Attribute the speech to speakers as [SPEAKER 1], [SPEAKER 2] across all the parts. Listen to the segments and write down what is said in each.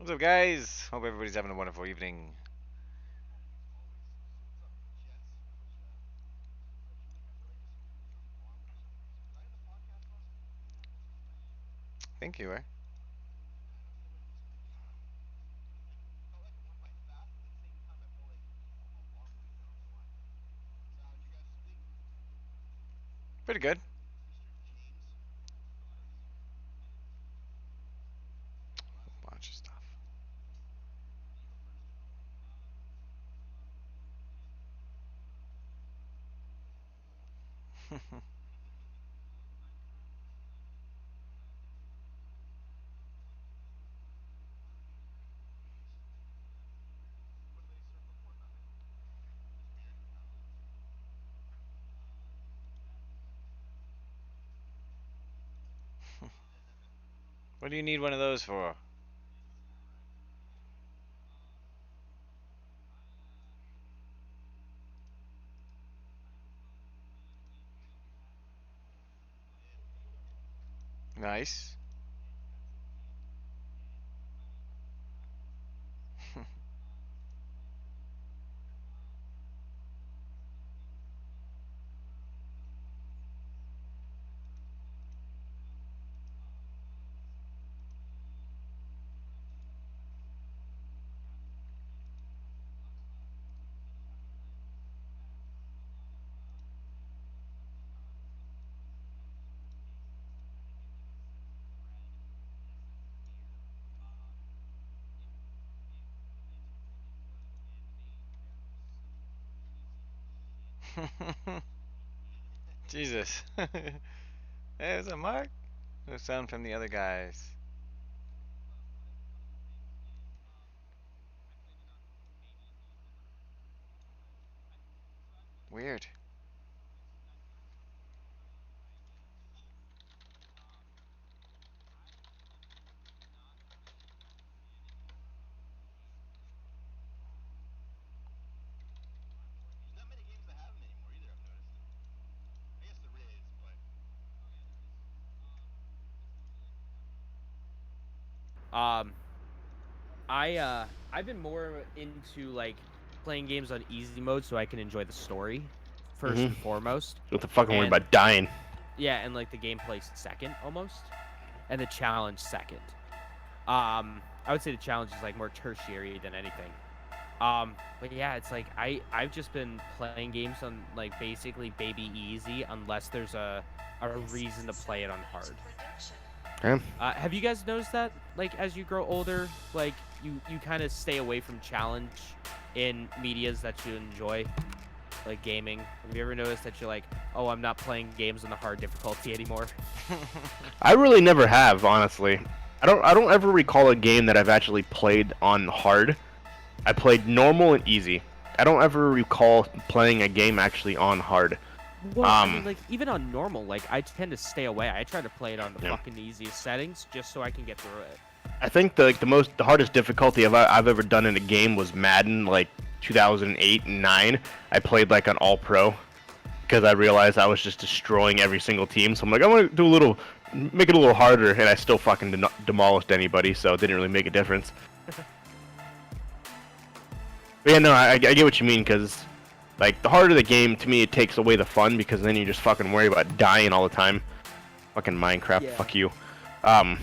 [SPEAKER 1] What's up, guys? Hope everybody's having a wonderful evening. Thank you, eh? Pretty good. Bunch of stuff. What do you need one of those for? Nice. Jesus. Hey, what's up, Mark? No sound from the other guys. Weird.
[SPEAKER 2] Um, I've been more into like playing games on easy mode so I can enjoy the story first
[SPEAKER 3] Mm-hmm.
[SPEAKER 2] and foremost,
[SPEAKER 3] What the fucking worry
[SPEAKER 2] and
[SPEAKER 3] about dying?
[SPEAKER 2] yeah, and like the gameplay second almost, and the challenge second. I would say the challenge is like more tertiary than anything. But yeah, it's like I've just been playing games on like basically baby easy unless there's a reason to play it on hard.
[SPEAKER 3] Okay.
[SPEAKER 2] Have you guys noticed that, like, as you grow older, like, you kind of stay away from challenge in medias that you enjoy, like gaming? Have you ever noticed that you're like, oh, I'm not playing games on the hard difficulty anymore?
[SPEAKER 3] I really never have, honestly. I don't ever recall a game that I've actually played on hard. I played normal and easy. I don't ever recall playing a game actually on hard.
[SPEAKER 2] Well, I mean,
[SPEAKER 3] Um,
[SPEAKER 2] like, even on normal, like, I tend to stay away. I try to play it on the
[SPEAKER 3] yeah.
[SPEAKER 2] fucking easiest settings just so I can get through it.
[SPEAKER 3] I think the hardest difficulty I've ever done in a game was Madden, like 2008 and 9. I played like an all pro because I realized I was just destroying every single team. So I'm like, I'm gonna do a little, make it a little harder, and I still fucking demolished anybody. So it didn't really make a difference. But yeah, no, I get what you mean because like the harder the game, to me, it takes away the fun because then you just fucking worry about dying all the time. Fucking Minecraft,
[SPEAKER 2] Yeah.
[SPEAKER 3] fuck you. Um,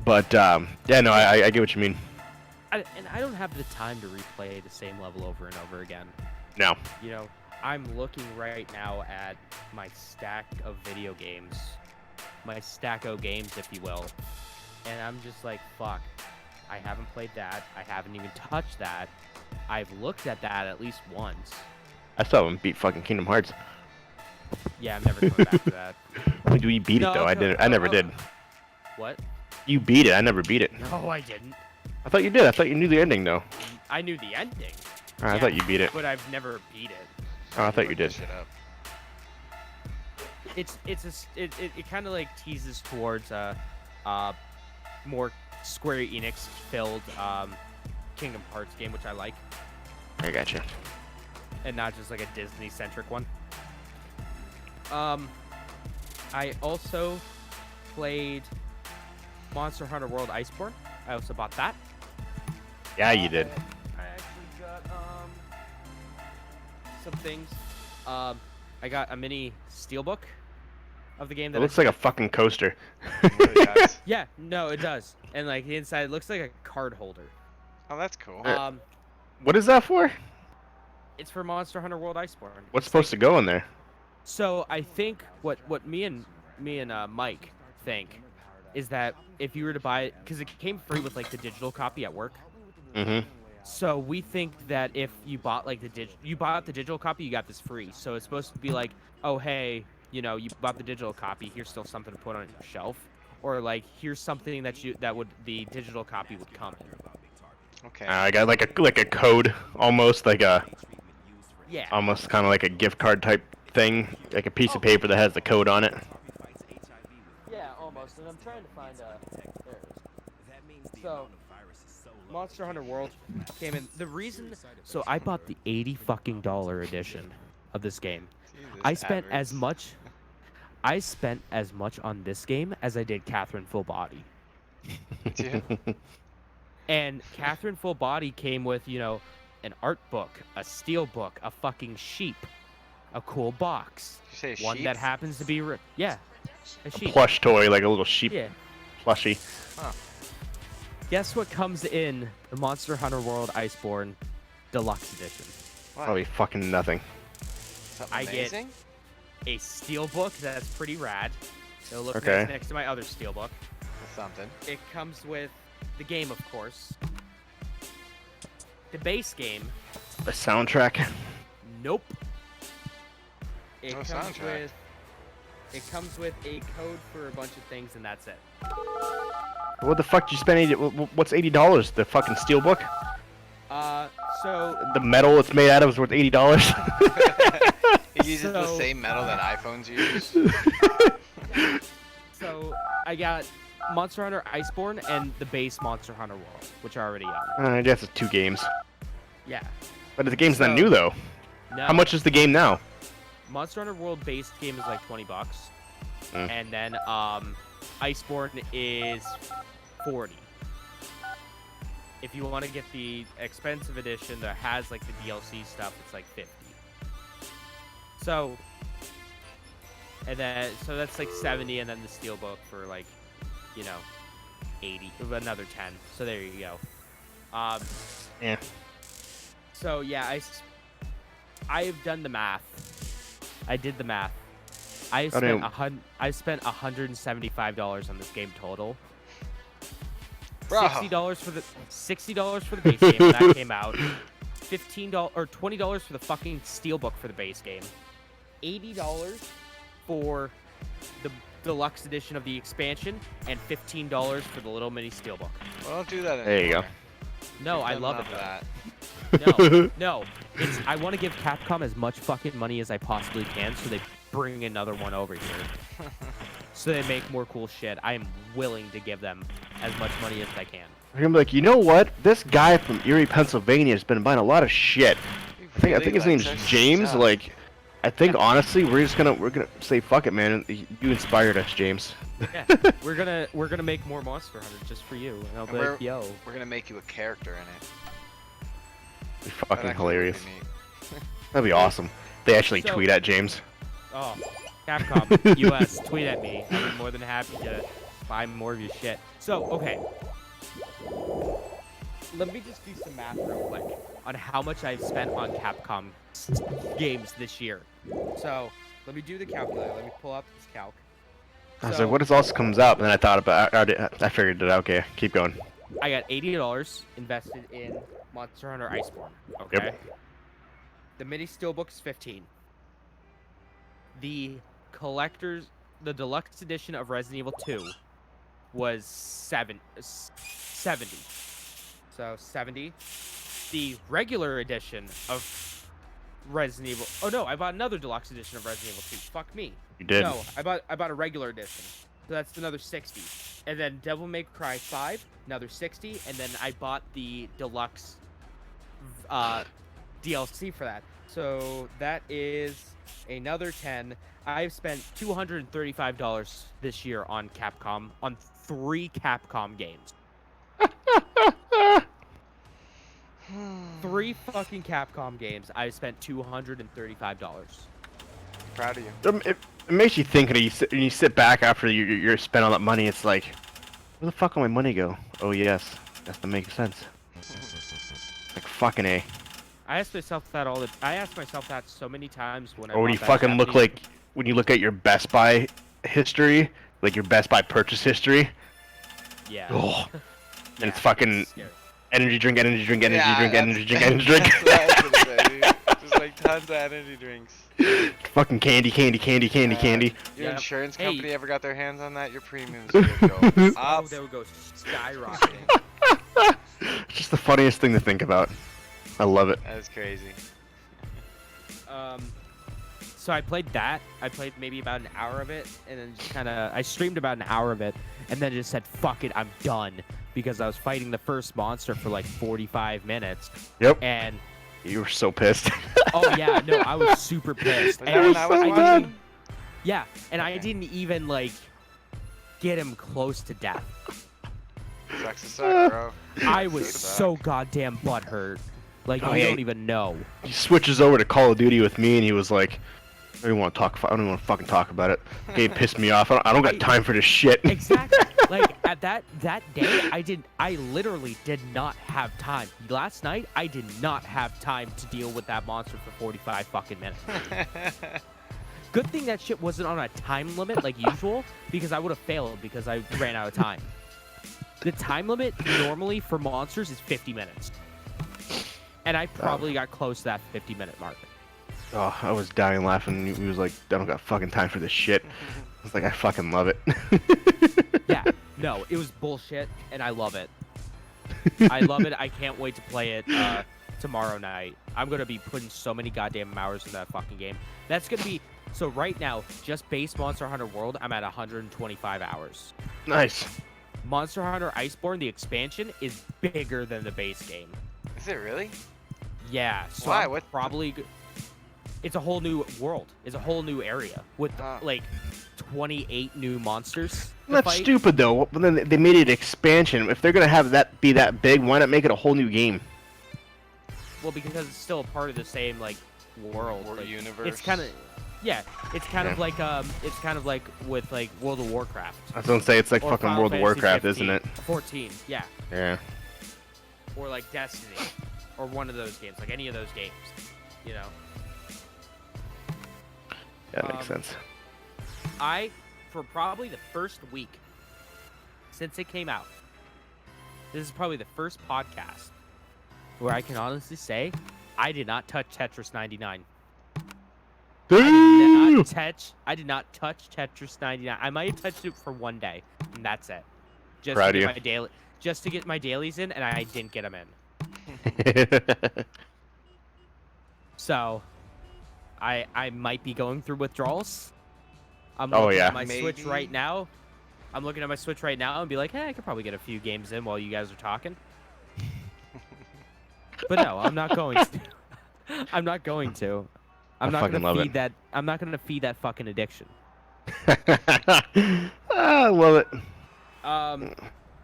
[SPEAKER 3] but yeah, no,
[SPEAKER 2] Yeah.
[SPEAKER 3] I get what you mean.
[SPEAKER 2] And I don't have the time to replay the same level over and over again.
[SPEAKER 3] No.
[SPEAKER 2] You know, I'm looking right now at my stack of video games, my stack of games, if you will, and I'm just like, fuck, I haven't played that. I haven't even touched that. I've looked at that at least once.
[SPEAKER 3] I still haven't beat fucking Kingdom Hearts.
[SPEAKER 2] Yeah, I'm never coming back to that.
[SPEAKER 3] Like, you beat it
[SPEAKER 2] No,
[SPEAKER 3] though. I didn't. I never did.
[SPEAKER 2] what?
[SPEAKER 3] You beat it. I never beat it.
[SPEAKER 2] No, I didn't.
[SPEAKER 3] I thought you did. I thought you knew the ending though.
[SPEAKER 2] I knew the ending.
[SPEAKER 3] I
[SPEAKER 2] Yeah,
[SPEAKER 3] thought you beat it.
[SPEAKER 2] but I've never beat it.
[SPEAKER 3] Oh, I thought you
[SPEAKER 1] Look
[SPEAKER 3] did.
[SPEAKER 1] this shit up.
[SPEAKER 2] It kind of like teases towards uh more Square Enix filled Kingdom Hearts game, which I like,
[SPEAKER 3] I gotcha.
[SPEAKER 2] and not just like a Disney centric one. Um, I also played Monster Hunter World Iceborne. I also bought that.
[SPEAKER 3] Yeah, you did.
[SPEAKER 2] I actually got some things. I got a mini steelbook of the game
[SPEAKER 3] It
[SPEAKER 2] that
[SPEAKER 3] looks like a fucking coaster.
[SPEAKER 1] It really does.
[SPEAKER 2] Yeah, no, it does. And like the inside, it looks like a card holder.
[SPEAKER 1] Oh, that's cool.
[SPEAKER 3] What is that for?
[SPEAKER 2] It's for Monster Hunter World Iceborne.
[SPEAKER 3] What's supposed to go in there?
[SPEAKER 2] So I think what me and Mike think is that if you were to buy it, because it came free with like the digital copy at work.
[SPEAKER 3] Mm-hmm.
[SPEAKER 2] So we think that if you bought like you bought the digital copy, you got this free. So it's supposed to be like, oh hey, you know, you bought the digital copy. Here's still something to put on your shelf, or like here's something that the digital copy would come in.
[SPEAKER 1] Okay.
[SPEAKER 3] I got like a code, almost like a
[SPEAKER 2] Yeah.
[SPEAKER 3] almost kind of like a gift card type thing, like a piece of paper that has the code on it.
[SPEAKER 2] Yeah, almost. And I'm trying to find there it is. So Monster Hunter World came in. The reason, so I bought the $80 fucking edition of this game.
[SPEAKER 1] Jesus,
[SPEAKER 2] I spent
[SPEAKER 1] average.
[SPEAKER 2] as much. I spent as much on this game as I did Catherine Full Body.
[SPEAKER 1] Yeah.
[SPEAKER 2] And Catherine Full Body came with, you know, an art book, a steel book, a fucking sheep, a cool box,
[SPEAKER 1] Did you say a
[SPEAKER 2] one
[SPEAKER 1] sheep?
[SPEAKER 2] that happens to be yeah, a
[SPEAKER 3] A
[SPEAKER 2] sheep.
[SPEAKER 3] plush toy, like a little sheep
[SPEAKER 2] Yeah.
[SPEAKER 3] plushie.
[SPEAKER 1] Huh.
[SPEAKER 2] Guess what comes in the Monster Hunter World Iceborne Deluxe Edition?
[SPEAKER 1] What?
[SPEAKER 3] Probably fucking nothing.
[SPEAKER 1] Something
[SPEAKER 2] I get-
[SPEAKER 1] amazing?
[SPEAKER 2] A steel book that's pretty rad. It'll look
[SPEAKER 3] Okay.
[SPEAKER 2] nice next to my other steel book.
[SPEAKER 1] That's something.
[SPEAKER 2] It comes with the game, of course. The base game.
[SPEAKER 3] The soundtrack.
[SPEAKER 2] Nope. It
[SPEAKER 1] No
[SPEAKER 2] comes
[SPEAKER 1] soundtrack.
[SPEAKER 2] with. It comes with a code for a bunch of things, and that's it.
[SPEAKER 3] What the fuck did you spend? What's $80? The fucking steelbook?
[SPEAKER 2] So
[SPEAKER 3] The metal it's made out of is worth $80.
[SPEAKER 1] It uses the
[SPEAKER 2] So-
[SPEAKER 1] same metal that iPhones use.
[SPEAKER 2] so I got Monster Hunter Iceborne and the base Monster Hunter World, which I already own.
[SPEAKER 3] I guess it's 2 games.
[SPEAKER 2] Yeah.
[SPEAKER 3] But the game's
[SPEAKER 2] So-
[SPEAKER 3] not new though.
[SPEAKER 2] No.
[SPEAKER 3] How much is the game now?
[SPEAKER 2] Monster Hunter World base game is like $20,
[SPEAKER 3] Mm.
[SPEAKER 2] and then Iceborne is 40. If you want to get the expensive edition that has like the DLC stuff, it's like 50. So, and then that's like 70, and then the steelbook for like, you know, 80, another 10. So there you go.
[SPEAKER 3] Yeah.
[SPEAKER 2] So yeah, I've done the math. I did the math. I
[SPEAKER 3] Oh, damn.
[SPEAKER 2] spent $175 on this game total.
[SPEAKER 1] Bro.
[SPEAKER 2] $60 for the base game when that came out. $15 or $20 for the fucking steelbook for the base game. $80 for the deluxe edition of the expansion, and $15 for the little mini steelbook.
[SPEAKER 1] Well, don't do that anymore.
[SPEAKER 3] There you go.
[SPEAKER 2] No,
[SPEAKER 1] We've
[SPEAKER 2] I
[SPEAKER 1] done
[SPEAKER 2] love
[SPEAKER 1] enough
[SPEAKER 2] it.
[SPEAKER 1] of that.
[SPEAKER 2] No. I want to give Capcom as much fucking money as I possibly can, so they bring another one over here. So they make more cool shit. I am willing to give them as much money as I can.
[SPEAKER 3] You're gonna be like, you know what? This guy from Erie, Pennsylvania has been buying a lot of shit.
[SPEAKER 1] He
[SPEAKER 3] I think his
[SPEAKER 1] really
[SPEAKER 3] name's
[SPEAKER 1] likes our
[SPEAKER 3] James.
[SPEAKER 1] stuff.
[SPEAKER 3] Like, I think honestly, we're gonna say fuck it, man. You inspired us, James.
[SPEAKER 2] Yeah, we're gonna make more Monster Hunter just for you, and I'll be
[SPEAKER 1] And
[SPEAKER 2] like, yo.
[SPEAKER 1] We're gonna make you a character in it.
[SPEAKER 3] Be
[SPEAKER 1] That'd
[SPEAKER 3] fucking
[SPEAKER 1] actually be
[SPEAKER 3] hilarious.
[SPEAKER 1] neat.
[SPEAKER 3] That'd be awesome. They actually
[SPEAKER 2] So-
[SPEAKER 3] tweet at James.
[SPEAKER 2] Oh, Capcom US, tweet at me. I'd be more than happy to buy more of your shit. So, okay. Let me just do some math real quick on how much I've spent on Capcom games this year. So, let me do the calculator. Let me pull up this calc.
[SPEAKER 3] I was
[SPEAKER 2] So-
[SPEAKER 3] like, what if else comes up? And then I thought about I figured it out. Okay, keep going.
[SPEAKER 2] I got $80 invested in Monster Hunter Iceborne. Okay.
[SPEAKER 3] Yep.
[SPEAKER 2] The mini steelbook is 15. The deluxe edition of Resident Evil 2 was 70. So 70. The regular edition of Resident Evil. Oh no, I bought another deluxe edition of Resident Evil 2. Fuck me.
[SPEAKER 3] You did.
[SPEAKER 2] No, I bought a regular edition. So that's another 60. And then Devil May Cry 5, another 60, and then I bought the deluxe DLC for that. So that is another 10. I've spent $235 this year on Capcom on 3 Capcom games. 3 fucking Capcom games. I spent $235.
[SPEAKER 1] Proud of you.
[SPEAKER 3] It makes you think when you sit back after you're spent all that money. It's like, where the fuck will my money go? Oh yes, that makes sense. Like fucking A.
[SPEAKER 2] I ask myself that so many times when I.
[SPEAKER 3] Or when you
[SPEAKER 2] bought that
[SPEAKER 3] fucking look
[SPEAKER 2] Japanese-
[SPEAKER 3] like when you look at your Best Buy history, like your Best Buy purchase history.
[SPEAKER 2] Yeah.
[SPEAKER 3] Oh, and
[SPEAKER 2] Yeah,
[SPEAKER 3] it's fucking
[SPEAKER 2] scary.
[SPEAKER 3] energy drink, energy drink, energy
[SPEAKER 1] Yeah,
[SPEAKER 3] drink,
[SPEAKER 1] that's-
[SPEAKER 3] energy drink, energy drink.
[SPEAKER 1] That's what I was gonna say, dude. Just like tons of energy drinks.
[SPEAKER 3] Fucking candy, candy, candy, candy, candy.
[SPEAKER 1] Your
[SPEAKER 2] Yep.
[SPEAKER 1] insurance
[SPEAKER 2] Hey.
[SPEAKER 1] company ever got their hands on that? Your premiums would go
[SPEAKER 2] Oh,
[SPEAKER 1] up.
[SPEAKER 2] they would go skyrocketing.
[SPEAKER 3] It's just the funniest thing to think about. I love it.
[SPEAKER 1] That is crazy.
[SPEAKER 2] So I played that. I played maybe about an hour of it, and then just kind of I streamed about an hour of it, and then just said, "Fuck it, I'm done," because I was fighting the first monster for like 45 minutes,
[SPEAKER 3] Yep.
[SPEAKER 2] and
[SPEAKER 3] You were so pissed.
[SPEAKER 2] oh yeah, no, I was super pissed.
[SPEAKER 1] Was
[SPEAKER 2] And
[SPEAKER 1] that when
[SPEAKER 3] was
[SPEAKER 1] I
[SPEAKER 3] so
[SPEAKER 1] was
[SPEAKER 3] bad.
[SPEAKER 1] watching?
[SPEAKER 2] yeah, and I
[SPEAKER 1] Okay.
[SPEAKER 2] didn't even like get him close to death.
[SPEAKER 1] Sucks to suck, bro.
[SPEAKER 2] I
[SPEAKER 1] Sucks
[SPEAKER 2] was
[SPEAKER 1] to suck.
[SPEAKER 2] so goddamn butthurt. Like
[SPEAKER 3] Oh,
[SPEAKER 2] you
[SPEAKER 3] yeah.
[SPEAKER 2] don't even know.
[SPEAKER 3] He switches over to Call of Duty with me, and he was like, "I don't even want to talk. I don't even want to fucking talk about it." Okay, it pissed me off. I don't got time for this shit.
[SPEAKER 2] Exactly. Like at that day, I literally did not have time. Last night, I did not have time to deal with that monster for 45 fucking minutes. Good thing that shit wasn't on a time limit like usual, because I would have failed because I ran out of time. The time limit normally for monsters is 50 minutes. And I probably got close to that 50-minute mark.
[SPEAKER 3] Oh, I was dying laughing. He was like, "I don't got fucking time for this shit." I was like, "I fucking love it."
[SPEAKER 2] Yeah, no, it was bullshit, and I love it. I love it. I can't wait to play it tomorrow night. I'm going to be putting so many goddamn hours in that fucking game. That's going to be... So right now, just base Monster Hunter World, I'm at 125 hours.
[SPEAKER 3] Nice.
[SPEAKER 2] Monster Hunter Iceborne, the expansion, is bigger than the base game.
[SPEAKER 1] Is it really?
[SPEAKER 2] Yeah, so
[SPEAKER 1] Why?
[SPEAKER 2] I'm
[SPEAKER 1] What-
[SPEAKER 2] probably... It's a whole new world. It's a whole new area with, like, 28 new monsters to
[SPEAKER 3] That's
[SPEAKER 2] fight.
[SPEAKER 3] stupid though. But then they made it expansion. If they're gonna have that be that big, why not make it a whole new game?
[SPEAKER 2] Well, because it's still a part of the same, like, world.
[SPEAKER 1] Or
[SPEAKER 2] like,
[SPEAKER 1] universe?
[SPEAKER 2] It's kind of... Yeah, it's kind of like with like World of Warcraft.
[SPEAKER 3] I was gonna say it's like
[SPEAKER 2] Or
[SPEAKER 3] fucking
[SPEAKER 2] Final
[SPEAKER 3] World of
[SPEAKER 2] Fantasy
[SPEAKER 3] Warcraft,
[SPEAKER 2] 15,
[SPEAKER 3] isn't it?
[SPEAKER 2] 14, yeah.
[SPEAKER 3] Yeah.
[SPEAKER 2] Or like Destiny, or one of those games, like any of those games, you know.
[SPEAKER 3] That makes sense.
[SPEAKER 2] For probably the first week since it came out, this is probably the first podcast where I can honestly say I did not touch Tetris 99. I did not touch Tetris 99. I might have touched it for one day, and that's it. Just
[SPEAKER 3] Proud
[SPEAKER 2] to
[SPEAKER 3] of
[SPEAKER 2] get
[SPEAKER 3] you.
[SPEAKER 2] my just to get my dailies in, and I didn't get them in. So, I might be going through withdrawals. I'm
[SPEAKER 3] Oh,
[SPEAKER 2] looking
[SPEAKER 3] yeah.
[SPEAKER 2] at my Switch
[SPEAKER 1] Maybe.
[SPEAKER 2] right now. I'm looking at my Switch right now and be like, hey, I could probably get a few games in while you guys are talking. But no, I'm not going to. I'm not going to. I'm not
[SPEAKER 3] fucking
[SPEAKER 2] gonna
[SPEAKER 3] love
[SPEAKER 2] feed
[SPEAKER 3] it.
[SPEAKER 2] that. I'm not gonna feed that fucking addiction.
[SPEAKER 3] I love it.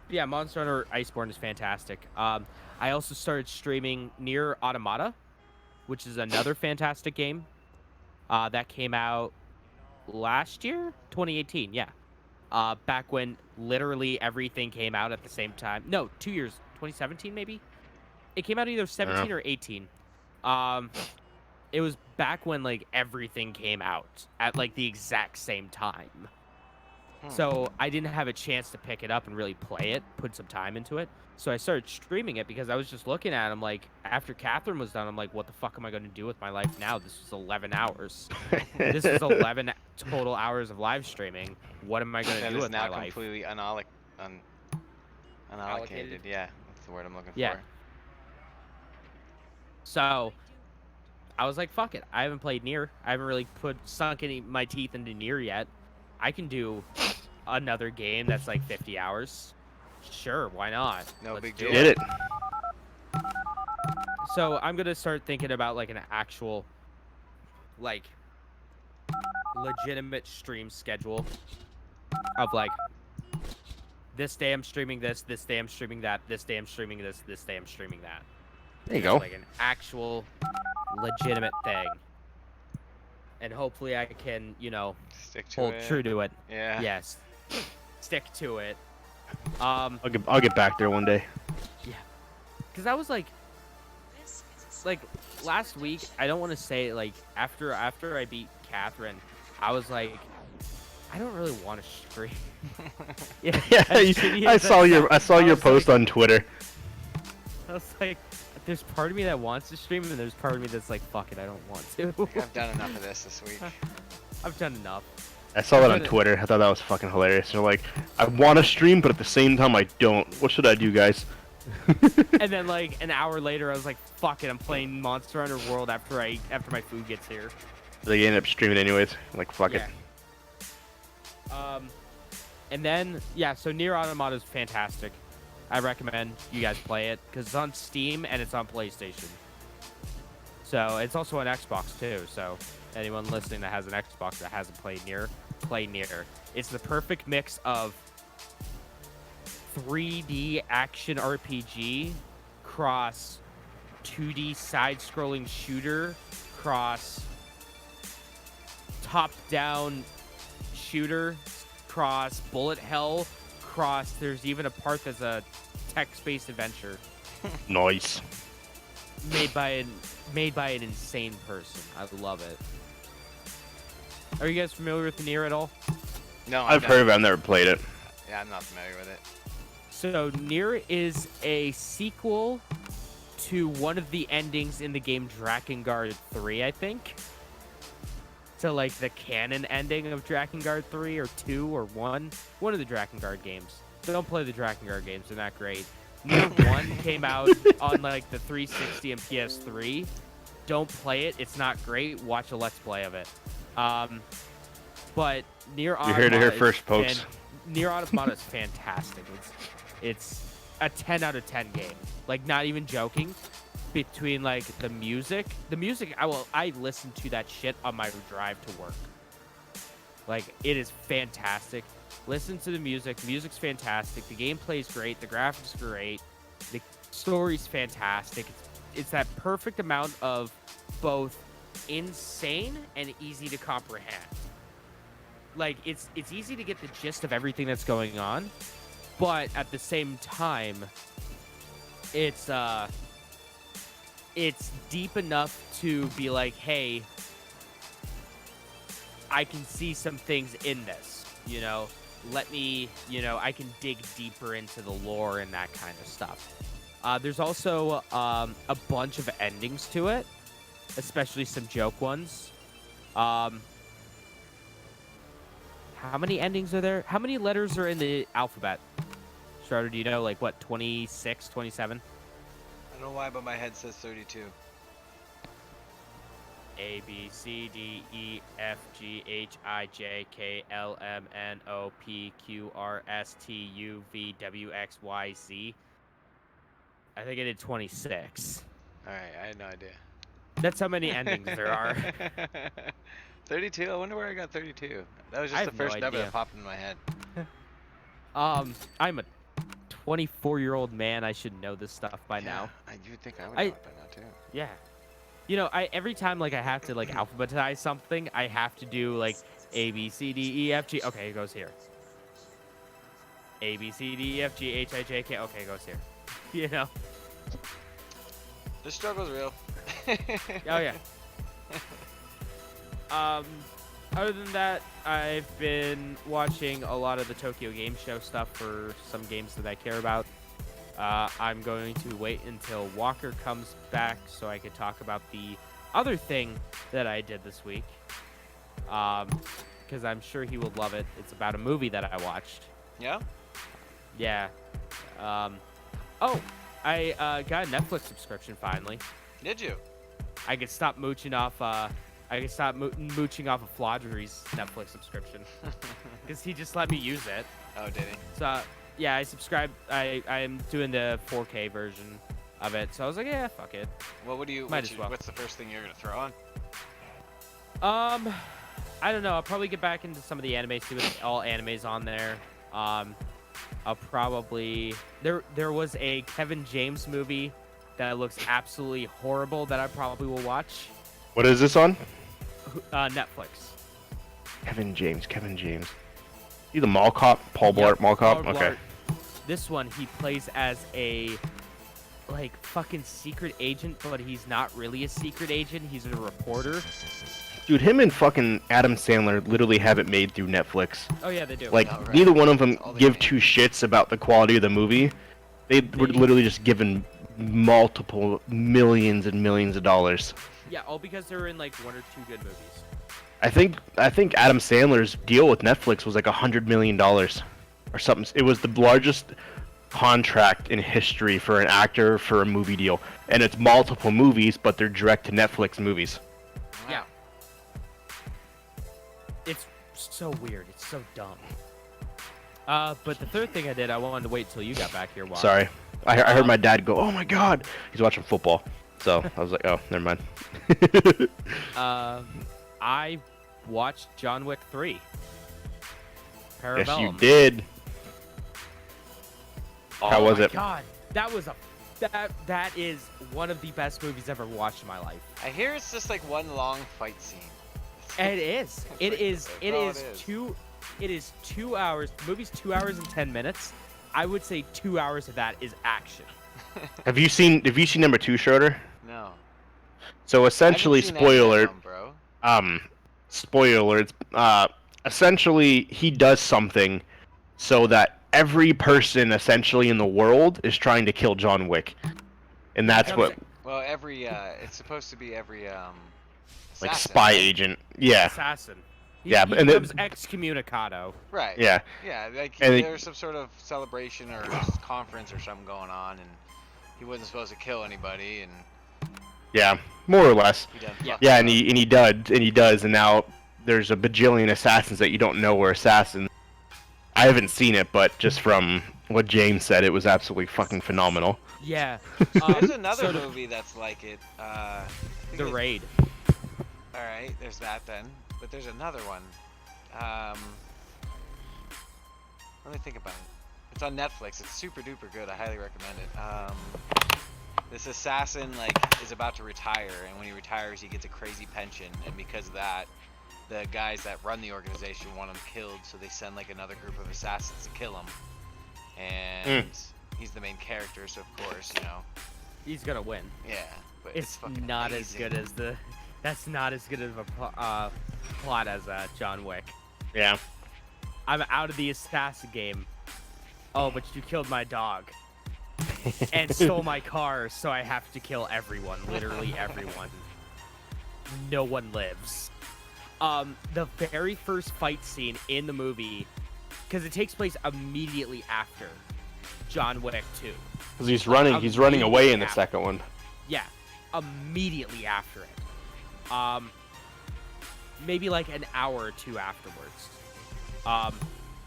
[SPEAKER 2] Yeah, Monster Hunter Iceborne is fantastic. I also started streaming Nier Automata, which is another fantastic game. That came out last year, 2018. Yeah, back when literally everything came out at the same time. No, 2 years, 2017 maybe. It came out either 17 or 18. It was back when like everything came out at like the exact same time. So I didn't have a chance to pick it up and really play it, put some time into it. So I started streaming it because I was just looking at him like after Catherine was done, I'm like, what the fuck am I going to do with my life now? This was 11 hours. This is 11 total hours of live streaming. What am I going to
[SPEAKER 1] That
[SPEAKER 2] do
[SPEAKER 1] is
[SPEAKER 2] with
[SPEAKER 1] now
[SPEAKER 2] my life?
[SPEAKER 1] completely unallocated.
[SPEAKER 2] Allocated?
[SPEAKER 1] Yeah, that's the word I'm looking
[SPEAKER 2] Yeah.
[SPEAKER 1] for.
[SPEAKER 2] So I was like, fuck it. I haven't played Nier. I haven't really sunk my teeth into Nier yet. I can do another game that's like 50 hours. Sure, why not?
[SPEAKER 1] No
[SPEAKER 2] Let's
[SPEAKER 1] big
[SPEAKER 2] do
[SPEAKER 1] deal.
[SPEAKER 3] Did it?
[SPEAKER 2] So I'm gonna start thinking about like an actual, like, legitimate stream schedule of like this day I'm streaming this day I'm streaming that, this day I'm streaming this day I'm streaming that.
[SPEAKER 3] There you
[SPEAKER 2] It's
[SPEAKER 3] go.
[SPEAKER 2] like an actual legitimate thing. And hopefully I can,
[SPEAKER 1] Stick to
[SPEAKER 2] hold
[SPEAKER 1] it.
[SPEAKER 2] true to it.
[SPEAKER 1] Yeah.
[SPEAKER 2] Yes. Stick to it.
[SPEAKER 3] I'll get back there one day.
[SPEAKER 2] Yeah. Cuz I was like last week, I don't want to say like after I beat Catherine, I was like I don't really want to stream. Yeah,
[SPEAKER 3] I saw your post on Twitter.
[SPEAKER 2] I was like, there's part of me that wants to stream, and there's part of me that's like, fuck it, I don't want to.
[SPEAKER 1] I've done enough of this week.
[SPEAKER 2] I've done enough.
[SPEAKER 3] I saw that on Twitter. I thought that was fucking hilarious. They're like, I want to stream, but at the same time, I don't. What should I do, guys?
[SPEAKER 2] And then like an hour later, I was like, fuck it, I'm playing Monster Hunter World after my food gets here.
[SPEAKER 3] They end up streaming anyways. Like, fuck it.
[SPEAKER 2] And then so Nier Automata is fantastic. I recommend you guys play it because it's on Steam and it's on PlayStation. So it's also on Xbox too. So anyone listening that has an Xbox that hasn't played Nier, play Nier. It's the perfect mix of 3D action RPG cross 2D side-scrolling shooter cross top-down shooter cross bullet hell cross. There's even a part that's a text-based adventure
[SPEAKER 3] Nice.
[SPEAKER 2] made by an insane person. I love it. Are you guys familiar with Nier at all?
[SPEAKER 1] No,
[SPEAKER 3] I've heard of it. I've never played it.
[SPEAKER 1] Yeah, I'm not familiar with it.
[SPEAKER 2] So Nier is a sequel to one of the endings in the game Drakengard 3, I think. So like the canon ending of Drakengard 3 or 2 or 1. One of the Drakengard games. Don't play the Drakengard games, they're not great. Nier 1 came out on like the 360 and PS3. Don't play it, it's not great. Watch a Let's Play of it. But Nier Automata,
[SPEAKER 3] You're here to hear first, folks.
[SPEAKER 2] Nier Automata is fantastic. It's a 10 out of 10 game. Like, not even joking. Between like the music, I listen to that shit on my drive to work. Like, it is fantastic. Listen to the music. Music's fantastic. The gameplay's great. The graphics are great. The story's fantastic. It's that perfect amount of both insane and easy to comprehend. Like, it's easy to get the gist of everything that's going on, but at the same time, it's deep enough to be like, hey, I can see some things in this, let me, I can dig deeper into the lore and that kind of stuff. There's also a bunch of endings to it, especially some joke ones. How many endings are there? How many letters are in the alphabet? Starter, do you know, like, what, 26, 27?
[SPEAKER 1] I don't know why, but my head says 32.
[SPEAKER 2] A, B, C, D, E, F, G, H, I, J, K, L, M, N, O, P, Q, R, S, T, U, V, W, X, Y, Z. I think I did 26.
[SPEAKER 1] Alright, I had no idea.
[SPEAKER 2] That's how many endings there are.
[SPEAKER 1] 32? I wonder where I got 32. That was
[SPEAKER 2] I
[SPEAKER 1] just the
[SPEAKER 2] have no
[SPEAKER 1] first number
[SPEAKER 2] idea.
[SPEAKER 1] that popped in my head.
[SPEAKER 2] I'm a 24-year-old man. I should know this stuff by now.
[SPEAKER 1] You would think I would know it by now, too.
[SPEAKER 2] Yeah. Every time, like, I have to, like, alphabetize something, I have to do, like, A, B, C, D, E, F, G. Okay, it goes here. A, B, C, D, E, F, G, H, I, J, K. Okay, it goes here.
[SPEAKER 1] The struggle's real.
[SPEAKER 2] Oh, yeah. Other than that, I've been watching a lot of the Tokyo Game Show stuff for some games that I care about. I'm going to wait until Walker comes back so I could talk about the other thing that I did this week. Because I'm sure he will love it. It's about a movie that I watched.
[SPEAKER 1] Yeah?
[SPEAKER 2] Yeah. I got a Netflix subscription finally.
[SPEAKER 1] Did you?
[SPEAKER 2] I could stop mooching off. Mooching off of Flaudry's Netflix subscription because he just let me use it.
[SPEAKER 1] Oh, did he?
[SPEAKER 2] So yeah, I subscribed. I'm doing the 4K version of it. So I was like, yeah, fuck it.
[SPEAKER 1] Well,
[SPEAKER 2] Might as well.
[SPEAKER 1] what's the first thing you're gonna throw on?
[SPEAKER 2] I don't know. I'll probably get back into some of the anime, see what all anime's on there. Probably there was a Kevin James movie that looks absolutely horrible that I probably will watch.
[SPEAKER 3] What is this on?
[SPEAKER 2] Netflix.
[SPEAKER 3] Kevin James. You the mall cop? Paul Blart
[SPEAKER 2] Yep,
[SPEAKER 3] mall cop?
[SPEAKER 2] Paul
[SPEAKER 3] Okay.
[SPEAKER 2] Blart. This one he plays as a like fucking secret agent, but he's not really a secret agent. He's a reporter.
[SPEAKER 3] Dude, him and fucking Adam Sandler literally have it made through Netflix.
[SPEAKER 2] Oh yeah, they do.
[SPEAKER 3] Like,
[SPEAKER 1] Oh, right.
[SPEAKER 3] neither one of them
[SPEAKER 1] That's all they
[SPEAKER 3] give
[SPEAKER 1] make.
[SPEAKER 3] two shits about the quality of the movie. They were literally just given multiple millions and millions of dollars.
[SPEAKER 2] Yeah, all because they're in like one or two good movies.
[SPEAKER 3] I think Adam Sandler's deal with Netflix was like $100 million or something. It was the largest contract in history for an actor for a movie deal, and it's multiple movies, but they're direct to Netflix movies.
[SPEAKER 2] Yeah. It's so weird. It's so dumb. But the third thing I did, I wanted to wait till you got back here. Watch.
[SPEAKER 3] Sorry, I heard my dad go, "Oh my God," he's watching football, so I was like, "Oh, never mind."
[SPEAKER 2] I watched John Wick 3. Parabellum.
[SPEAKER 3] Yes, you did. How was
[SPEAKER 2] Oh my
[SPEAKER 3] it?
[SPEAKER 2] God, that is one of the best movies I've ever watched in my life.
[SPEAKER 1] I hear it's just like one long fight scene.
[SPEAKER 2] And it is. It
[SPEAKER 1] like-
[SPEAKER 2] is.
[SPEAKER 1] that's
[SPEAKER 2] It
[SPEAKER 1] all
[SPEAKER 2] is
[SPEAKER 1] it is.
[SPEAKER 2] two. It is 2 hours. The movie's 2 hours and 10 minutes. I would say 2 hours of that is action.
[SPEAKER 3] Have you seen number 2, Schroeder?
[SPEAKER 1] No.
[SPEAKER 3] So essentially,
[SPEAKER 1] I haven't seen any of
[SPEAKER 3] spoiler.
[SPEAKER 1] them, bro.
[SPEAKER 3] Spoiler. It's essentially he does something so that every person essentially in the world is trying to kill John Wick, and that's what
[SPEAKER 1] Well, every it's supposed to be every
[SPEAKER 3] like
[SPEAKER 1] assassin,
[SPEAKER 3] spy
[SPEAKER 1] right?
[SPEAKER 3] agent. Yeah,
[SPEAKER 2] Assassin.
[SPEAKER 3] Yeah,
[SPEAKER 2] he
[SPEAKER 3] but- and it-
[SPEAKER 2] becomes excommunicado.
[SPEAKER 1] Right.
[SPEAKER 3] yeah.
[SPEAKER 1] Yeah, like
[SPEAKER 3] And it-
[SPEAKER 1] there's some sort of celebration or conference or something going on, and he wasn't supposed to kill anybody, and
[SPEAKER 3] Yeah, more or less.
[SPEAKER 1] he done.
[SPEAKER 2] Yeah.
[SPEAKER 1] fucked
[SPEAKER 3] Yeah,
[SPEAKER 1] up.
[SPEAKER 3] and he does, and now there's a bajillion assassins that you don't know were assassins. I haven't seen it, but just from what James said, it was absolutely fucking phenomenal.
[SPEAKER 2] Yeah.
[SPEAKER 1] There's another
[SPEAKER 2] so
[SPEAKER 1] movie that's like it. I think
[SPEAKER 2] The
[SPEAKER 1] it-
[SPEAKER 2] Raid.
[SPEAKER 1] All right, there's that then, but there's another one. Let me think about it. It's on Netflix. It's super duper good. I highly recommend it. This assassin like is about to retire, and when he retires, he gets a crazy pension, and because of that, the guys that run the organization want him killed, so they send like another group of assassins to kill him. And he's the main character, so of course, you know,
[SPEAKER 2] He's gonna win.
[SPEAKER 1] yeah. But
[SPEAKER 2] It's
[SPEAKER 1] fucking
[SPEAKER 2] not as
[SPEAKER 1] amazing.
[SPEAKER 2] good as the. That's not as good of a plot as John Wick.
[SPEAKER 3] Yeah.
[SPEAKER 2] I'm out of the assassin game. Oh, but you killed my dog and stole my car, so I have to kill everyone. Literally everyone. No one lives. The very first fight scene in the movie, because it takes place immediately after John Wick 2.
[SPEAKER 3] Because he's running away in the second one.
[SPEAKER 2] Yeah, immediately after it. Maybe like an hour or two afterwards.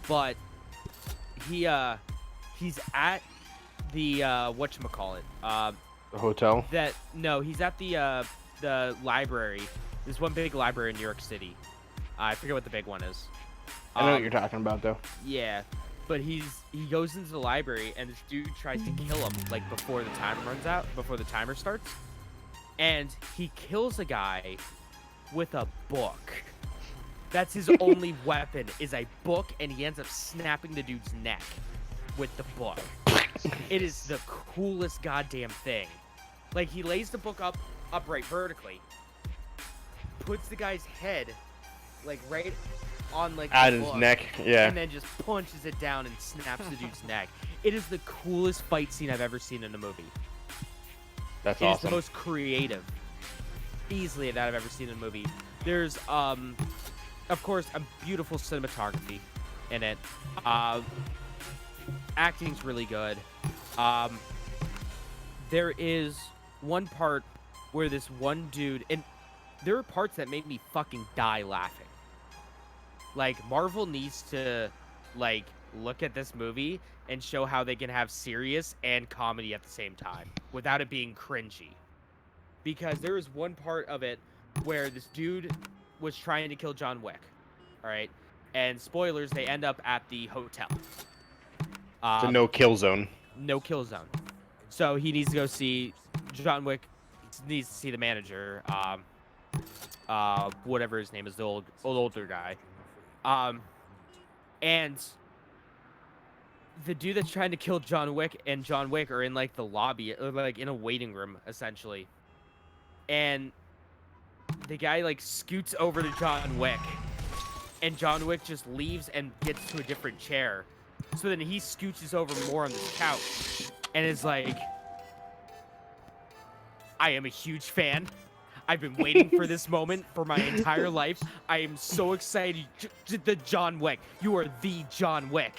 [SPEAKER 2] But he's at the whatchamacallit.
[SPEAKER 3] The hotel.
[SPEAKER 2] He's at the library. There's one big library in New York City. I forget what the big one is.
[SPEAKER 3] I know what you're talking about, though.
[SPEAKER 2] Yeah, but he goes into the library and this dude tries to kill him like before the time runs out, before the timer starts, and he kills a guy with a book. That's his only weapon is a book, and he ends up snapping the dude's neck with the book. It is the coolest goddamn thing. Like he lays the book upright vertically, puts the guy's head like right on like
[SPEAKER 3] At
[SPEAKER 2] the
[SPEAKER 3] his
[SPEAKER 2] book,
[SPEAKER 3] neck, yeah.
[SPEAKER 2] and then just punches it down and snaps the dude's neck. It is the coolest fight scene I've ever seen in a movie.
[SPEAKER 3] That's
[SPEAKER 2] It is the
[SPEAKER 3] awesome.
[SPEAKER 2] most creative, easily, that I've ever seen in a movie. There's, of course, a beautiful cinematography in it. Acting's really good. There is one part where this one dude, and there are parts that made me fucking die laughing. Like, Marvel needs to, like, look at this movie and show how they can have serious and comedy at the same time without it being cringy. Because there is one part of it where this dude was trying to kill John Wick, all right? And spoilers, they end up at the hotel.
[SPEAKER 3] It's a no-kill zone.
[SPEAKER 2] No kill zone. So he needs to go see John Wick. Needs to see the manager. Whatever his name is, the older guy. And the dude that's trying to kill John Wick and John Wick are in like the lobby, or like in a waiting room essentially. And the guy like scoots over to John Wick, and John Wick just leaves and gets to a different chair. So then he scooches over more on this couch and is like, I am a huge fan. I've been waiting for this moment for my entire life. I am so excited. The John Wick. You are the John Wick.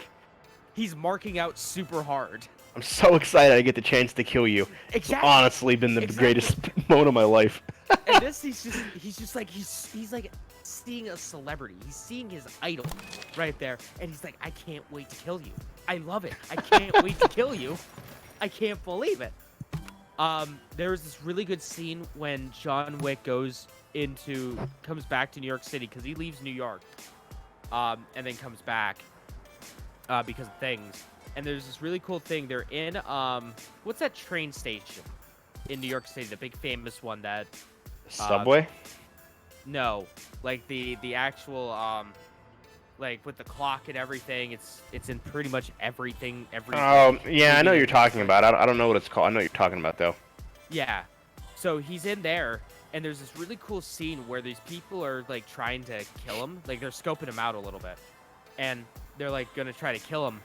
[SPEAKER 2] He's marking out super hard.
[SPEAKER 3] I'm so excited I get the chance to kill you.
[SPEAKER 2] Exactly.
[SPEAKER 3] It's honestly been the greatest moment of my life.
[SPEAKER 2] And this, he's just like, he's like seeing a celebrity. He's seeing his idol right there. And he's like, I can't wait to kill you. I love it. I can't wait to kill you. I can't believe it. There was this really good scene when John Wick comes back to New York City, because he leaves New York, and then comes back, because of things. And there's this really cool thing. They're in, what's that train station in New York City? The big famous one that...
[SPEAKER 3] Subway?
[SPEAKER 2] No. Like, the actual, like, with the clock and everything. It's in pretty much everything.
[SPEAKER 3] Oh, yeah, I know what you're talking about. I don't know what it's called. I know what you're talking about, though.
[SPEAKER 2] Yeah. So he's in there, and there's this really cool scene where these people are, like, trying to kill him. Like, they're scoping him out a little bit. And they're, like, gonna try to kill him.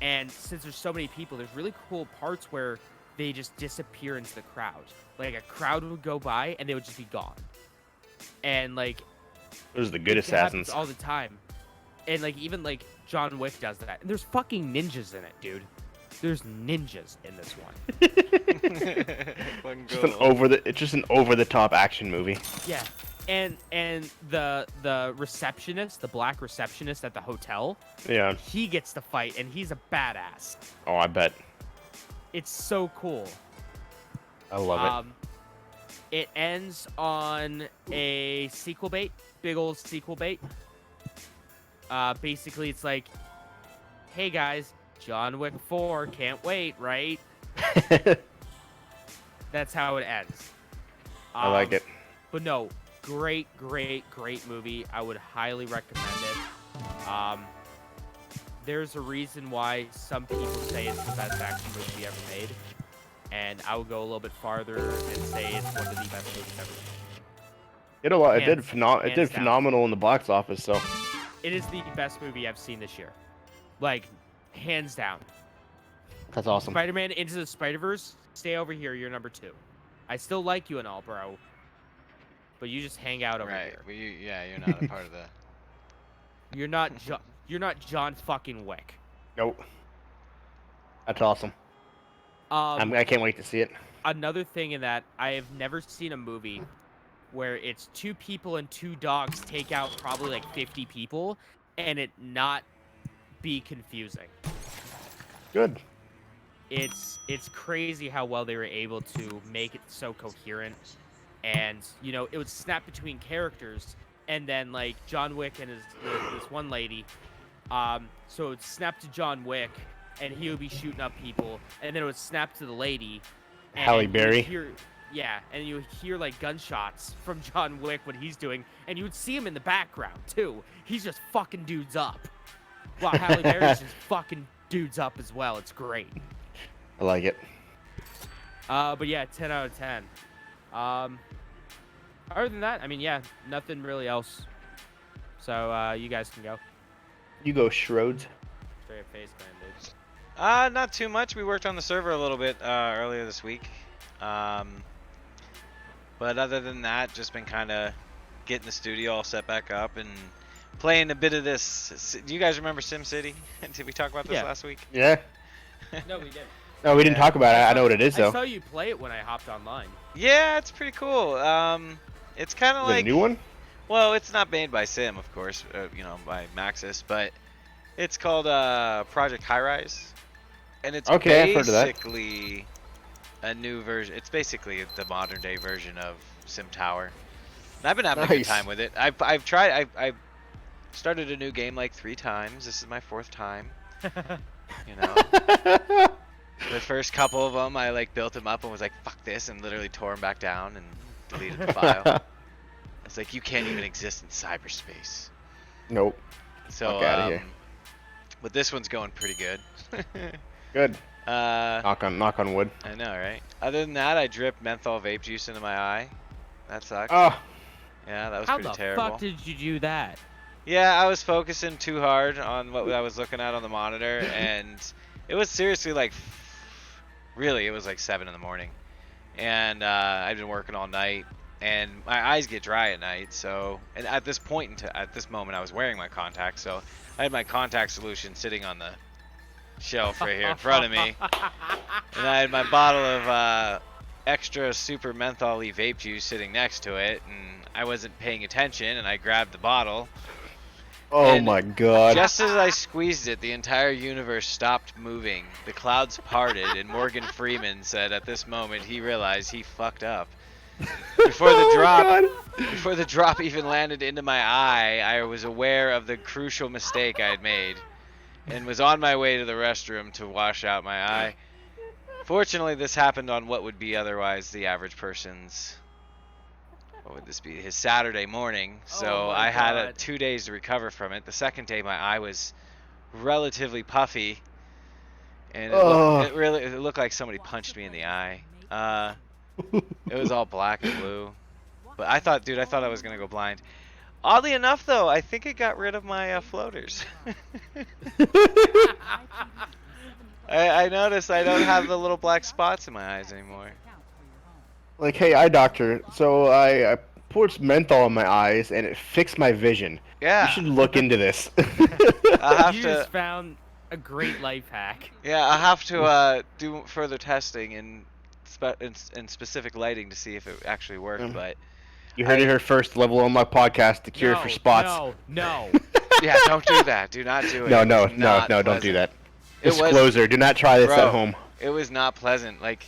[SPEAKER 2] And since there's so many people, there's really cool parts where they just disappear into the crowd. Like, a crowd would go by, and they would just be gone. And, like...
[SPEAKER 3] Those are the good
[SPEAKER 2] it happens
[SPEAKER 3] assassins.
[SPEAKER 2] all the time. And, like, even, like, John Wick does that. And there's fucking ninjas in it, dude. There's ninjas in this one.
[SPEAKER 3] It's just an over-the-top action movie.
[SPEAKER 2] Yeah. And the receptionist, the black receptionist at the hotel,
[SPEAKER 3] Yeah.
[SPEAKER 2] he gets to fight, and he's a badass.
[SPEAKER 3] Oh, I bet.
[SPEAKER 2] It's so cool.
[SPEAKER 3] I love it.
[SPEAKER 2] It ends on a sequel bait, big old sequel bait. Basically, it's like, hey guys, John Wick 4, can't wait, right? That's how it ends.
[SPEAKER 3] I like it.
[SPEAKER 2] But no, great movie. I would highly recommend it. There's a reason why some people say it's the best action movie ever made, and I would go a little bit farther and say it's one of the best movies ever made.
[SPEAKER 3] It did phenomenal in the box office, so.
[SPEAKER 2] It is the best movie I've seen this year. Like, hands down.
[SPEAKER 3] That's awesome.
[SPEAKER 2] Spider-Man Into the Spider-Verse, stay over here, you're number 2. I still like you and all, bro. But you just hang out over here.
[SPEAKER 1] Right. Well, you're not a part of the...
[SPEAKER 2] You're not John fucking Wick.
[SPEAKER 3] Nope. That's awesome. I can't wait to see it.
[SPEAKER 2] Another thing in that, I have never seen a movie where it's 2 people and 2 dogs take out probably like 50 people, and it not be confusing.
[SPEAKER 3] Good.
[SPEAKER 2] It's crazy how well they were able to make it so coherent, and you know, it would snap between characters, and then like John Wick and this one lady, so it would snap to John Wick, and he would be shooting up people, and then it would snap to the lady.
[SPEAKER 3] Halle Berry.
[SPEAKER 2] Yeah, and you would hear like gunshots from John Wick, what he's doing, and you would see him in the background too. He's just fucking dudes up, while Halle Berry's just fucking dudes up as well. It's great.
[SPEAKER 3] I like it.
[SPEAKER 2] But yeah, 10 out of 10. Other than that, I mean, yeah, nothing really else. So you guys can go.
[SPEAKER 3] You go, Schroeds.
[SPEAKER 2] Straight face man, dude.
[SPEAKER 1] Not too much. We worked on the server a little bit earlier this week. But other than that, just been kind of getting the studio all set back up and playing a bit of this. Do you guys remember SimCity? Did we talk about this last week?
[SPEAKER 3] Yeah.
[SPEAKER 2] No, we didn't.
[SPEAKER 3] No, we didn't talk about it. I know what it is, though.
[SPEAKER 2] I saw you play it when I hopped online.
[SPEAKER 1] Yeah, it's pretty cool. It's kind of like
[SPEAKER 3] a new one.
[SPEAKER 1] Well, it's not made by Sim, of course. You know, by Maxis, but it's called Project High Rise, and it's basically a new version. It's basically the modern day version of Sim Tower. And I've been having a good time with it. I've tried. I've started a new game like 3 times. This is my 4th time. You know. The first couple of them, I like built them up and was like, "Fuck this," and literally tore them back down and deleted the file. It's like you can't even exist in cyberspace.
[SPEAKER 3] Nope.
[SPEAKER 1] So,
[SPEAKER 3] Fuck outta here.
[SPEAKER 1] but this one's going pretty good.
[SPEAKER 3] Good.
[SPEAKER 1] Knock
[SPEAKER 3] Knock on wood.
[SPEAKER 1] I know, right? Other than that, I dripped menthol vape juice into my eye. That sucked.
[SPEAKER 3] Oh.
[SPEAKER 1] Yeah, that was
[SPEAKER 2] How
[SPEAKER 1] pretty
[SPEAKER 2] the
[SPEAKER 1] terrible.
[SPEAKER 2] fuck did you do that?
[SPEAKER 1] Yeah, I was focusing too hard on what I was looking at on the monitor, and it was seriously like, really, it was like 7 in the morning, and I'd been working all night, and my eyes get dry at night. So, and at this moment, I was wearing my contacts, so I had my contact solution sitting on the shelf right here in front of me, and I had my bottle of extra super menthol-y vape juice sitting next to it, and I wasn't paying attention, and I grabbed the bottle.
[SPEAKER 3] Oh
[SPEAKER 1] And
[SPEAKER 3] my god.
[SPEAKER 1] Just as I squeezed it, the entire universe stopped moving. The clouds parted, and Morgan Freeman said at this moment he realized he fucked up. Before the drop even landed into my eye, I was aware of the crucial mistake I had made and was on my way to the restroom to wash out my eye. Fortunately, this happened on what would be otherwise the average person's, what would this be, his Saturday morning. So
[SPEAKER 2] my
[SPEAKER 1] I had
[SPEAKER 2] God.
[SPEAKER 1] 2 days to recover from it. The second day, my eye was relatively puffy, and it looked like somebody punched me in the eye. It was all black and blue. But I thought I was gonna go blind. Oddly enough, though, I think it got rid of my floaters. I noticed I don't have the little black spots in my eyes anymore.
[SPEAKER 3] Like, hey, eye doctor. So I poured some menthol in my eyes and it fixed my vision.
[SPEAKER 1] Yeah.
[SPEAKER 3] You should look into this.
[SPEAKER 1] I'll have
[SPEAKER 2] You
[SPEAKER 1] to.
[SPEAKER 2] just found a great life hack.
[SPEAKER 1] Yeah, I'll have to do further testing in specific lighting to see if it actually worked. But
[SPEAKER 3] You heard it here first. Level Unlock Podcast, the cure for spots.
[SPEAKER 2] No.
[SPEAKER 1] yeah, don't do that. Do not do it.
[SPEAKER 3] No,
[SPEAKER 1] It
[SPEAKER 3] no,
[SPEAKER 1] was
[SPEAKER 3] no,
[SPEAKER 1] not
[SPEAKER 3] no, don't
[SPEAKER 1] pleasant.
[SPEAKER 3] do that.
[SPEAKER 1] It was-
[SPEAKER 3] Disclosure, do not try this
[SPEAKER 1] Bro,
[SPEAKER 3] at home.
[SPEAKER 1] It was not pleasant. Like,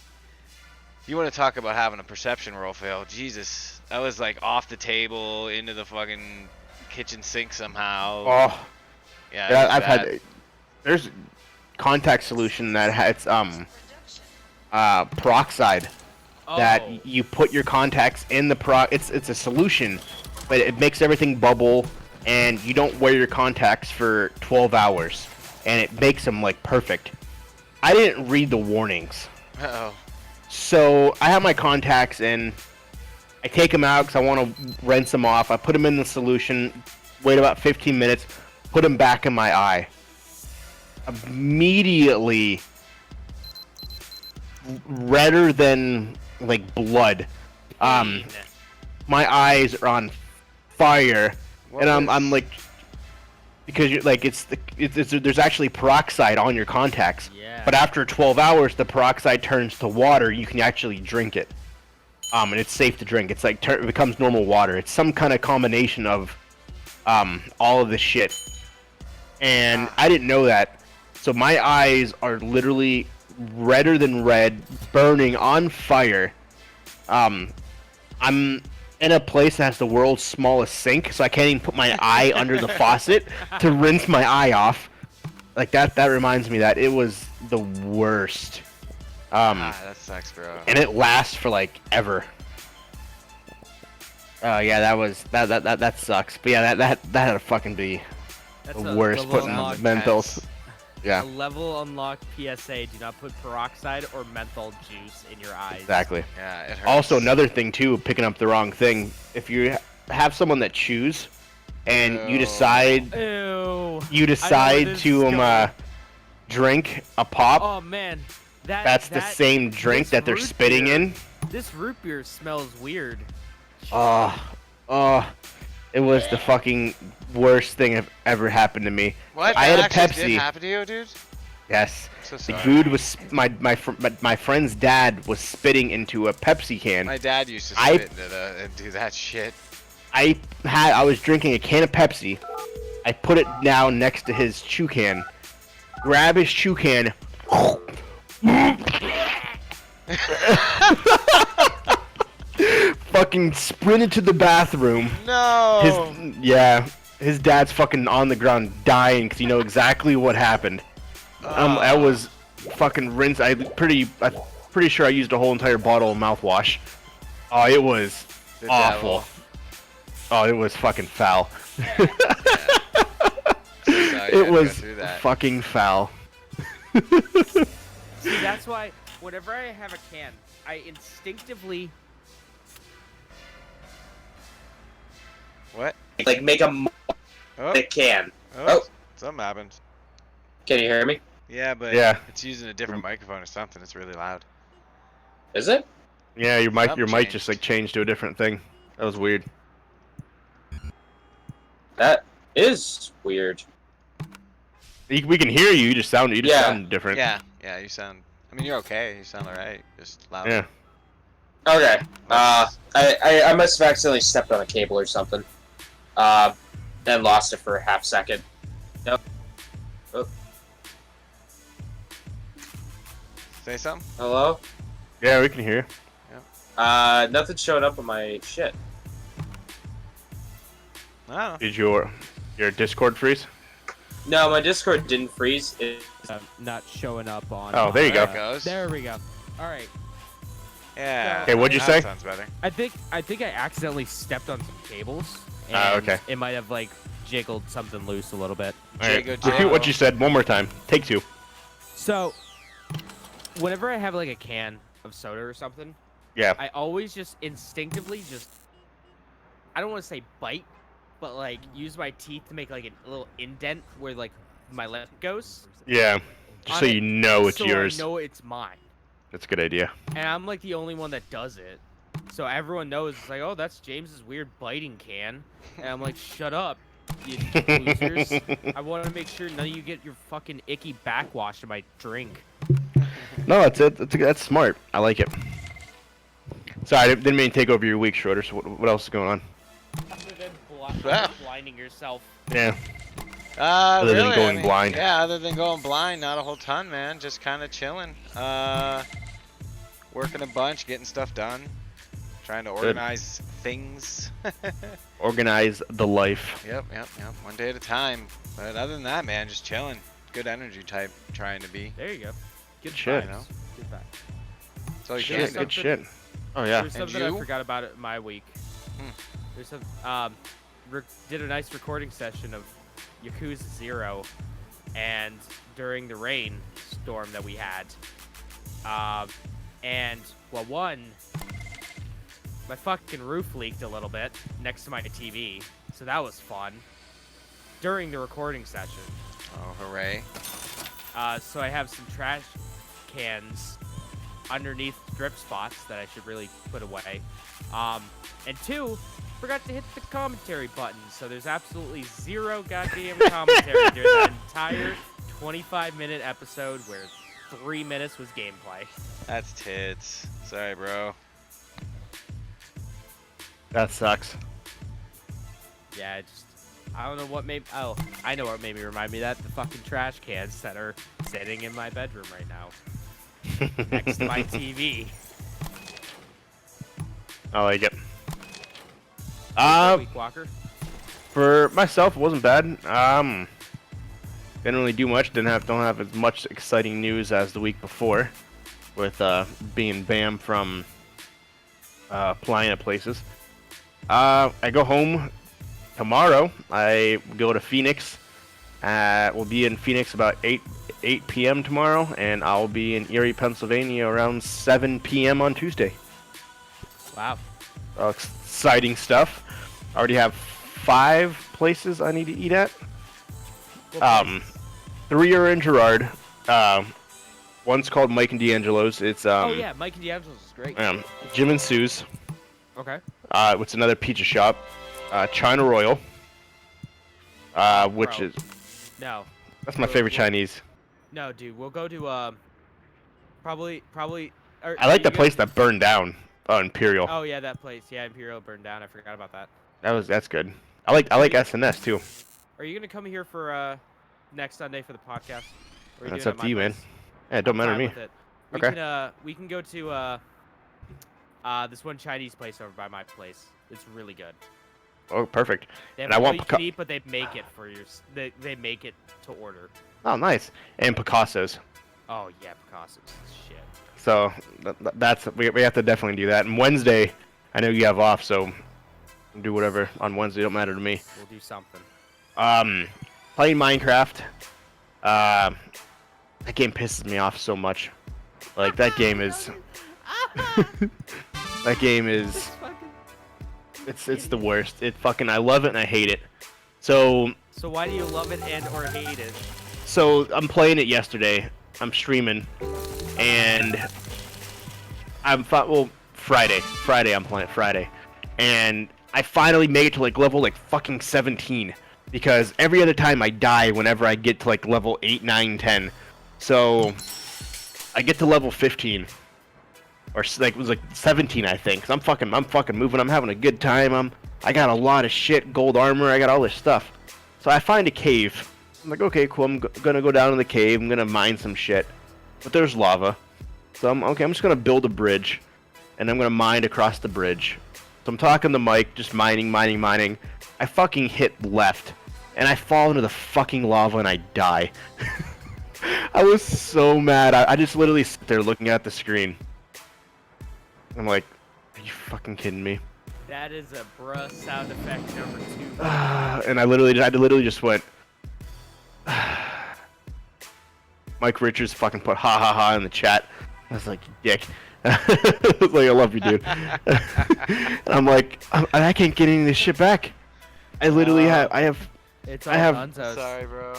[SPEAKER 1] you want to talk about having a perception roll fail? Jesus, that was like off the table into the fucking kitchen sink somehow.
[SPEAKER 3] Oh,
[SPEAKER 1] yeah,
[SPEAKER 3] yeah,
[SPEAKER 1] it was
[SPEAKER 3] I've
[SPEAKER 1] bad.
[SPEAKER 3] had. There's contact solution that has peroxide
[SPEAKER 2] Oh.
[SPEAKER 3] that you put your contacts in the it's a solution, but it makes everything bubble, and you don't wear your contacts for 12 hours, and it makes them like perfect. I didn't read the warnings.
[SPEAKER 1] Uh-oh.
[SPEAKER 3] So I have my contacts in. I take them out because I want to rinse them off. I put them in the solution, wait about 15 minutes, put them back in my eye. Immediately redder than like blood.
[SPEAKER 2] Pain.
[SPEAKER 3] My eyes are on fire,
[SPEAKER 1] What
[SPEAKER 3] and I'm
[SPEAKER 1] was-
[SPEAKER 3] like, because you're like there's actually peroxide on your contacts.
[SPEAKER 2] Yeah.
[SPEAKER 3] But after 12 hours, the peroxide turns to water. You can actually drink it. And it's safe to drink. It's like it becomes normal water. It's some kind of combination of all of this shit. And I didn't know that. So my eyes are literally redder than red, burning on fire. I'm in a place that has the world's smallest sink, so I can't even put my eye under the faucet to rinse my eye off. Like that reminds me that it was the worst.
[SPEAKER 1] That sucks, bro.
[SPEAKER 3] And it lasts for like ever. Yeah, that sucks. But yeah, that had to fucking be
[SPEAKER 2] That's
[SPEAKER 3] the
[SPEAKER 2] a
[SPEAKER 3] worst
[SPEAKER 2] level
[SPEAKER 3] putting
[SPEAKER 2] unlock
[SPEAKER 3] menthols.
[SPEAKER 1] tense.
[SPEAKER 3] Yeah,
[SPEAKER 2] A level unlock PSA: do not put peroxide or menthol juice in your eyes.
[SPEAKER 3] exactly.
[SPEAKER 1] Yeah, it hurts.
[SPEAKER 3] Also, another thing too, picking up the wrong thing. If you have someone that chews, and you
[SPEAKER 1] Ew.
[SPEAKER 3] decide
[SPEAKER 2] Ew. I know where
[SPEAKER 3] to
[SPEAKER 2] this is going.
[SPEAKER 3] drink a pop,
[SPEAKER 2] Oh man,
[SPEAKER 3] that's the same drink
[SPEAKER 2] this
[SPEAKER 3] that they're
[SPEAKER 2] root
[SPEAKER 3] spitting
[SPEAKER 2] beer-
[SPEAKER 3] in.
[SPEAKER 2] This root beer smells weird.
[SPEAKER 3] It was the fucking worst thing that ever happened to me.
[SPEAKER 1] What?
[SPEAKER 3] I had a
[SPEAKER 1] That actually did
[SPEAKER 3] Pepsi.
[SPEAKER 1] happen to you, dude?
[SPEAKER 3] Yes.
[SPEAKER 1] So
[SPEAKER 3] The
[SPEAKER 1] sorry.
[SPEAKER 3] dude was my friend's dad was spitting into a Pepsi can.
[SPEAKER 1] My dad used to
[SPEAKER 3] I-
[SPEAKER 1] spit and do that shit.
[SPEAKER 3] I was drinking a can of Pepsi. I put it down next to his chew can. Grab his chew can. Fucking sprinted to the bathroom.
[SPEAKER 1] No.
[SPEAKER 3] His dad's fucking on the ground dying because you know exactly what happened. I was fucking rinsed. I'm pretty sure I used a whole entire bottle of mouthwash. Oh, it was
[SPEAKER 1] The
[SPEAKER 3] awful.
[SPEAKER 1] devil.
[SPEAKER 3] Oh, it was fucking foul.
[SPEAKER 1] So sorry you had to
[SPEAKER 3] It
[SPEAKER 1] go
[SPEAKER 3] was
[SPEAKER 1] through that.
[SPEAKER 3] fucking foul.
[SPEAKER 2] See, that's why whenever I have a can, I instinctively
[SPEAKER 1] What?
[SPEAKER 4] Like make a
[SPEAKER 1] Oh,
[SPEAKER 4] can.
[SPEAKER 1] oh,
[SPEAKER 4] Oh.
[SPEAKER 1] something happened.
[SPEAKER 4] Can you hear me?
[SPEAKER 1] Yeah, but
[SPEAKER 3] Yeah.
[SPEAKER 1] it's using a different microphone or something. It's really loud.
[SPEAKER 4] Is it?
[SPEAKER 3] Yeah, your mic
[SPEAKER 1] Something
[SPEAKER 3] just like changed to a different thing. That was weird.
[SPEAKER 4] That is weird.
[SPEAKER 3] We can hear you. You just sound different.
[SPEAKER 1] Yeah, you sound. I mean, you're okay. You sound alright. Just loud.
[SPEAKER 3] Yeah.
[SPEAKER 4] Okay. I must have accidentally stepped on a cable or something. Then lost it for a half second. Yep. Oh,
[SPEAKER 1] Say something.
[SPEAKER 4] hello?
[SPEAKER 3] Yeah, we can hear.
[SPEAKER 4] Nothing's showing up on my shit.
[SPEAKER 1] I don't know.
[SPEAKER 3] Did your Discord freeze?
[SPEAKER 4] No, my Discord didn't freeze.
[SPEAKER 2] not showing up on.
[SPEAKER 3] Oh, there you
[SPEAKER 1] There
[SPEAKER 3] go.
[SPEAKER 1] it goes.
[SPEAKER 2] There we go. All right.
[SPEAKER 1] Yeah.
[SPEAKER 3] Okay, what'd you
[SPEAKER 1] That
[SPEAKER 3] say?
[SPEAKER 1] Sounds better.
[SPEAKER 2] I think I accidentally stepped on some cables. And
[SPEAKER 3] Ah, okay.
[SPEAKER 2] It might have like jiggled something loose a little bit.
[SPEAKER 3] All right.
[SPEAKER 1] Jago,
[SPEAKER 3] Repeat what you said one more time. Take two.
[SPEAKER 2] So, whenever I have like a can of soda or something,
[SPEAKER 3] Yeah.
[SPEAKER 2] I always just instinctively I don't want to say bite, but like use my teeth to make like a little indent where like my lip goes.
[SPEAKER 3] Yeah. Just so
[SPEAKER 2] on
[SPEAKER 3] you
[SPEAKER 2] it,
[SPEAKER 3] know it's
[SPEAKER 2] so
[SPEAKER 3] yours.
[SPEAKER 2] I know it's mine.
[SPEAKER 3] That's a good idea.
[SPEAKER 2] And I'm like the only one that does it. So everyone knows it's like, oh, that's James's weird biting can. And I'm like, shut up, you losers. I want to make sure none of you get your fucking icky backwash in my drink.
[SPEAKER 3] No, that's it. That's smart. I like it. Sorry, I didn't mean to take over your week, Schroeder. So what else is going on?
[SPEAKER 2] Other than
[SPEAKER 1] Ah.
[SPEAKER 2] blinding yourself.
[SPEAKER 3] Yeah. Other than
[SPEAKER 1] Really,
[SPEAKER 3] going blind.
[SPEAKER 1] Yeah, other than going blind, not a whole ton, man. Just kind of chilling. Working a bunch, getting stuff done. Trying to organize things.
[SPEAKER 3] Organize the life.
[SPEAKER 1] Yep. One day at a time. But other than that, man, just chilling. Good energy type, trying to be.
[SPEAKER 2] There you go.
[SPEAKER 3] Good shit.
[SPEAKER 1] You know?
[SPEAKER 2] Good back.
[SPEAKER 1] That's all you
[SPEAKER 3] Shit,
[SPEAKER 1] can
[SPEAKER 3] good
[SPEAKER 1] do.
[SPEAKER 2] something-
[SPEAKER 3] shit. Oh yeah.
[SPEAKER 2] There's
[SPEAKER 1] And
[SPEAKER 2] something I
[SPEAKER 1] you?
[SPEAKER 2] forgot about it my week.
[SPEAKER 1] Hmm.
[SPEAKER 2] There's some did a nice recording session of Yakuza 0, and during the rain storm that we had, and well, my fucking roof leaked a little bit next to my TV, so that was fun. During the recording session,
[SPEAKER 1] Oh, hooray.
[SPEAKER 2] so I have some trash cans underneath drip spots that I should really put away. And two, forgot to hit the commentary button, so there's absolutely zero goddamn commentary during that entire 25-minute episode where 3 minutes was gameplay.
[SPEAKER 1] That's tits. Sorry, bro.
[SPEAKER 3] That sucks.
[SPEAKER 2] Yeah, I don't know what made. Oh, I know what made me remind me of that. The fucking trash cans that are sitting in my bedroom right now, next to my TV.
[SPEAKER 3] I like it.
[SPEAKER 2] Week Walker.
[SPEAKER 3] For myself, it wasn't bad. Didn't really do much. Don't have as much exciting news as the week before, with being banned from applying at places. I go home tomorrow. I go to Phoenix. We'll be in Phoenix about 8 p.m. tomorrow, and I'll be in Erie, Pennsylvania around 7 p.m. on Tuesday.
[SPEAKER 2] Wow.
[SPEAKER 3] Exciting stuff. I already have 5 places I need to eat at.
[SPEAKER 2] What place?
[SPEAKER 3] 3 are in Girard. One's called Mike and D'Angelo's. It's
[SPEAKER 2] Oh yeah, Mike and D'Angelo's is great.
[SPEAKER 3] Jim and Sue's.
[SPEAKER 2] Okay.
[SPEAKER 3] It's another pizza shop. China Royal. Which
[SPEAKER 2] Bro.
[SPEAKER 3] is
[SPEAKER 2] No.
[SPEAKER 3] that's my favorite Chinese.
[SPEAKER 2] No, dude. We'll go to probably. Or,
[SPEAKER 3] I like
[SPEAKER 2] are
[SPEAKER 3] the
[SPEAKER 2] you
[SPEAKER 3] place that burned down. Imperial.
[SPEAKER 2] Oh yeah, that place. Yeah, Imperial burned down. I forgot about that.
[SPEAKER 3] That's good. I like SNS too.
[SPEAKER 2] Are you gonna come here for next Sunday for the podcast? Or are
[SPEAKER 3] That's
[SPEAKER 2] doing
[SPEAKER 3] up
[SPEAKER 2] it
[SPEAKER 3] to you,
[SPEAKER 2] my
[SPEAKER 3] man.
[SPEAKER 2] place?
[SPEAKER 3] Yeah, it don't
[SPEAKER 2] I'm
[SPEAKER 3] matter to
[SPEAKER 2] fine
[SPEAKER 3] me.
[SPEAKER 2] with it.
[SPEAKER 3] Okay.
[SPEAKER 2] We can go to this one Chinese place over by my place. It's really good.
[SPEAKER 3] Oh, perfect.
[SPEAKER 2] They have
[SPEAKER 3] And I
[SPEAKER 2] all
[SPEAKER 3] want
[SPEAKER 2] you
[SPEAKER 3] pecan-
[SPEAKER 2] can eat, but they make it for your. They make it to order.
[SPEAKER 3] Oh, nice. And Picasso's.
[SPEAKER 2] Oh yeah, Picasso's shit.
[SPEAKER 3] So that's we have to definitely do that. And Wednesday, I know you have off, so do whatever on Wednesday. Don't matter to me.
[SPEAKER 2] We'll do something.
[SPEAKER 3] Playing Minecraft. That game pisses me off so much. Like that game is. That game is. It's the worst. I love it and I hate it. So
[SPEAKER 2] why do you love it and or hate it?
[SPEAKER 3] So I'm playing it yesterday. I'm streaming, and Friday. I'm playing it Friday, and I finally made it to like level like fucking 17 because every other time I die whenever I get to like level 8, 9, 10. So I get to level 15. Or like it was like 17, I think. 'Cause I'm fucking moving. I'm having a good time. I got a lot of shit, gold armor. I got all this stuff. So I find a cave. I'm like, okay, cool. I'm gonna go down in the cave. I'm gonna mine some shit. But there's lava. So I'm just gonna build a bridge, and I'm gonna mine across the bridge. So I'm talking to Mike, just mining. I fucking hit left, and I fall into the fucking lava and I die. I was so mad. I just literally sit there looking at the screen. I'm like, are you fucking kidding me?
[SPEAKER 2] That is a bruh sound effect number 2.
[SPEAKER 3] And I literally just went. Mike Richards fucking put ha ha ha in the chat. I was like, dick. I was like, I love you, dude. And I'm like, I can't get any of this shit back. I literally have.
[SPEAKER 2] It's all
[SPEAKER 3] I have.
[SPEAKER 2] Dunzos.
[SPEAKER 1] Sorry, bro.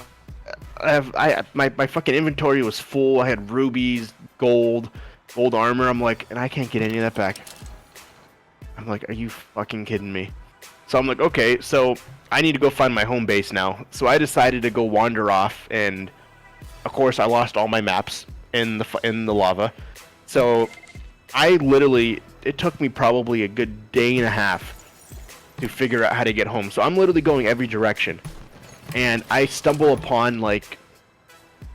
[SPEAKER 3] My fucking inventory was full. I had rubies, gold armor. I'm like, and I can't get any of that back. I'm like, are you fucking kidding me? So I'm like, okay, so I need to go find my home base now. So I decided to go wander off, and of course I lost all my maps in the lava. So it took me probably a good day and a half to figure out how to get home. So I'm literally going every direction, and I stumble upon like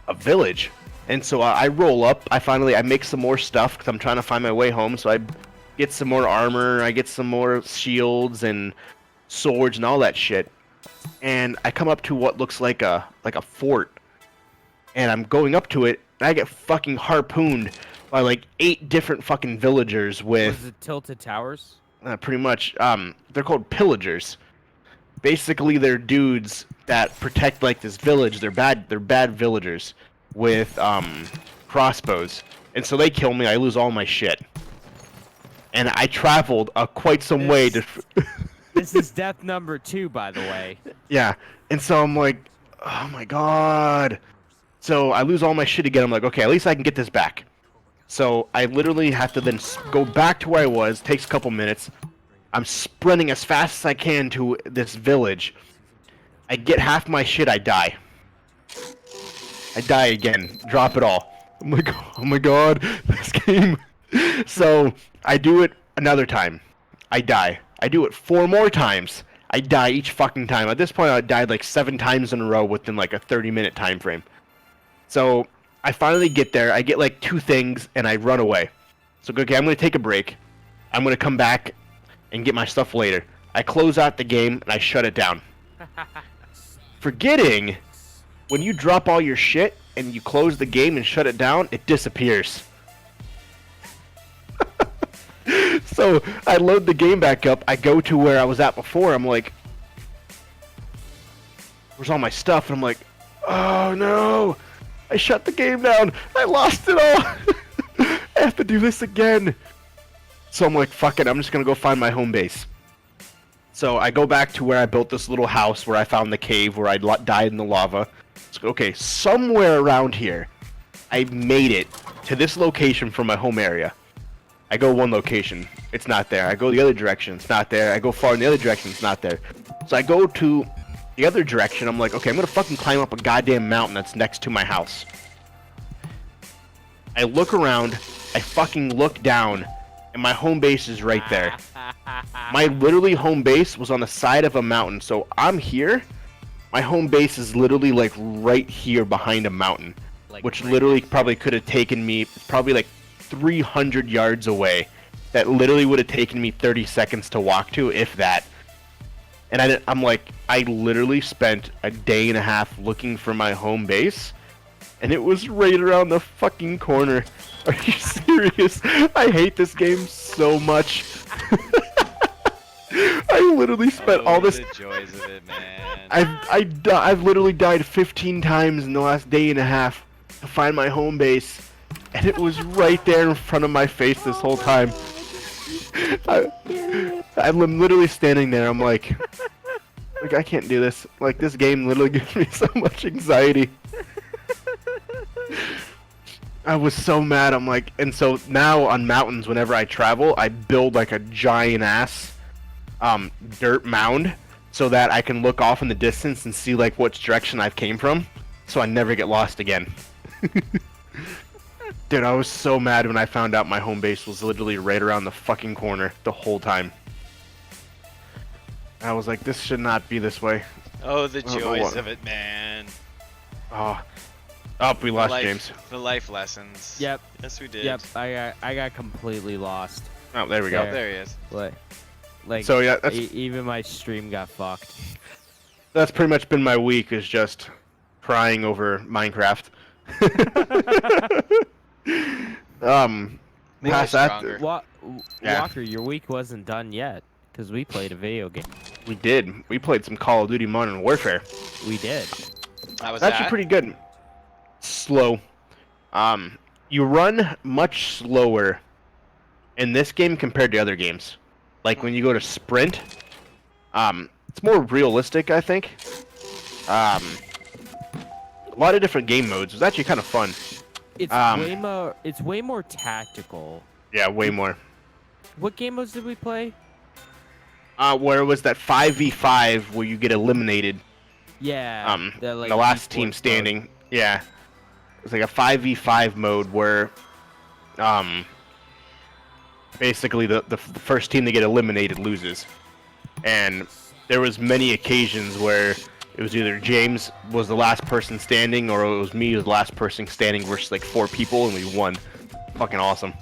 [SPEAKER 3] a village. And so I roll up. I make some more stuff because I'm trying to find my way home. So I get some more armor. I get some more shields and swords and all that shit. And I come up to what looks like a fort. And I'm going up to it, and I get fucking harpooned by like 8 different fucking villagers with.
[SPEAKER 2] Was it Tilted Towers?
[SPEAKER 3] Pretty much. They're called pillagers. Basically, they're dudes that protect like this village. They're bad villagers with crossbows, and so they kill me. I lose all my shit, and I traveled quite some way to.
[SPEAKER 2] This is death number 2, by the way.
[SPEAKER 3] Yeah, and so I'm like, oh my god. So I lose all my shit again. I'm like, okay, at least I can get this back. So I literally have to then go back to where I was. Takes a couple minutes. I'm sprinting as fast as I can to this village. I get half my shit. I die. I die again. Drop it all. I'm like, oh my god, this game. So I do it another time. I die. I do it 4 more times. I die each fucking time. At this point, I died like 7 times in a row within like a 30-minute time frame. So I finally get there. I get like 2 things, and I run away. So okay, I'm gonna take a break. I'm gonna come back and get my stuff later. I close out the game and I shut it down. Forgetting, when you drop all your shit and you close the game and shut it down, it disappears. So I load the game back up. I go to where I was at before. I'm like, where's all my stuff? And I'm like, oh no, I shut the game down. I lost it all. I have to do this again. So I'm like, fuck it. I'm just going to go find my home base. So I go back to where I built this little house where I found the cave where I died in the lava. So, okay, somewhere around here, I made it to this location from my home area. I go one location, it's not there. I go the other direction, it's not there. I go far in the other direction, it's not there. So I go to the other direction. I'm like, okay, I'm gonna fucking climb up a goddamn mountain that's next to my house. I look around, I fucking look down, and my home base is right there. My literally home base was on the side of a mountain. So I'm here. My home base is literally like right here behind a mountain,
[SPEAKER 2] Like,
[SPEAKER 3] which
[SPEAKER 2] right
[SPEAKER 3] literally
[SPEAKER 2] next to
[SPEAKER 3] probably
[SPEAKER 2] it.
[SPEAKER 3] could have taken me probably like 300 yards away. That literally would have taken me 30 seconds to walk to, if that. And I'm like, I literally spent a day and a half looking for my home base, and it was right around the fucking corner. Are you serious? I hate this game so much. I literally spent all this.
[SPEAKER 1] The joys of it, man.
[SPEAKER 3] I've literally died 15 times in the last day and a half to find my home base, and it was right there in front of my face this whole time. I'm literally standing there. I'm like I can't do this. Like, this game literally gives me so much anxiety. I was so mad. I'm like, and so now on mountains, whenever I travel, I build like a giant ass dirt mound so that I can look off in the distance and see like which direction I've came from, so I never get lost again. Dude, I was so mad when I found out my home base was literally right around the fucking corner the whole time. I was like, this should not be this way.
[SPEAKER 1] Oh, the joys of it, man.
[SPEAKER 3] Oh, we lost James.
[SPEAKER 1] The life lessons.
[SPEAKER 2] Yep.
[SPEAKER 1] Yes, we did.
[SPEAKER 2] Yep. I got completely lost.
[SPEAKER 3] Oh, there we go.
[SPEAKER 1] There he is.
[SPEAKER 2] Like
[SPEAKER 3] So yeah, that's
[SPEAKER 2] even my stream got fucked.
[SPEAKER 3] that's pretty much been my week, is just crying over Minecraft.
[SPEAKER 1] Make
[SPEAKER 3] Past
[SPEAKER 1] it
[SPEAKER 3] that,
[SPEAKER 1] stronger.
[SPEAKER 3] Yeah.
[SPEAKER 2] Walker, your week wasn't done yet because we played a video game.
[SPEAKER 3] we did. We played some Call of Duty Modern Warfare.
[SPEAKER 2] We did.
[SPEAKER 1] How was
[SPEAKER 3] It's actually
[SPEAKER 1] that?
[SPEAKER 3] pretty good. Slow. You run much slower in this game compared to other games. Like when you go to sprint, it's more realistic, I think. A lot of different game modes. It was actually kind of fun.
[SPEAKER 2] It's way more tactical.
[SPEAKER 3] Yeah, way more.
[SPEAKER 2] What game modes did we play?
[SPEAKER 3] Where it was that 5v5 where you get eliminated.
[SPEAKER 2] Yeah.
[SPEAKER 3] The last team
[SPEAKER 2] esports
[SPEAKER 3] standing.
[SPEAKER 2] mode.
[SPEAKER 3] Yeah. It's like a 5v5 mode where, basically the first team to get eliminated loses. And there was many occasions where it was either James was the last person standing, or it was me who was the last person standing versus like 4 people, and we won. Fucking awesome.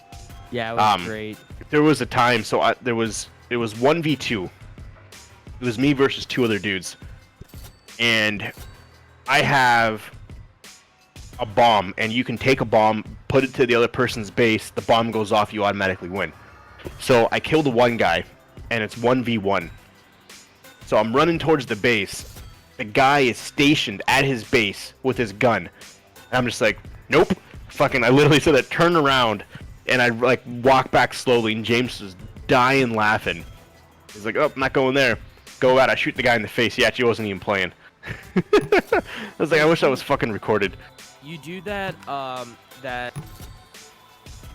[SPEAKER 2] Yeah, it was great.
[SPEAKER 3] There was a time, so it was 1v2. It was me versus 2 other dudes, and I have a bomb, and you can take a bomb, put it to the other person's base, the bomb goes off, you automatically win. So I killed one guy, and it's 1v1. So I'm running towards the base. The guy is stationed at his base with his gun. And I'm just like, nope. Fucking, I literally said that, turn around, and I like walk back slowly, and James was dying laughing. He's like, oh, I'm not going there. Go out, I shoot the guy in the face. He actually wasn't even playing. I was like, I wish that was fucking recorded.
[SPEAKER 2] You do that that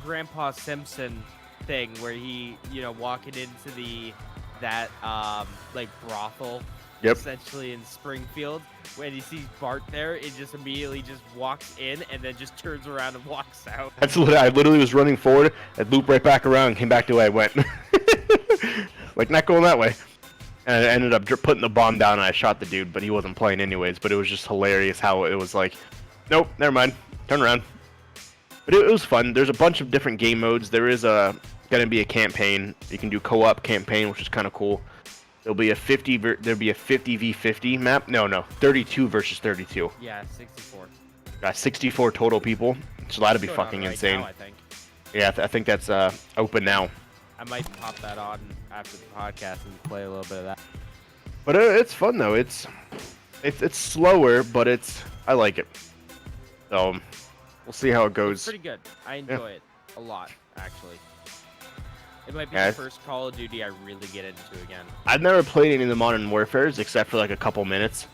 [SPEAKER 2] Grandpa Simpson thing where he, walking into that like brothel,
[SPEAKER 3] Yep.
[SPEAKER 2] essentially in Springfield, when he sees Bart there, it just immediately just walks in and then just turns around and walks out.
[SPEAKER 3] I literally was running forward, I'd loop right back around, came back the way I went. Like, not going that way. And I ended up putting the bomb down, and I shot the dude, but he wasn't playing anyways. But it was just hilarious how it was like, nope, never mind, turn around. But it was fun. There's a bunch of different game modes. There is gonna be a campaign. You can do co-op campaign, which is kind of cool. There'll be a 50v50 map. No, 32 versus 32.
[SPEAKER 2] Yeah, 64.
[SPEAKER 3] Got 64 total people. So that'd be
[SPEAKER 2] Going on
[SPEAKER 3] fucking
[SPEAKER 2] right
[SPEAKER 3] insane.
[SPEAKER 2] now, I think.
[SPEAKER 3] Yeah, I think that's open now.
[SPEAKER 2] I might pop that on after the podcast and play a little bit of that.
[SPEAKER 3] But it's fun though. It's slower, but I like it. So we'll see how it
[SPEAKER 2] It's
[SPEAKER 3] goes.
[SPEAKER 2] pretty good. I enjoy it a lot, actually. It might be
[SPEAKER 3] Yeah,
[SPEAKER 2] the
[SPEAKER 3] it's-
[SPEAKER 2] first Call of Duty I really get into again.
[SPEAKER 3] I've never played any of the Modern Warfares except for like a couple minutes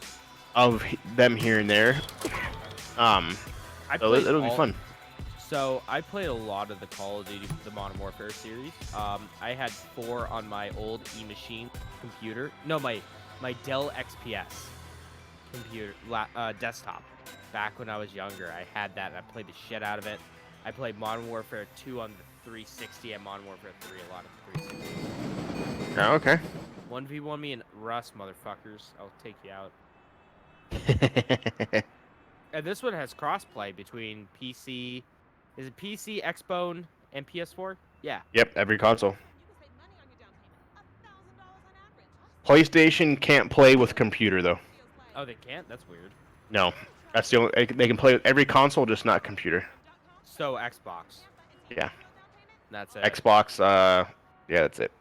[SPEAKER 3] of them here and there.
[SPEAKER 2] I
[SPEAKER 3] So
[SPEAKER 2] played
[SPEAKER 3] it'll be
[SPEAKER 2] all-
[SPEAKER 3] fun.
[SPEAKER 2] So I played a lot of the Call of Duty, the Modern Warfare series. I had 4 on my old E-Machine computer. No, my Dell XPS computer desktop. Back when I was younger, I had that, and I played the shit out of it. I played Modern Warfare 2 on the 360 and Modern Warfare 3 a lot of 360.
[SPEAKER 3] Oh, okay.
[SPEAKER 2] 1v1 me and Russ, motherfuckers. I'll take you out. And this one has crossplay between PC. Is it PC, Xbone, and PS4? Yeah.
[SPEAKER 3] Yep, every console. PlayStation can't play with computer though.
[SPEAKER 2] Oh, they can't? That's weird.
[SPEAKER 3] No. That's the only. They can play with every console, just not computer.
[SPEAKER 2] So Xbox.
[SPEAKER 3] Yeah.
[SPEAKER 2] That's it.
[SPEAKER 3] Xbox. Yeah, that's it.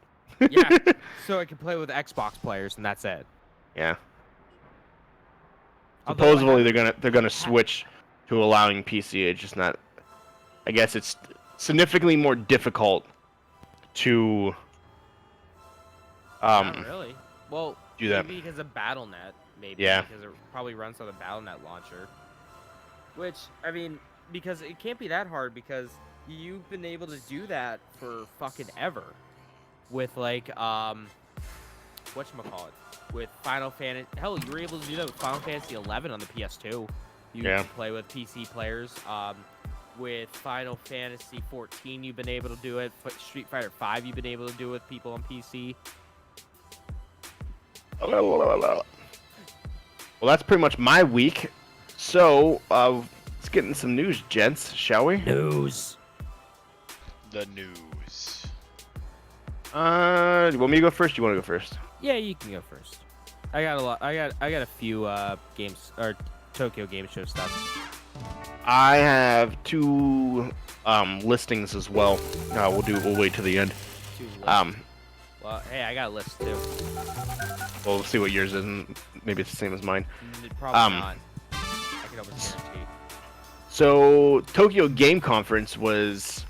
[SPEAKER 2] Yeah. So I can play with Xbox players, and that's it.
[SPEAKER 3] Yeah.
[SPEAKER 2] Although I
[SPEAKER 3] Supposedly
[SPEAKER 2] haven't-
[SPEAKER 3] they're gonna switch to allowing PC. It's just not. I guess it's significantly more difficult to
[SPEAKER 2] Not really. Well,
[SPEAKER 3] do that.
[SPEAKER 2] maybe because of BattleNet. Maybe.
[SPEAKER 3] Yeah.
[SPEAKER 2] Because it probably runs on the BattleNet launcher. Which, I mean, because it can't be that hard because you've been able to do that for fucking ever. With like, whatchamacallit? With Final Fantasy. Hell, you were able to do that with Final Fantasy 11 on the PS2. You
[SPEAKER 3] Yeah.
[SPEAKER 2] can play with PC players. With Final Fantasy 14, you've been able to do it. Street Fighter 5, you've been able to do it with people on PC.
[SPEAKER 3] Well, that's pretty much my week. So, let's get into some news, gents, shall we?
[SPEAKER 2] News.
[SPEAKER 1] The news.
[SPEAKER 3] Do you want me to go first? Do you want to go first?
[SPEAKER 2] Yeah, you can go first. I got a lot. I got a few games or Tokyo Game Show stuff.
[SPEAKER 3] I have 2 listings as well. We'll wait to the end.
[SPEAKER 2] 2 lists. Well, hey, I got a list too.
[SPEAKER 3] We'll see what yours is, and maybe it's the same as mine.
[SPEAKER 2] Probably not. I can almost guarantee.
[SPEAKER 3] So, Tokyo Game Conference was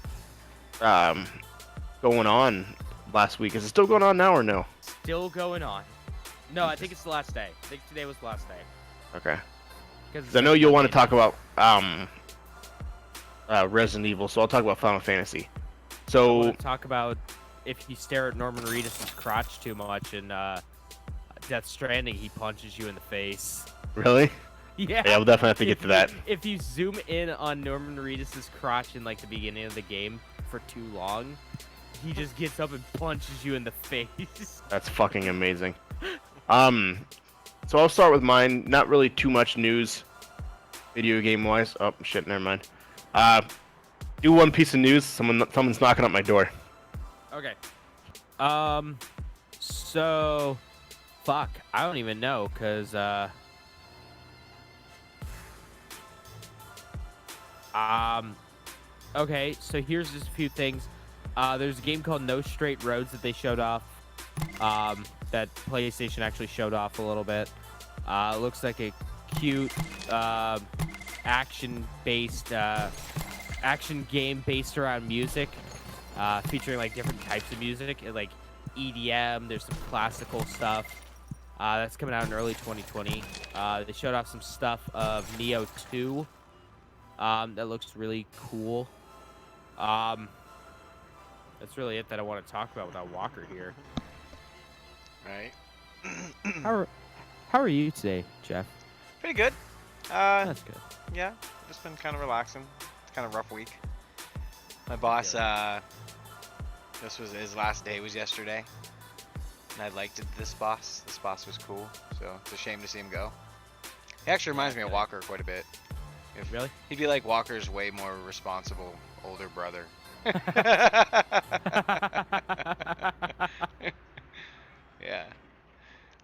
[SPEAKER 3] going on last week. Is it still going on now or no?
[SPEAKER 2] Still going on. No, I think it's the last day. I think today was the last day.
[SPEAKER 3] Okay.
[SPEAKER 2] Because
[SPEAKER 3] I know you'll want to talk about Resident Evil, so I'll talk about Final Fantasy.
[SPEAKER 2] I
[SPEAKER 3] So,
[SPEAKER 2] want to talk about if you stare at Norman Reedus' crotch too much in Death Stranding, he punches you in the face.
[SPEAKER 3] really?
[SPEAKER 2] Yeah.
[SPEAKER 3] Yeah, we'll definitely have to get to that.
[SPEAKER 2] If you zoom in on Norman Reedus' crotch in like the beginning of the game for too long, he just gets up and punches you in the face.
[SPEAKER 3] That's fucking amazing. So I'll start with mine. Not really too much news, video game wise. Oh shit, never mind. Do one piece of news. Someone's knocking at my door.
[SPEAKER 2] Okay. So, fuck. I don't even know, cause okay. So here's just a few things. There's a game called No Straight Roads that they showed off. That PlayStation actually showed off a little bit. It looks like a cute action-based action game based around music, featuring like different types of music, like EDM. There's some classical stuff. That's coming out in early 2020. They showed off some stuff of Neo 2. That looks really cool. That's really it that I want to talk about without Walker here.
[SPEAKER 1] Right.
[SPEAKER 2] How are you today, Jeff?
[SPEAKER 1] Pretty good.
[SPEAKER 2] That's good.
[SPEAKER 1] Yeah, just been kind of relaxing. It's kind of a rough week. My boss, this was his last day was yesterday, and I liked this boss. This boss was cool, so it's a shame to see him go. He actually reminds me of Walker quite a bit.
[SPEAKER 2] Really?
[SPEAKER 1] He'd be like Walker's way more responsible older brother. Yeah.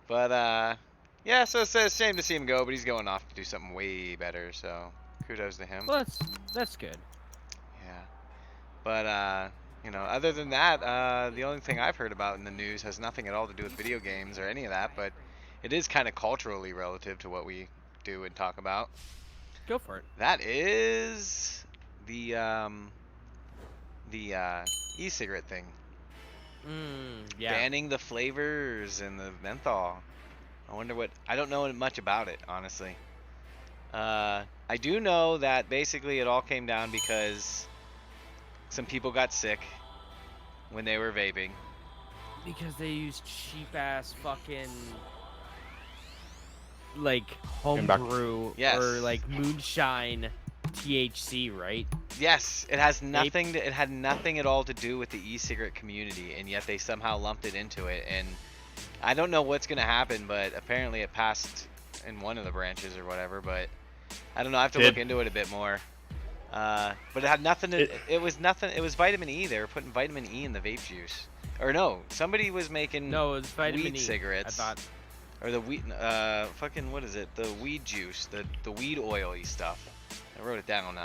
[SPEAKER 1] But yeah, so it's a shame to see him go, but he's going off to do something way better, so kudos to him.
[SPEAKER 2] Well, that's good.
[SPEAKER 1] Yeah. But you know, other than that, the only thing I've heard about in the news has nothing at all to do with video games or any of that, but it is kind of culturally relative to what we do and talk about.
[SPEAKER 2] Go for it.
[SPEAKER 1] That is the e-cigarette thing.
[SPEAKER 2] Yeah.
[SPEAKER 1] Banning the flavors and the menthol. I wonder what. I don't know much about it, honestly. I do know that basically it all came down because some people got sick when they were vaping.
[SPEAKER 2] Because they use cheap ass fucking like homebrew
[SPEAKER 1] Yes.
[SPEAKER 2] or like moonshine THC, right?
[SPEAKER 1] Yes, it has nothing. It had nothing at all to do with the e-cigarette community, and yet they somehow lumped it into it. And I don't know what's gonna happen, but apparently it passed in one of the branches or whatever. But I don't know. I have to look into it a bit more. But it had nothing. It was nothing. It was vitamin E. They were putting vitamin E in the vape juice. Or no, somebody was making
[SPEAKER 2] No, it was vitamin
[SPEAKER 1] weed
[SPEAKER 2] E.
[SPEAKER 1] cigarettes.
[SPEAKER 2] I thought.
[SPEAKER 1] or the weed, fucking what is it? The weed juice, the weed oily stuff. I wrote it down.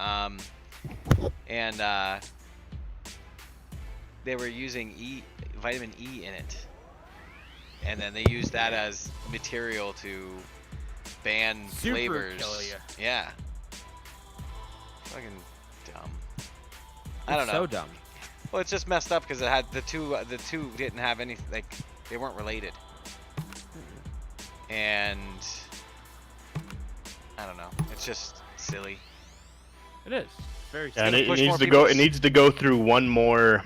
[SPEAKER 1] And they were using vitamin E in it, and then they used that as material to ban
[SPEAKER 2] Super
[SPEAKER 1] flavors.
[SPEAKER 2] kill ya.
[SPEAKER 1] Yeah. Fucking dumb. I don't
[SPEAKER 2] It's
[SPEAKER 1] know.
[SPEAKER 2] so dumb.
[SPEAKER 1] Well, it's just messed up because it had the two didn't have any, like, they weren't related. And I don't know. It's just silly.
[SPEAKER 2] It is very.
[SPEAKER 3] And
[SPEAKER 2] silly.
[SPEAKER 3] it
[SPEAKER 1] push
[SPEAKER 3] needs
[SPEAKER 1] more
[SPEAKER 3] to go.
[SPEAKER 1] people's-
[SPEAKER 3] It needs to go through one more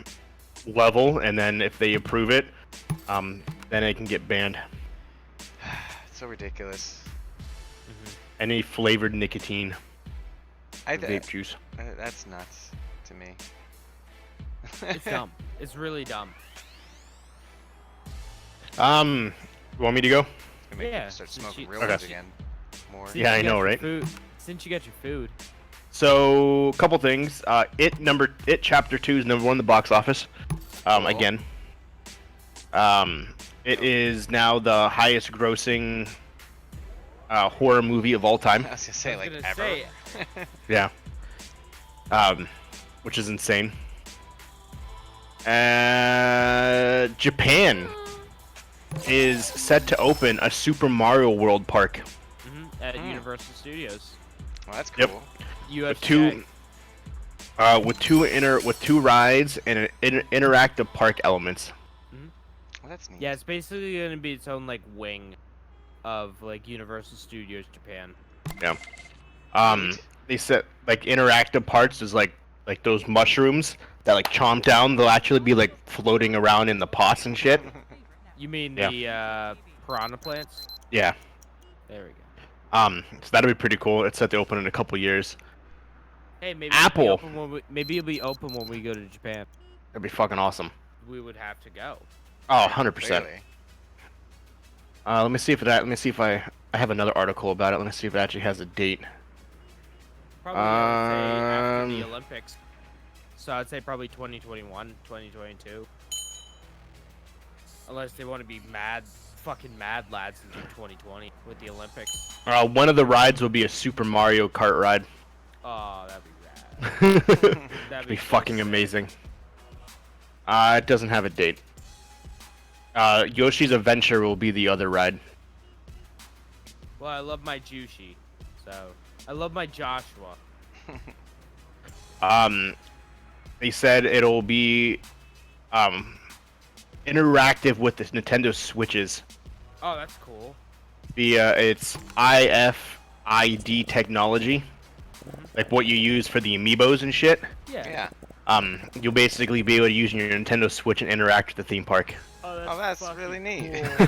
[SPEAKER 3] level, and then if they approve it, then it can get banned.
[SPEAKER 1] It's so ridiculous.
[SPEAKER 3] Any flavored nicotine
[SPEAKER 1] I
[SPEAKER 3] vape juice.
[SPEAKER 1] That's nuts to me.
[SPEAKER 2] It's dumb. It's really dumb.
[SPEAKER 3] You want me to go?
[SPEAKER 1] Gonna make
[SPEAKER 2] Yeah,
[SPEAKER 1] people start
[SPEAKER 2] since
[SPEAKER 1] smoking
[SPEAKER 2] you-
[SPEAKER 1] real
[SPEAKER 3] Okay.
[SPEAKER 1] ones again. More.
[SPEAKER 2] Since
[SPEAKER 3] Yeah,
[SPEAKER 2] you
[SPEAKER 3] I
[SPEAKER 2] got
[SPEAKER 3] know,
[SPEAKER 2] your
[SPEAKER 3] right?
[SPEAKER 2] Food, since you got your food.
[SPEAKER 3] So, a couple things. It Chapter 2 is #1 in the box office.
[SPEAKER 1] Cool.
[SPEAKER 3] Again. It is now the highest grossing horror movie of all time.
[SPEAKER 1] I was gonna say,
[SPEAKER 2] I was
[SPEAKER 1] like,
[SPEAKER 2] gonna
[SPEAKER 1] ever.
[SPEAKER 2] say,
[SPEAKER 3] Yeah. Which is insane. Japan is set to open a Super Mario World park
[SPEAKER 2] at
[SPEAKER 1] Hmm.
[SPEAKER 2] Universal Studios.
[SPEAKER 1] Well, that's
[SPEAKER 3] Yep.
[SPEAKER 1] cool.
[SPEAKER 2] UFJ.
[SPEAKER 3] with two rides and interactive park elements.
[SPEAKER 1] Well, that's neat.
[SPEAKER 2] Yeah, it's basically gonna be its own like wing of like Universal Studios Japan.
[SPEAKER 1] Neat.
[SPEAKER 3] They said like interactive parts is like those mushrooms that like chomp down. They'll actually be like floating around in the pots and shit.
[SPEAKER 2] You mean
[SPEAKER 3] Yeah.
[SPEAKER 2] the piranha plants?
[SPEAKER 3] Yeah.
[SPEAKER 2] There we go.
[SPEAKER 3] So that'll be pretty cool. It's set to open in a couple years.
[SPEAKER 2] Hey, maybe
[SPEAKER 3] Apple.
[SPEAKER 2] maybe it'll be open when we go to Japan.
[SPEAKER 3] That'd be fucking awesome.
[SPEAKER 2] We would have to go.
[SPEAKER 3] Oh, 100%.
[SPEAKER 1] Clearly.
[SPEAKER 3] Let me see if I have another article about it. Let me see if it actually has a date.
[SPEAKER 2] Probably I would say after the
[SPEAKER 3] Um,
[SPEAKER 2] Olympics. So I'd say probably 2021, 2022. Unless they want to be fucking mad lads and do 2020 with the Olympics.
[SPEAKER 3] One of the rides will be a Super Mario Kart ride.
[SPEAKER 2] Oh, that'd be rad.
[SPEAKER 3] That'd be fucking amazing. It doesn't have a date. Yoshi's Adventure will be the other ride.
[SPEAKER 2] Well, I love my Jushi, so I love my Joshua.
[SPEAKER 3] They said it'll be interactive with the Nintendo Switches
[SPEAKER 2] Oh, that's cool.
[SPEAKER 3] via its IFID technology, like what you use for the amiibos and shit.
[SPEAKER 1] Yeah.
[SPEAKER 3] You'll basically be able to use your Nintendo Switch and interact with the theme park.
[SPEAKER 1] Oh, that's
[SPEAKER 2] fucking
[SPEAKER 1] really neat.
[SPEAKER 2] cool.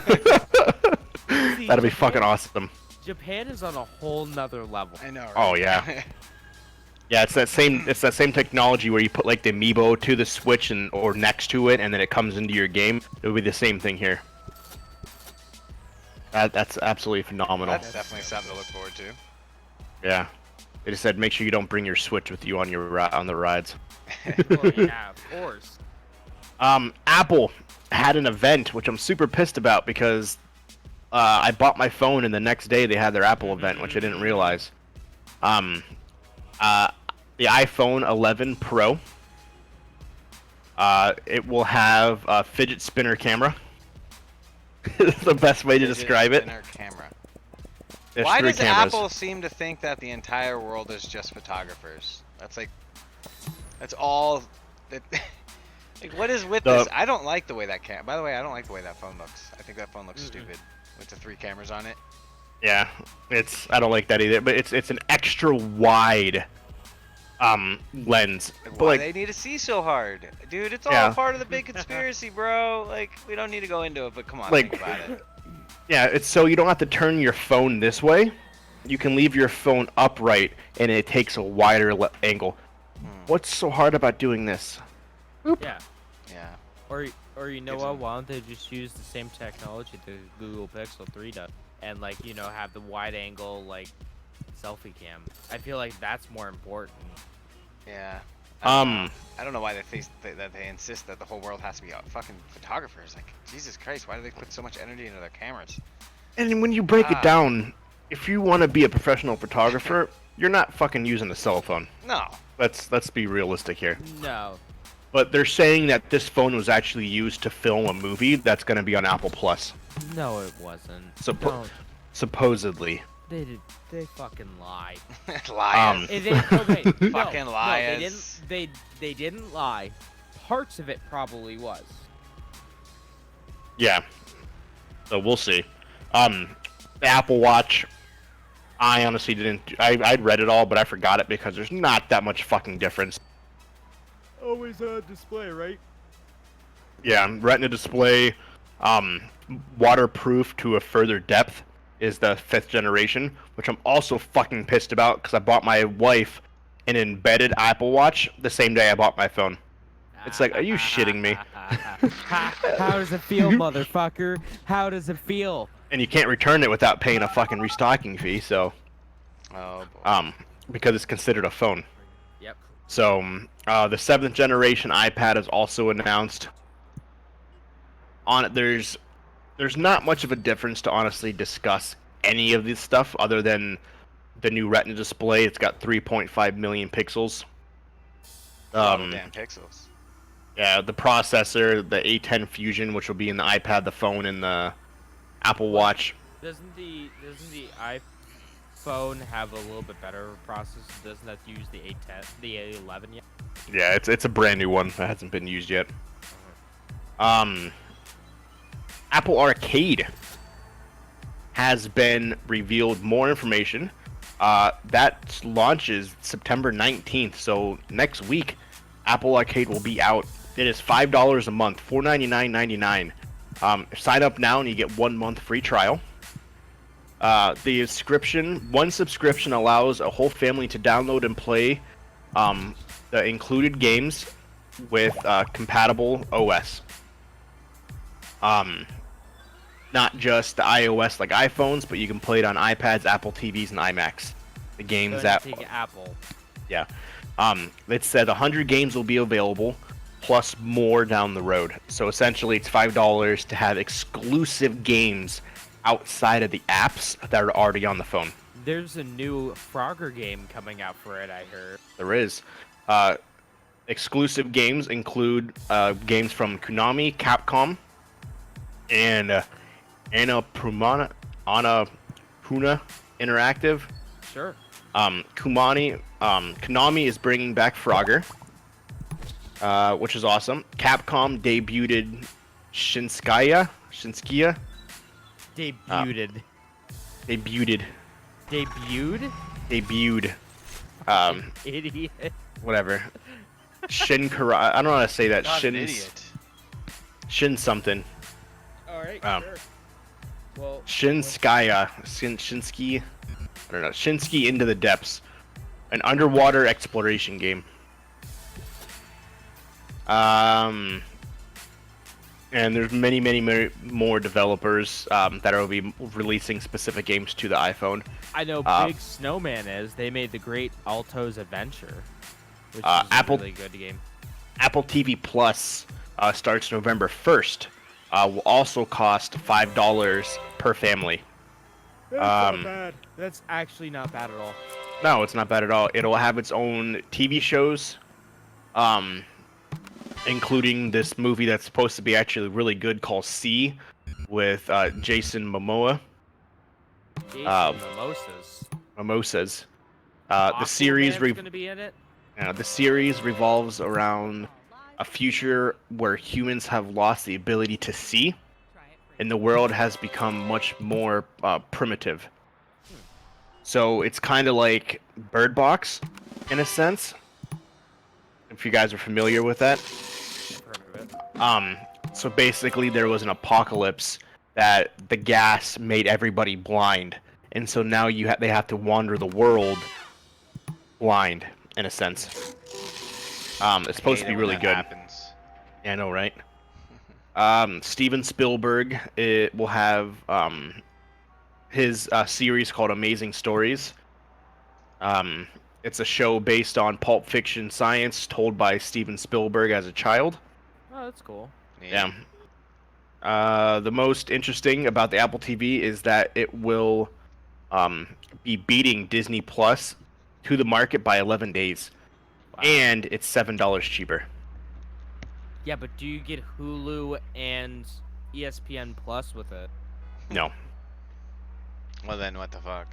[SPEAKER 2] See,
[SPEAKER 3] That'll be
[SPEAKER 2] Japan-
[SPEAKER 3] fucking awesome.
[SPEAKER 2] Japan is on a whole nother level.
[SPEAKER 1] I know. Right?
[SPEAKER 3] Oh, yeah. Yeah, it's that same technology where you put like the amiibo to the Switch or next to it, and then it comes into your game. It would be the same thing here. That's absolutely phenomenal.
[SPEAKER 1] That's definitely something to look forward to.
[SPEAKER 3] Yeah. They just said make sure you don't bring your Switch with you on on the rides.
[SPEAKER 2] Well, yeah, of course.
[SPEAKER 3] Apple had an event, which I'm super pissed about because I bought my phone and the next day they had their Apple event, which I didn't realize. The iPhone 11 Pro. It will have a fidget spinner camera. It's the best way to describe it.
[SPEAKER 1] Spinner camera.
[SPEAKER 3] There's
[SPEAKER 1] Why
[SPEAKER 3] 3
[SPEAKER 1] does
[SPEAKER 3] cameras.
[SPEAKER 1] Apple seem to think that the entire world is just photographers? That's all. That, like, what is with this? I don't like the way that By the way, I don't like the way that phone looks. I think that phone looks stupid with the 3 cameras on it.
[SPEAKER 3] Yeah, I don't like that either. But it's an extra wide lens.
[SPEAKER 1] Like,
[SPEAKER 3] But,
[SPEAKER 1] why
[SPEAKER 3] like,
[SPEAKER 1] they need to see so hard, dude? It's all
[SPEAKER 3] Yeah.
[SPEAKER 1] part of the big conspiracy, bro. Like, we don't need to go into it, but come on,
[SPEAKER 3] Like-
[SPEAKER 1] think about it.
[SPEAKER 3] yeah, it's so you don't have to turn your phone this way. You can leave your phone upright, and it takes a wider angle. What's so hard about doing this?
[SPEAKER 2] Yeah.
[SPEAKER 1] Yeah.
[SPEAKER 2] Or you know
[SPEAKER 1] Gives
[SPEAKER 2] what?
[SPEAKER 1] them-
[SPEAKER 2] Why don't they just use the same technology the Google Pixel 3 does, and like have the wide angle like selfie cam? I feel like that's more important.
[SPEAKER 1] Yeah.
[SPEAKER 3] Um,
[SPEAKER 1] I don't know why they insist that the whole world has to be fucking photographers. Like, Jesus Christ, why do they put so much energy into their cameras?
[SPEAKER 3] And when you break it down, if you want to be a professional photographer, you're not fucking using a cell phone.
[SPEAKER 1] No.
[SPEAKER 3] Let's be realistic here.
[SPEAKER 2] No.
[SPEAKER 3] But they're saying that this phone was actually used to film a movie that's going to be on Apple Plus.
[SPEAKER 2] No, it wasn't.
[SPEAKER 3] Supposedly.
[SPEAKER 2] They fucking lie.
[SPEAKER 1] Liars.
[SPEAKER 2] Fucking
[SPEAKER 1] liars.
[SPEAKER 2] They didn't lie. Parts of it probably was.
[SPEAKER 3] Yeah. So we'll see. The Apple Watch, I honestly didn't. I'd read it all, but I forgot it because there's not that much fucking difference.
[SPEAKER 2] Always on display, right?
[SPEAKER 3] Yeah, Retina display, waterproof to a further depth is the 5th generation, which I'm also fucking pissed about because I bought my wife an embedded Apple Watch the same day I bought my phone. It's like, are you shitting me?
[SPEAKER 2] How does it feel, motherfucker? How does it feel?
[SPEAKER 3] And you can't return it without paying a fucking restocking fee, so.
[SPEAKER 1] Oh boy.
[SPEAKER 3] Because it's considered a phone.
[SPEAKER 2] Yep.
[SPEAKER 3] So, the 7th generation iPad is also announced. On it, there's not much of a difference to honestly discuss any of this stuff other than the new Retina display. It's got 3.5 million pixels.
[SPEAKER 1] Damn pixels.
[SPEAKER 3] Yeah, the processor, the A10 Fusion, which will be in the iPad, the phone, and the Apple Watch.
[SPEAKER 2] Doesn't the iPhone have a little bit better processor? Doesn't that use the A10, the A11 yet?
[SPEAKER 3] Yeah, it's a brand new one that hasn't been used yet. Apple Arcade has been revealed more information. That launches September 19th, so next week, Apple Arcade will be out. It is $5 a month, $499.99. Sign up now and you get 1 month free trial. One subscription allows a whole family to download and play the included games with compatible OS. Not just the iOS like iPhones, but you can play it on iPads, Apple TVs, and iMacs. The games that
[SPEAKER 2] Apple.
[SPEAKER 3] Yeah. It said 100 games will be available, plus more down the road. So essentially, it's $5 to have exclusive games outside of the apps that are already on the phone.
[SPEAKER 2] There's a new Frogger game coming out for it, I heard.
[SPEAKER 3] There is. Exclusive games include games from Konami, Capcom, and Annapurna Interactive.
[SPEAKER 2] Sure.
[SPEAKER 3] Konami is bringing back Frogger, which is awesome. Capcom debuted Shinskia.
[SPEAKER 2] Debuted. Idiot.
[SPEAKER 3] Whatever. Shin Karate. I don't know how to say that.
[SPEAKER 1] God, an idiot.
[SPEAKER 3] Shin something.
[SPEAKER 2] All right. Sure. Well.
[SPEAKER 3] Shinskaya. Shinsky. I don't know. Shinsky Into the Depths. An underwater exploration game. And there's many more developers that will be releasing specific games to the iPhone.
[SPEAKER 2] I know Big Snowman is. They made the Great Alto's Adventure, which is a really good game.
[SPEAKER 3] Apple TV Plus starts November 1st. Will also cost $5 per family.
[SPEAKER 2] That's not bad. That's actually not bad at all.
[SPEAKER 3] No, it's not bad at all. It'll have its own TV shows, including this movie that's supposed to be actually really good called C, with Jason Momoa. Mimosas. The series
[SPEAKER 2] gonna be in it.
[SPEAKER 3] The series revolves around a future where humans have lost the ability to see, and the world has become much more primitive. So it's kind of like Bird Box, in a sense. If you guys are familiar with that. So basically there was an apocalypse that the gas made everybody blind, and so now they have to wander the world blind, in a sense. It's supposed to be really good.
[SPEAKER 1] Happens.
[SPEAKER 3] Yeah, I know, right? Steven Spielberg will have his series called Amazing Stories. It's a show based on Pulp Fiction science told by Steven Spielberg as a child.
[SPEAKER 2] Oh, that's cool.
[SPEAKER 3] Yeah. The most interesting about the Apple TV is that it will be beating Disney Plus to the market by 11 days,
[SPEAKER 2] Wow.
[SPEAKER 3] and it's $7 cheaper.
[SPEAKER 2] Yeah, but do you get Hulu and ESPN Plus with it?
[SPEAKER 3] No.
[SPEAKER 1] Well then, what the fuck?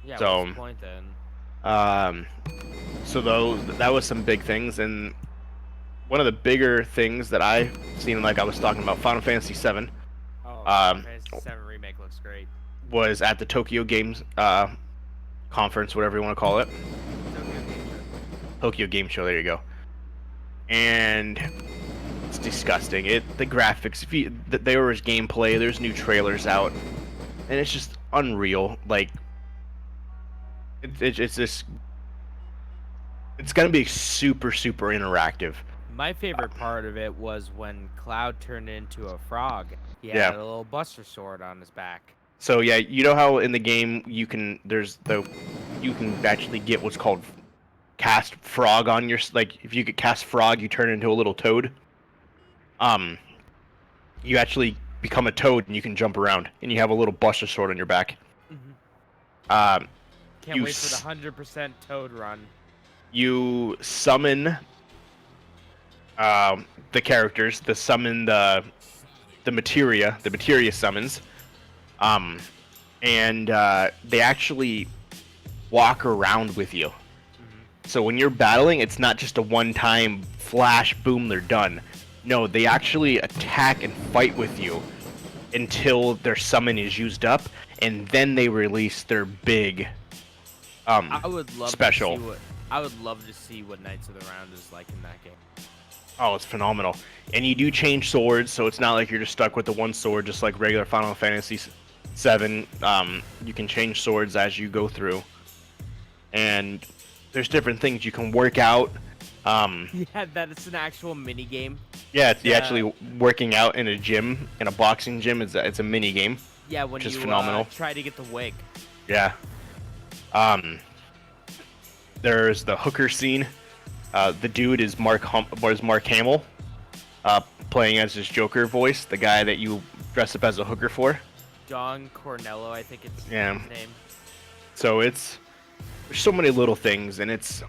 [SPEAKER 2] Yeah,
[SPEAKER 3] So,
[SPEAKER 2] what's the point then?
[SPEAKER 3] So that was some big things, and one of the bigger things that I seen, like I was talking about, Final Fantasy VII,
[SPEAKER 2] Oh,
[SPEAKER 3] um,
[SPEAKER 2] Fantasy 7 Remake looks great.
[SPEAKER 3] was at the Tokyo Games conference, whatever you want to call it. Tokyo Game Show. There you go. And it's disgusting. The graphics, there was gameplay. There's new trailers out, and it's just unreal. Like it's just. It's gonna be super interactive.
[SPEAKER 2] My favorite part of it was when Cloud turned into a frog. He had
[SPEAKER 3] Yeah.
[SPEAKER 2] a little Buster Sword on his back.
[SPEAKER 3] So yeah, you know how in the game you can actually get what's called cast frog on your, like if you could cast frog, you turn into a little toad. You actually become a toad and you can jump around, and you have a little Buster Sword on your back.
[SPEAKER 2] Can't
[SPEAKER 3] You
[SPEAKER 2] wait for the 100% Toad run.
[SPEAKER 3] You summon the characters, the materia summons, and they actually walk around with you. So when you're battling, it's not just a one-time flash, boom, they're done. No, they actually attack and fight with you until their summon is used up, and then they release their big
[SPEAKER 2] I would love
[SPEAKER 3] special.
[SPEAKER 2] I would love to see what Knights of the Round is like in that game.
[SPEAKER 3] Oh, it's phenomenal. And you do change swords, so it's not like you're just stuck with the one sword, just like regular Final Fantasy VII. You can change swords as you go through. And there's different things you can work out.
[SPEAKER 2] Yeah, that is an actual mini game.
[SPEAKER 3] Yeah, it's actually working out in a gym, in a boxing gym. It's a mini game.
[SPEAKER 2] Yeah, when
[SPEAKER 3] which
[SPEAKER 2] you
[SPEAKER 3] is phenomenal.
[SPEAKER 2] try to get the wig.
[SPEAKER 3] Yeah. There's the hooker scene. The dude is Mark Hamill, playing as his Joker voice, the guy that you dress up as a hooker for.
[SPEAKER 2] Don Cornello, I think it's
[SPEAKER 3] Yeah.
[SPEAKER 2] his name.
[SPEAKER 3] So there's so many little things, and it's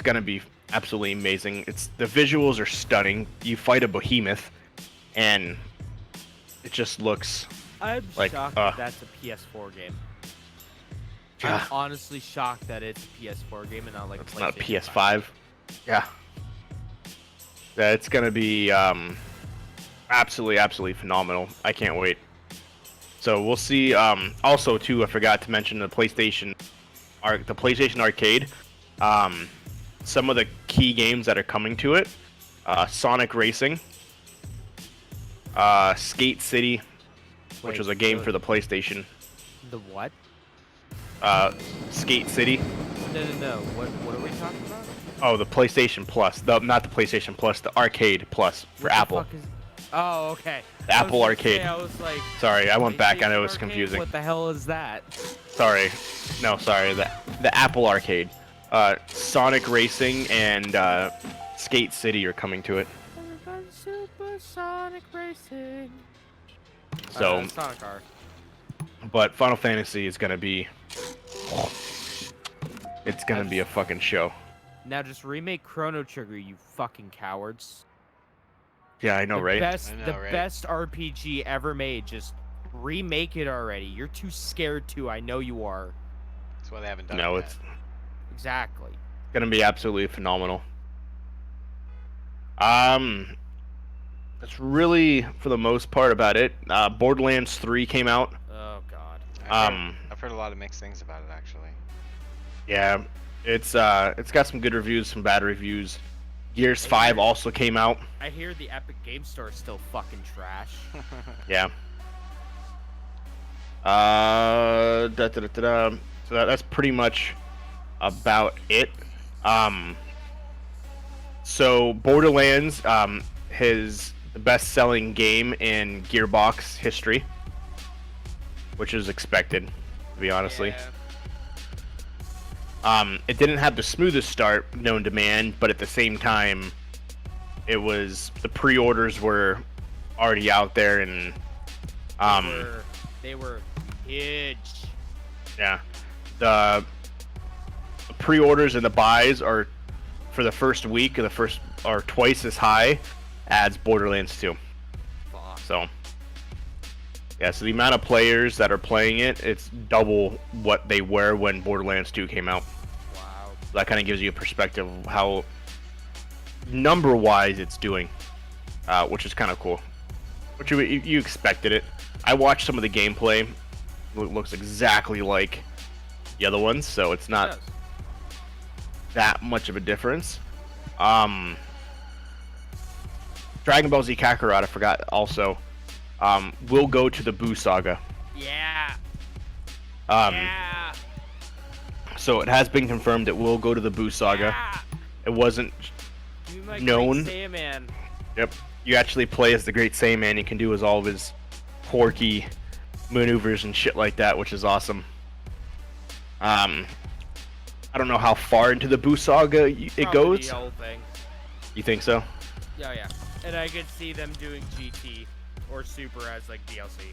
[SPEAKER 3] gonna be absolutely amazing. The visuals are stunning. You fight a behemoth, and it just looks
[SPEAKER 2] I'm
[SPEAKER 3] like
[SPEAKER 2] shocked that that's a PS4 game. I'm
[SPEAKER 3] yeah,
[SPEAKER 2] honestly shocked that it's a PS4 game and not like
[SPEAKER 3] it's not a
[SPEAKER 2] PlayStation
[SPEAKER 3] PS5. Yeah. Yeah, it's gonna be absolutely phenomenal. I can't wait. So we'll see. Also, too, I forgot to mention the PlayStation Arcade. Some of the key games that are coming to it: Sonic Racing, Skate City, which
[SPEAKER 2] Wait,
[SPEAKER 3] was a game
[SPEAKER 2] so-
[SPEAKER 3] for the PlayStation.
[SPEAKER 2] The what?
[SPEAKER 3] Skate City.
[SPEAKER 2] No. What are we talking about?
[SPEAKER 3] Oh, the PlayStation Plus. Not the PlayStation Plus, the Arcade Plus for
[SPEAKER 2] What the
[SPEAKER 3] Apple.
[SPEAKER 2] fuck is- Oh, okay.
[SPEAKER 3] The
[SPEAKER 2] I was
[SPEAKER 3] Apple
[SPEAKER 2] gonna
[SPEAKER 3] Arcade.
[SPEAKER 2] say, I was like,
[SPEAKER 3] Sorry, I went back. I know it was
[SPEAKER 2] PlayStation
[SPEAKER 3] confusing.
[SPEAKER 2] Arcade? What the hell is that?
[SPEAKER 3] Sorry. No, sorry. The Apple Arcade. Sonic Racing and Skate City are coming to it.
[SPEAKER 2] Super Sonic Racing.
[SPEAKER 3] So,
[SPEAKER 2] Sonic Car.
[SPEAKER 3] but Final Fantasy is gonna be. It's gonna be a fucking show.
[SPEAKER 2] Now just remake Chrono Trigger, you fucking cowards.
[SPEAKER 3] Yeah, I know,
[SPEAKER 2] the
[SPEAKER 3] right?
[SPEAKER 2] Best,
[SPEAKER 1] I know,
[SPEAKER 2] the
[SPEAKER 1] right?
[SPEAKER 2] best RPG ever made. Just remake it already. You're too scared to. I know you are.
[SPEAKER 1] That's why they haven't done
[SPEAKER 3] No,
[SPEAKER 1] it
[SPEAKER 3] it's
[SPEAKER 2] Exactly.
[SPEAKER 3] gonna be absolutely phenomenal. That's really for the most part about it. Borderlands 3 came out.
[SPEAKER 2] Oh god.
[SPEAKER 1] yet. I've heard a lot of mixed things about it, actually.
[SPEAKER 3] Yeah, it's got some good reviews, some bad reviews. Gears 5 also came out.
[SPEAKER 2] I hear the Epic Game Store is still fucking trash.
[SPEAKER 3] Yeah. So that's pretty much about it. So Borderlands is the best-selling game in Gearbox history, which is expected, to be honestly.
[SPEAKER 2] Yeah.
[SPEAKER 3] It didn't have the smoothest start known to man, but at the same time, the pre-orders were already out there, and
[SPEAKER 2] they were huge.
[SPEAKER 3] yeah, the pre-orders and the buys are for the first week, are twice as high as Borderlands 2.
[SPEAKER 2] Fuck.
[SPEAKER 3] So yeah, so the amount of players that are playing it, it's double what they were when Borderlands 2 came out.
[SPEAKER 2] Wow.
[SPEAKER 3] So that kind of gives you a perspective of how number-wise it's doing, which is kind of cool. Which you expected it. I watched some of the gameplay. It looks exactly like the other ones, so it's not
[SPEAKER 2] It does.
[SPEAKER 3] that much of a difference. Dragon Ball Z Kakarot, I forgot also, will go to the Boo Saga.
[SPEAKER 2] Yeah.
[SPEAKER 3] Yeah. So it has been confirmed it will go to the Boo Saga.
[SPEAKER 2] Yeah.
[SPEAKER 3] It wasn't
[SPEAKER 2] You like
[SPEAKER 3] known.
[SPEAKER 2] Great Saiyaman.
[SPEAKER 3] Yep. You actually play as the Great Saiyaman. You can do all of his quirky maneuvers and shit like that, which is awesome. I don't know how far into the Boo Saga it
[SPEAKER 2] Probably
[SPEAKER 3] goes.
[SPEAKER 2] The whole thing.
[SPEAKER 3] You think so?
[SPEAKER 2] Yeah, yeah. And I could see them doing GT or Super as like DLC.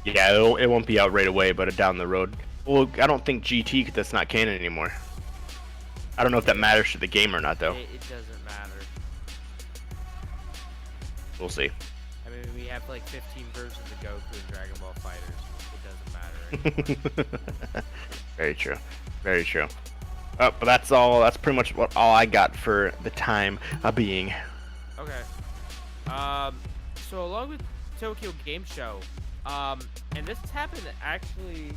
[SPEAKER 3] Yeah, it won't be out right away, but down the road. Well, I don't think GT, that's not canon anymore. I don't know if that matters to the game or not, though.
[SPEAKER 2] It doesn't matter.
[SPEAKER 3] We'll see.
[SPEAKER 2] I mean, we have like 15 versions of Goku and Dragon Ball Fighters. It doesn't matter anymore.
[SPEAKER 3] Very true. Very true. But that's all. That's pretty much all I got for the time being.
[SPEAKER 2] Okay. So along with Tokyo Game Show, and this happened actually,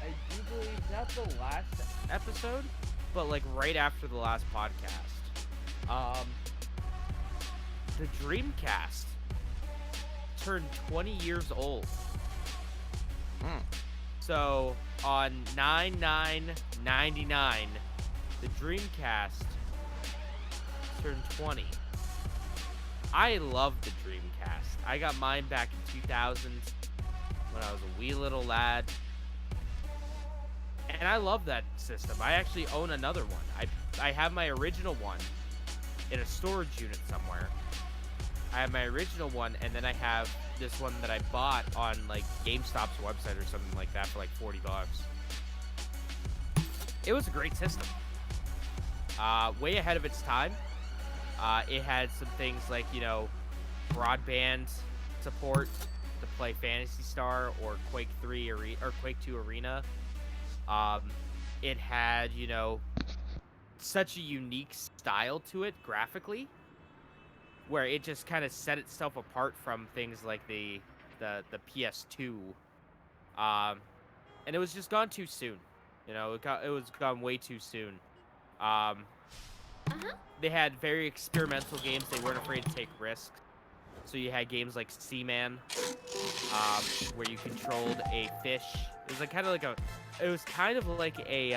[SPEAKER 2] I do believe not the last episode, but like right after the last podcast. The Dreamcast turned 20 years old. So on 9/9/99, the Dreamcast turned 20. I love the Dreamcast. I got mine back in 2000 when I was a wee little lad. And I love that system. I actually own another one. I have my original one in a storage unit somewhere. I have my original one, and then I have this one that I bought on like GameStop's website or something like that for like $40. It was a great system. Way ahead of its time. It had some things like, you know, broadband support to play Phantasy Star or Quake 3 or Quake 2 Arena. It had, you know, such a unique style to it graphically, where it just kind of set itself apart from things like the PS2. And it was just gone too soon. You know, it was gone way too soon. They had very experimental games. They weren't afraid to take risks. So you had games like Seaman, where you controlled a fish. It was like kind of like a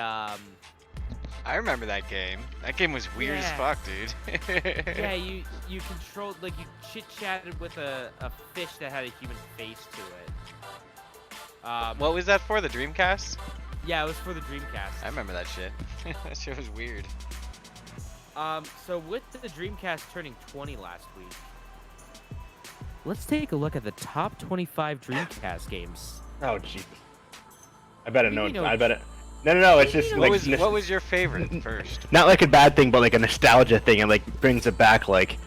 [SPEAKER 1] I remember that game. That game was weird as
[SPEAKER 2] Yeah.
[SPEAKER 1] fuck, dude.
[SPEAKER 2] yeah, you controlled, like, you chit-chatted with a fish that had a human face to it.
[SPEAKER 1] What was that for? The Dreamcast?
[SPEAKER 2] Yeah, it was for the Dreamcast.
[SPEAKER 1] I remember that shit. That shit was weird.
[SPEAKER 2] So with the Dreamcast turning 20 last week, let's take a look at the top 25 Dreamcast games.
[SPEAKER 3] Oh, jeez. I bet it
[SPEAKER 2] What do you
[SPEAKER 3] know.
[SPEAKER 2] mean,
[SPEAKER 3] I bet it. No. It's just
[SPEAKER 1] What
[SPEAKER 3] like
[SPEAKER 1] what was your favorite first?
[SPEAKER 3] not like a bad thing, but like a nostalgia thing, and like brings it back, like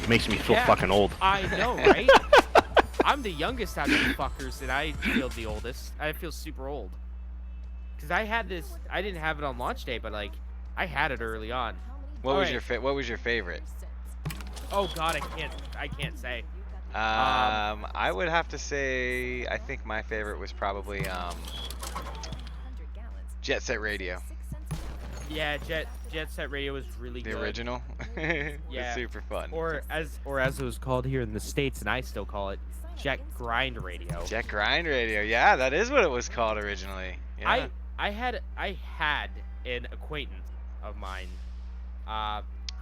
[SPEAKER 3] makes me feel
[SPEAKER 2] Yeah.
[SPEAKER 3] fucking old.
[SPEAKER 2] I know, right? I'm the youngest out of you fuckers, and I feel the oldest. I feel super old. Because I had this, I didn't have it on launch day, but like, I had it early on.
[SPEAKER 1] What was
[SPEAKER 2] Alright.
[SPEAKER 1] your what was your favorite?
[SPEAKER 2] Oh god, I can't say.
[SPEAKER 1] I would have to say I think my favorite was probably Jet Set Radio.
[SPEAKER 2] Yeah, Jet Set Radio was really
[SPEAKER 1] The
[SPEAKER 2] good.
[SPEAKER 1] original. It was
[SPEAKER 2] Yeah.
[SPEAKER 1] super fun.
[SPEAKER 2] Or as it was called here in the States, and I still call it, Jet Grind Radio.
[SPEAKER 1] Jet Grind Radio. Yeah, that is what it was called originally. Yeah.
[SPEAKER 2] I had an acquaintance of mine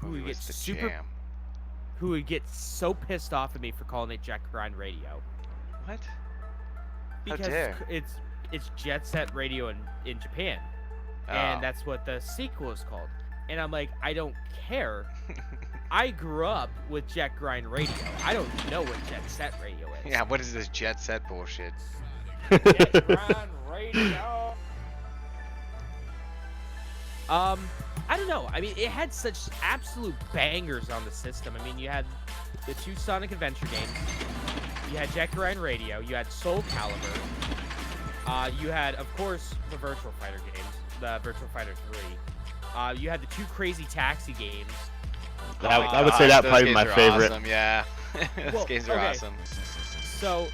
[SPEAKER 2] who would get
[SPEAKER 1] was the
[SPEAKER 2] super
[SPEAKER 1] jam.
[SPEAKER 2] who would get so pissed off at me for calling it Jet Grind Radio.
[SPEAKER 1] What? How
[SPEAKER 2] Because
[SPEAKER 1] dare.
[SPEAKER 2] it's Jet Set Radio in Japan.
[SPEAKER 1] Oh.
[SPEAKER 2] And that's what the sequel is called. And I'm like, I don't care. I grew up with Jet Grind Radio. I don't know what Jet Set Radio is.
[SPEAKER 1] Yeah, what is this Jet Set bullshit?
[SPEAKER 2] Jet Grind Radio. I don't know. I mean, it had such absolute bangers on the system. I mean, you had the 2 Sonic Adventure games. You had Jet Grind Radio. You had Soul Calibur. You had, of course, the Virtual Fighter games, the Virtual Fighter 3. You had the 2 Crazy Taxi games.
[SPEAKER 3] I would say that
[SPEAKER 1] those
[SPEAKER 3] probably
[SPEAKER 1] games
[SPEAKER 3] my
[SPEAKER 1] are
[SPEAKER 3] favorite.
[SPEAKER 1] Awesome, yeah. Those
[SPEAKER 2] Well,
[SPEAKER 1] games are
[SPEAKER 2] okay.
[SPEAKER 1] awesome.
[SPEAKER 2] So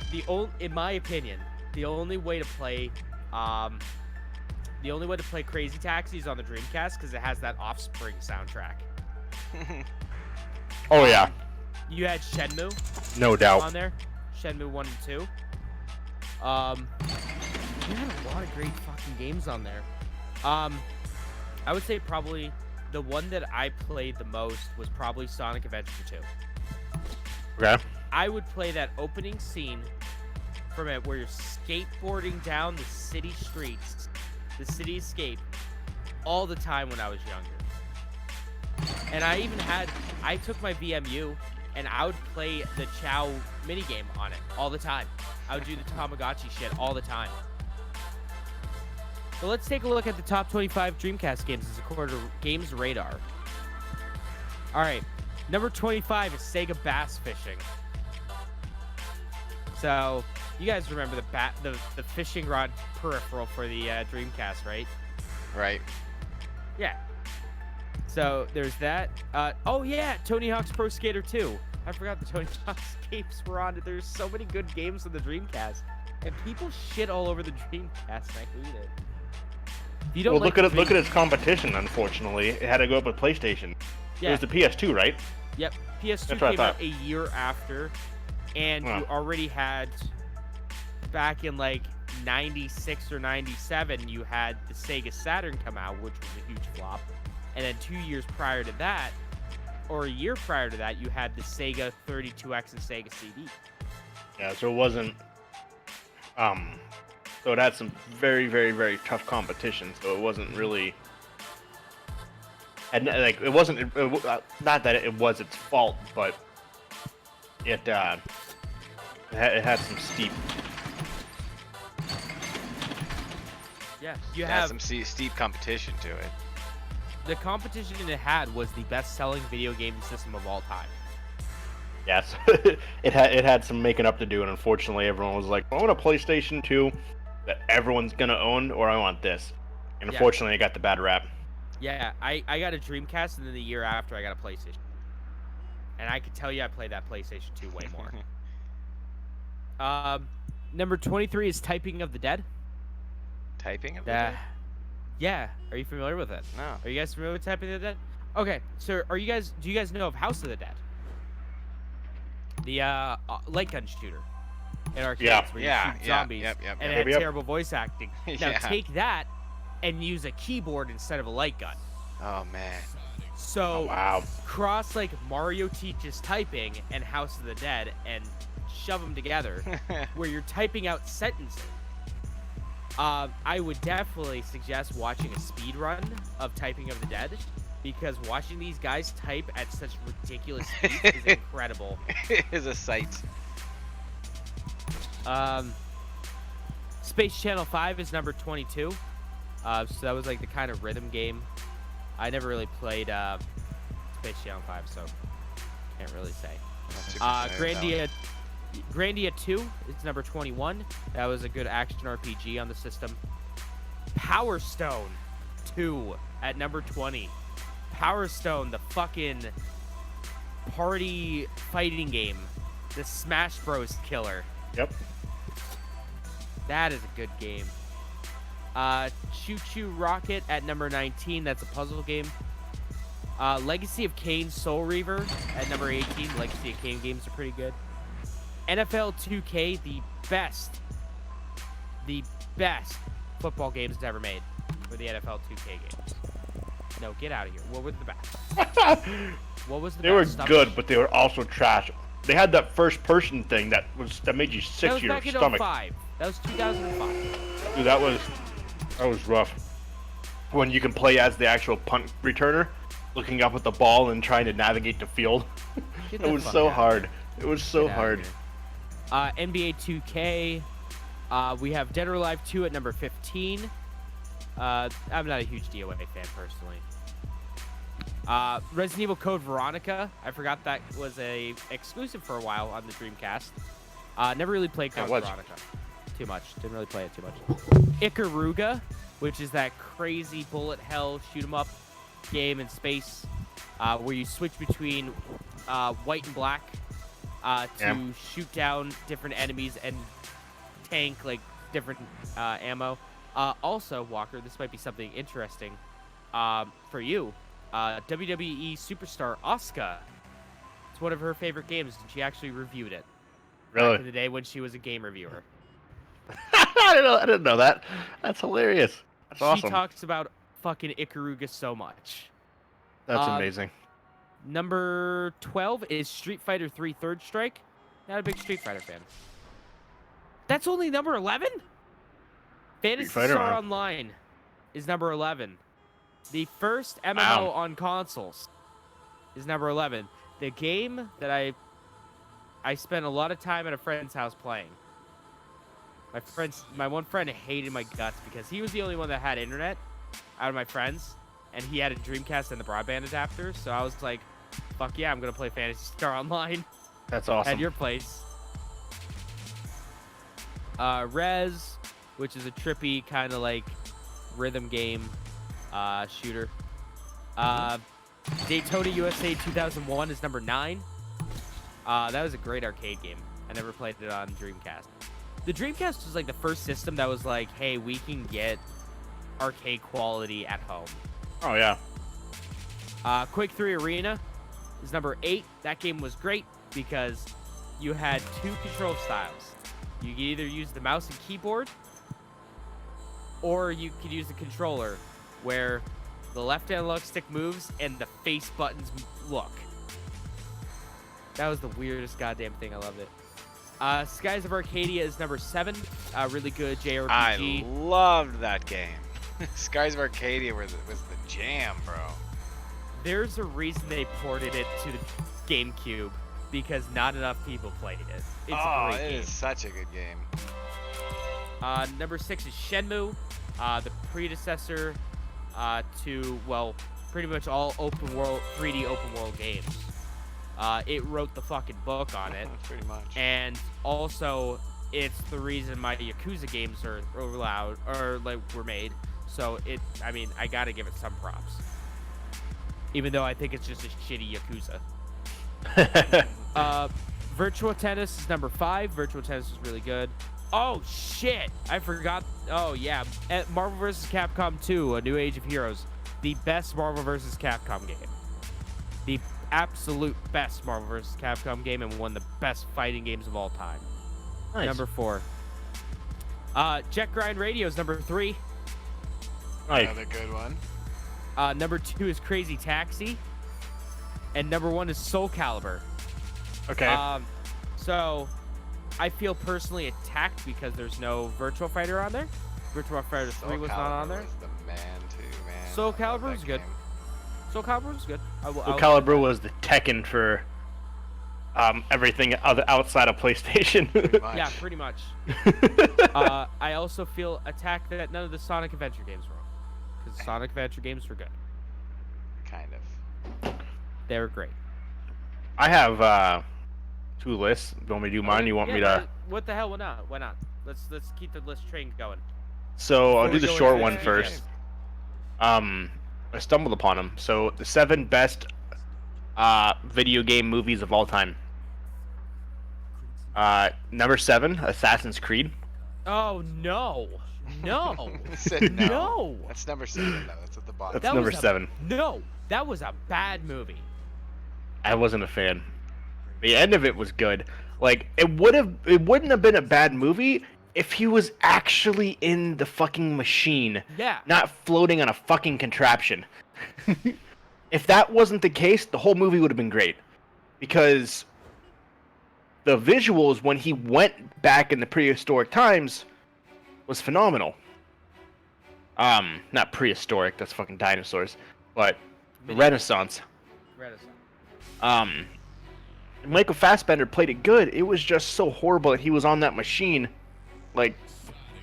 [SPEAKER 2] in my opinion, the only way to play Crazy Taxi is on the Dreamcast because it has that Offspring soundtrack.
[SPEAKER 3] Oh yeah,
[SPEAKER 2] You had Shenmue
[SPEAKER 3] no doubt.
[SPEAKER 2] on there, Shenmue 1 and 2. You had a lot of great fucking games on there. I would say probably the one that I played the most was probably Sonic Adventure 2.
[SPEAKER 3] Okay.
[SPEAKER 2] I would play that opening scene from it where you're skateboarding down the city streets, the cityscape, all the time when I was younger. And I took my VMU and I would play the Chow minigame on it all the time. I would do the Tamagotchi shit all the time. So let's take a look at the top 25 Dreamcast games as according to Games Radar. Alright, number 25 is Sega Bass Fishing. So, you guys remember the fishing rod peripheral for the Dreamcast, right?
[SPEAKER 1] Right.
[SPEAKER 2] Yeah. So, there's that. Oh yeah, Tony Hawk's Pro Skater 2. I forgot the Tony Hawk's games were on it. There's so many good games on the Dreamcast. And people shit all over the Dreamcast, and I hate it. If you don't
[SPEAKER 3] Well,
[SPEAKER 2] like
[SPEAKER 3] look at its competition. Unfortunately, it had to go up with PlayStation.
[SPEAKER 2] Yeah.
[SPEAKER 3] It was the PS2, right?
[SPEAKER 2] Yep. PS2
[SPEAKER 3] That's what I
[SPEAKER 2] came out
[SPEAKER 3] thought.
[SPEAKER 2] a year after, and
[SPEAKER 3] Wow.
[SPEAKER 2] you already had, back in like 96 or 97, you had the Sega Saturn come out, which was a huge flop. And then 2 years prior to that, or a year prior to that, you had the Sega 32X and Sega CD.
[SPEAKER 3] Yeah. So it wasn't. So it had some very, very, very tough competition. So it wasn't really. And like it wasn't. Not that it was its fault, but it had some steep.
[SPEAKER 2] Yeah. You
[SPEAKER 1] Yeah,
[SPEAKER 2] have
[SPEAKER 1] some steep competition to it.
[SPEAKER 2] the competition it had was the best-selling video game system of all time.
[SPEAKER 3] Yes, it had some making up to do, and unfortunately, everyone was like, "I want a PlayStation 2 that everyone's gonna own, or I want this." And
[SPEAKER 2] Yeah.
[SPEAKER 3] unfortunately, I got the bad rap.
[SPEAKER 2] Yeah, I got a Dreamcast, and then the year after, I got a PlayStation. And I can tell you I played that PlayStation 2 way more. Number 23 is Typing of the Dead.
[SPEAKER 1] Typing of
[SPEAKER 2] Yeah, are you familiar with it?
[SPEAKER 1] No.
[SPEAKER 2] Are you guys familiar with Typing of the Dead? Okay, so do you guys know of House of the Dead? The light gun shooter in arcades
[SPEAKER 3] Yeah.
[SPEAKER 2] where you
[SPEAKER 1] Yeah,
[SPEAKER 2] shoot
[SPEAKER 1] yeah,
[SPEAKER 2] zombies
[SPEAKER 1] yep.
[SPEAKER 2] and it
[SPEAKER 3] Yep,
[SPEAKER 2] had
[SPEAKER 3] yep.
[SPEAKER 2] terrible voice acting. Now
[SPEAKER 1] Yeah.
[SPEAKER 2] take that and use a keyboard instead of a light gun.
[SPEAKER 1] Oh man.
[SPEAKER 2] So
[SPEAKER 3] Oh, wow.
[SPEAKER 2] cross like Mario teaches typing and House of the Dead and shove them together where you're typing out sentences. I would definitely suggest watching a speed run of Typing of the Dead because watching these guys type at such ridiculous speeds is incredible.
[SPEAKER 1] It is a sight.
[SPEAKER 2] Space Channel 5 is number 22. So that was like the kind of rhythm game. I never really played Space Channel 5, so can't really say.
[SPEAKER 1] Not super familiar with
[SPEAKER 2] Grandia 2 is number 21. That was a good action RPG on the system. Power Stone 2 at number 20. Power Stone, the fucking party fighting game. The Smash Bros. Killer.
[SPEAKER 3] Yep.
[SPEAKER 2] That is a good game. Choo Choo Rocket at number 19. That's a puzzle game. Legacy of Kain Soul Reaver at number 18. Legacy of Kain games are pretty good. NFL 2K, the best football games ever made were the NFL 2K games. No, get out of here. What were the best? What was the
[SPEAKER 3] They were
[SPEAKER 2] best? Stop
[SPEAKER 3] good,
[SPEAKER 2] it.
[SPEAKER 3] but they were also trash. They had that first-person thing that made you
[SPEAKER 2] That
[SPEAKER 3] sick
[SPEAKER 2] was
[SPEAKER 3] to your
[SPEAKER 2] back in
[SPEAKER 3] stomach.
[SPEAKER 2] 05. That was 2005.
[SPEAKER 3] Dude, that was rough. When you can play as the actual punt returner, looking up at the ball and trying to navigate the field.
[SPEAKER 2] Get
[SPEAKER 3] It
[SPEAKER 2] the
[SPEAKER 3] was
[SPEAKER 2] fuck
[SPEAKER 3] so
[SPEAKER 2] outta
[SPEAKER 3] hard.
[SPEAKER 2] here.
[SPEAKER 3] It was so
[SPEAKER 2] Get outta
[SPEAKER 3] hard.
[SPEAKER 2] here. NBA 2K. We have Dead or Alive 2 at number 15. I'm not a huge DOA fan personally. Resident Evil Code Veronica. I forgot that was a exclusive for a while on the Dreamcast. Never really played Code Veronica too much. Didn't really play it too much. Ikaruga, which is that crazy bullet hell shoot 'em up game in space, where you switch between white and black to shoot down different enemies and tank like different ammo. Also, Walker, this might be something interesting for you. WWE superstar Asuka. It's one of her favorite games, and she actually reviewed it.
[SPEAKER 3] Really?
[SPEAKER 2] Back in the day when she was a game reviewer.
[SPEAKER 3] I didn't know that. That's hilarious. That's
[SPEAKER 2] She
[SPEAKER 3] awesome.
[SPEAKER 2] talks about fucking Ikaruga so much.
[SPEAKER 3] That's amazing.
[SPEAKER 2] Number 12 is Street Fighter 3 Third Strike. Not a big Street Fighter fan. That's only number 11? Phantasy
[SPEAKER 3] Fighter,
[SPEAKER 2] Star
[SPEAKER 3] wow.
[SPEAKER 2] Online is number 11. The first MMO
[SPEAKER 3] Wow.
[SPEAKER 2] on consoles is number 11. The game that I spent a lot of time at a friend's house playing. My one friend hated my guts because he was the only one that had internet out of my friends, and he had a Dreamcast and the broadband adapter. So I was like, "Fuck yeah, I'm gonna play Phantasy Star Online
[SPEAKER 3] That's awesome.
[SPEAKER 2] at your place." Rez, which is a trippy kind of like rhythm game shooter. Daytona USA 2001 is number 9. That was a great arcade game. I never played it on Dreamcast. The Dreamcast was like the first system that was like, hey, we can get arcade quality at home.
[SPEAKER 3] Oh yeah.
[SPEAKER 2] Quake 3 Arena is number 8. That game was great because you had 2 control styles. You could either use the mouse and keyboard, or you could use the controller, where the left analog stick moves and the face buttons look. That was the weirdest goddamn thing. I loved it. Skies of Arcadia is number 7. Really good JRPG.
[SPEAKER 1] I loved that game. Skies of Arcadia was the jam, bro.
[SPEAKER 2] There's a reason they ported it to the GameCube, because not enough people played it. It's a great
[SPEAKER 1] it
[SPEAKER 2] game.
[SPEAKER 1] is such a good game.
[SPEAKER 2] Number 6 is Shenmue, the predecessor to, well, pretty much all open world, 3D open world games. It wrote the fucking book on it,
[SPEAKER 1] Pretty much.
[SPEAKER 2] and also it's the reason my Yakuza games are allowed, or like were made. So I gotta give it some props, even though I think it's just a shitty Yakuza. Virtua Tennis is number 5. Virtua Tennis is really good. Oh shit! I forgot. Oh yeah, Marvel vs. Capcom 2: A New Age of Heroes, the best Marvel vs. Capcom game, the absolute best Marvel vs. Capcom game, and one of the best fighting games of all time.
[SPEAKER 3] Nice.
[SPEAKER 2] Number 4. Jet Grind Radio is number 3.
[SPEAKER 3] Nice.
[SPEAKER 1] Another good one.
[SPEAKER 2] Number 2 is Crazy Taxi, and number 1 is Soul Calibur.
[SPEAKER 3] Okay.
[SPEAKER 2] So I feel personally attacked because there's no Virtua Fighter on there. Virtua Fighter 3 was not on there.
[SPEAKER 1] Was the man too, man.
[SPEAKER 2] Soul
[SPEAKER 1] I love
[SPEAKER 2] Calibur
[SPEAKER 1] that
[SPEAKER 2] was good.
[SPEAKER 1] game.
[SPEAKER 2] Soul Calibur was good.
[SPEAKER 3] Soul Calibur was the Tekken for everything outside of PlayStation.
[SPEAKER 1] Pretty much.
[SPEAKER 2] Yeah, pretty much. I also feel attacked that none of the Sonic Adventure games were on, because the Sonic Adventure games were good.
[SPEAKER 1] Kind of.
[SPEAKER 2] They were great.
[SPEAKER 3] I have 2 lists. You want me to do mine? You want me to?
[SPEAKER 2] What the hell? Why not? Why not? Let's keep the list train going.
[SPEAKER 3] So I'll
[SPEAKER 2] Before
[SPEAKER 3] do
[SPEAKER 2] we
[SPEAKER 3] the
[SPEAKER 2] go
[SPEAKER 3] short
[SPEAKER 2] into
[SPEAKER 3] one
[SPEAKER 2] the
[SPEAKER 3] first. I stumbled upon them. So the 7 best video game movies of all time. Number 7, Assassin's Creed.
[SPEAKER 2] Oh no, no,
[SPEAKER 1] It said no.
[SPEAKER 2] no.
[SPEAKER 1] That's number 7 though. That's at the bottom.
[SPEAKER 3] That's number
[SPEAKER 2] was a-
[SPEAKER 3] 7.
[SPEAKER 2] No, that was a bad movie.
[SPEAKER 3] I wasn't a fan. The end of it was good. Like it wouldn't have been a bad movie if he was actually in the fucking machine,
[SPEAKER 2] Yeah.
[SPEAKER 3] not floating on a fucking contraption. If that wasn't the case, the whole movie would have been great. Because the visuals when he went back in the prehistoric times was phenomenal. Not prehistoric, that's fucking dinosaurs. But Renaissance.
[SPEAKER 2] Renaissance.
[SPEAKER 3] Michael Fassbender played it good. It was just so horrible that he was on that machine, like,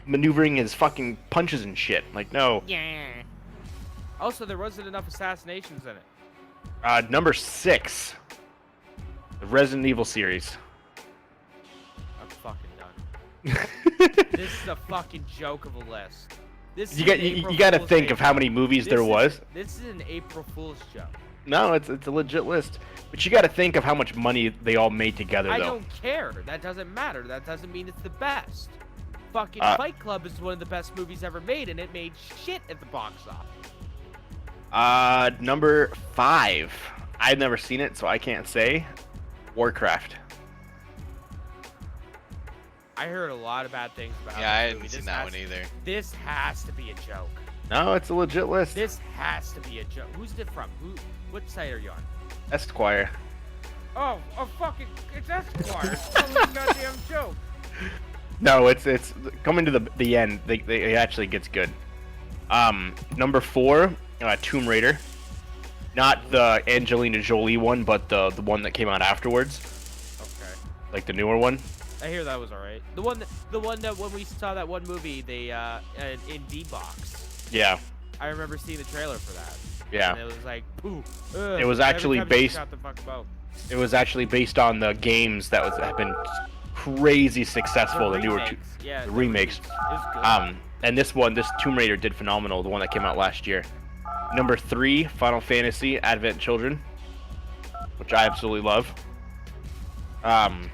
[SPEAKER 3] maneuvering his fucking punches and shit. Like, no.
[SPEAKER 2] Yeah. Also, there wasn't enough assassinations in it.
[SPEAKER 3] Number 6. The Resident Evil series.
[SPEAKER 2] I'm fucking done. This is a fucking joke of a list. This is
[SPEAKER 3] You got to think of how many movies there was.
[SPEAKER 2] This is an April Fool's joke.
[SPEAKER 3] No, it's a legit list. But you got to think of how much money they all made together, though.
[SPEAKER 2] I don't care. That doesn't matter. That doesn't mean it's the best. Fucking Fight Club is one of the best movies ever made, and it made shit at the box office.
[SPEAKER 3] Number 5. I've never seen it, so I can't say. Warcraft.
[SPEAKER 2] I heard a lot of bad things about it.
[SPEAKER 1] Yeah, I hadn't seen that one either.
[SPEAKER 2] This has to be a joke.
[SPEAKER 3] No, it's a legit list.
[SPEAKER 2] This has to be a joke. Who's it from? What site are you on?
[SPEAKER 3] Esquire.
[SPEAKER 2] Oh, it's Esquire. It's totally a goddamn joke.
[SPEAKER 3] No, it's coming to the end. It actually gets good. Number 4, Tomb Raider. Not the Angelina Jolie one, but the one that came out afterwards.
[SPEAKER 2] Okay.
[SPEAKER 3] Like the newer one.
[SPEAKER 2] I hear that was alright. The one that when we saw that one movie, they in D-Box.
[SPEAKER 3] Yeah.
[SPEAKER 2] I remember seeing the trailer for that.
[SPEAKER 3] Yeah.
[SPEAKER 2] And it was like, pooh.
[SPEAKER 3] It was actually based.
[SPEAKER 2] Shot the fuck about.
[SPEAKER 3] It was actually based on the games that have been crazy successful. The newer two.
[SPEAKER 2] Yeah.
[SPEAKER 3] The remakes.
[SPEAKER 2] It was good.
[SPEAKER 3] And this Tomb Raider did phenomenal. The one that came out last year. Number 3, Final Fantasy Advent Children, which I absolutely love.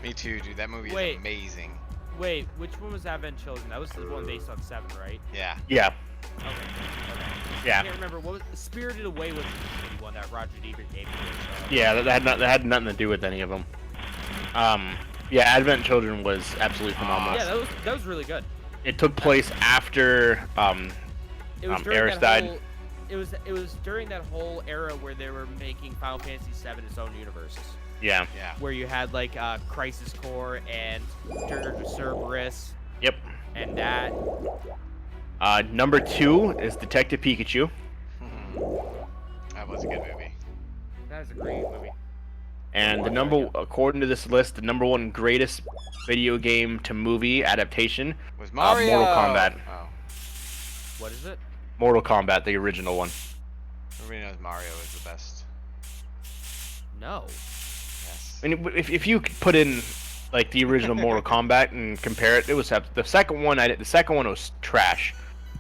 [SPEAKER 1] Me too, dude. That movie is amazing.
[SPEAKER 2] Wait, which one was Advent Children? That was the one based on 7, right?
[SPEAKER 1] Yeah.
[SPEAKER 3] Yeah.
[SPEAKER 2] Okay.
[SPEAKER 3] Yeah.
[SPEAKER 2] I can't remember. What was Spirited Away was the one that Roger Ebert gave me.
[SPEAKER 3] Yeah, that had nothing to do with any of them. Yeah, Advent Children was absolutely phenomenal.
[SPEAKER 2] Yeah, that was really good.
[SPEAKER 3] It took place after Aerith died.
[SPEAKER 2] It was during that whole era where they were making Final Fantasy VII its own universes.
[SPEAKER 3] Yeah.
[SPEAKER 1] Yeah.
[SPEAKER 2] Where you had like Crisis Core and Dirge of Cerberus.
[SPEAKER 3] Yep.
[SPEAKER 2] And that.
[SPEAKER 3] Number 2 is Detective Pikachu.
[SPEAKER 1] That was a good movie.
[SPEAKER 2] That is a great movie.
[SPEAKER 3] And according to this list, the number 1 greatest video game to movie adaptation
[SPEAKER 1] was Mario.
[SPEAKER 3] Mortal Kombat.
[SPEAKER 1] Oh.
[SPEAKER 2] What is it?
[SPEAKER 3] Mortal Kombat, the original one.
[SPEAKER 1] Everybody knows Mario is the best.
[SPEAKER 2] No.
[SPEAKER 1] Yes.
[SPEAKER 3] I mean, if you put in like the original Mortal Kombat and compare it, it was the second one. The second one was trash.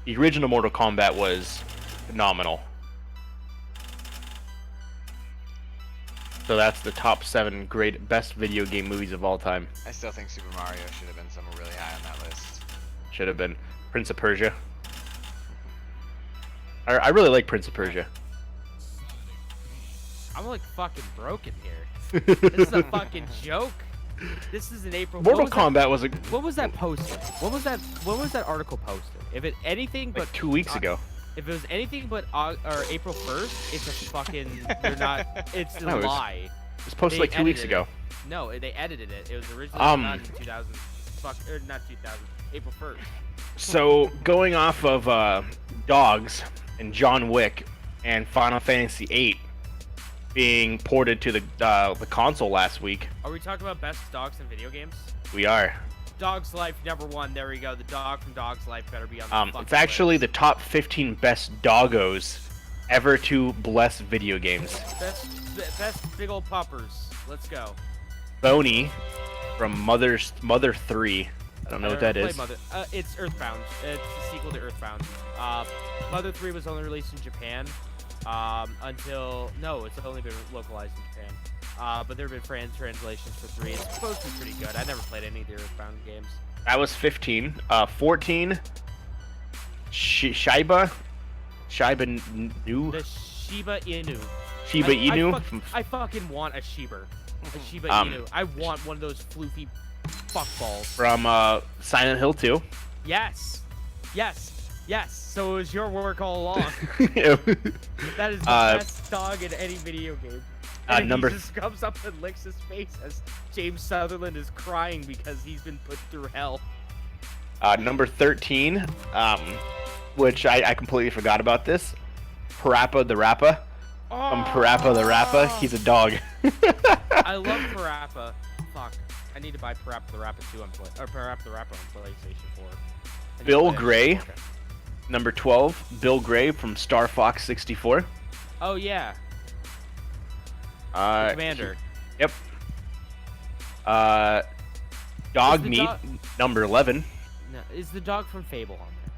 [SPEAKER 3] The original Mortal Kombat was phenomenal. So that's the top 7 best video game movies of all time.
[SPEAKER 1] I still think Super Mario should have been somewhere really high on that list.
[SPEAKER 3] Should have been Prince of Persia. I really like Prince of Persia. I'm
[SPEAKER 2] like fucking broken here. This is a fucking joke. This is an April.
[SPEAKER 3] Mortal Kombat was a.
[SPEAKER 2] What was that posted? What was that article posted? If it anything but
[SPEAKER 3] like 2 weeks ago.
[SPEAKER 2] If it was anything but or April 1st, it's a fucking. You're not. It's a lie.
[SPEAKER 3] It was posted like 2 weeks ago.
[SPEAKER 2] No, they edited it. It was originally done in 2000. Not 2000. April 1st.
[SPEAKER 3] So going off of dogs and John Wick and Final Fantasy VIII being ported to the console last week.
[SPEAKER 2] Are we talking about best dogs in video games?
[SPEAKER 3] We are.
[SPEAKER 2] Dog's Life number 1. There we go. The dog from Dog's Life better be on the
[SPEAKER 3] It's actually the top 15 best doggos ever to bless video games.
[SPEAKER 2] Best big old puppers. Let's go.
[SPEAKER 3] Boney from Mother 3. I don't know what that is.
[SPEAKER 2] It's Earthbound. It's the sequel to Earthbound. Mother 3 was only released in Japan it's only been localized in Japan. But there have been translations for 3. It's supposed to be pretty good. I never played any of the Earthbound games.
[SPEAKER 3] That was 15. 14. Shiba Inu.
[SPEAKER 2] The Shiba Inu.
[SPEAKER 3] Shiba Inu.
[SPEAKER 2] I fucking want a Shiba. A Shiba Inu. I want one of those floofy fuckballs.
[SPEAKER 3] From Silent Hill 2.
[SPEAKER 2] Yes. So it was your work all along. That is the best dog in any video game. And he just comes up and licks his face as James Sutherland is crying because he's been put through hell.
[SPEAKER 3] Number 13, which I completely forgot about this. Parappa the Rappa From Parappa the Rappa. He's a dog.
[SPEAKER 2] I love Parappa. Fuck. I need to buy Parappa the Rappa 2 on Parappa the Rappa on PlayStation 4. I need to
[SPEAKER 3] Bill
[SPEAKER 2] play it.
[SPEAKER 3] Gray.
[SPEAKER 2] Okay.
[SPEAKER 3] Number 12, Bill Gray from Star Fox 64.
[SPEAKER 2] Oh yeah. The
[SPEAKER 3] Uh,
[SPEAKER 2] Commander.
[SPEAKER 3] Yep. Dog
[SPEAKER 2] Is the
[SPEAKER 3] Meat,
[SPEAKER 2] dog-
[SPEAKER 3] number 11.
[SPEAKER 2] No, is the dog from Fable on there?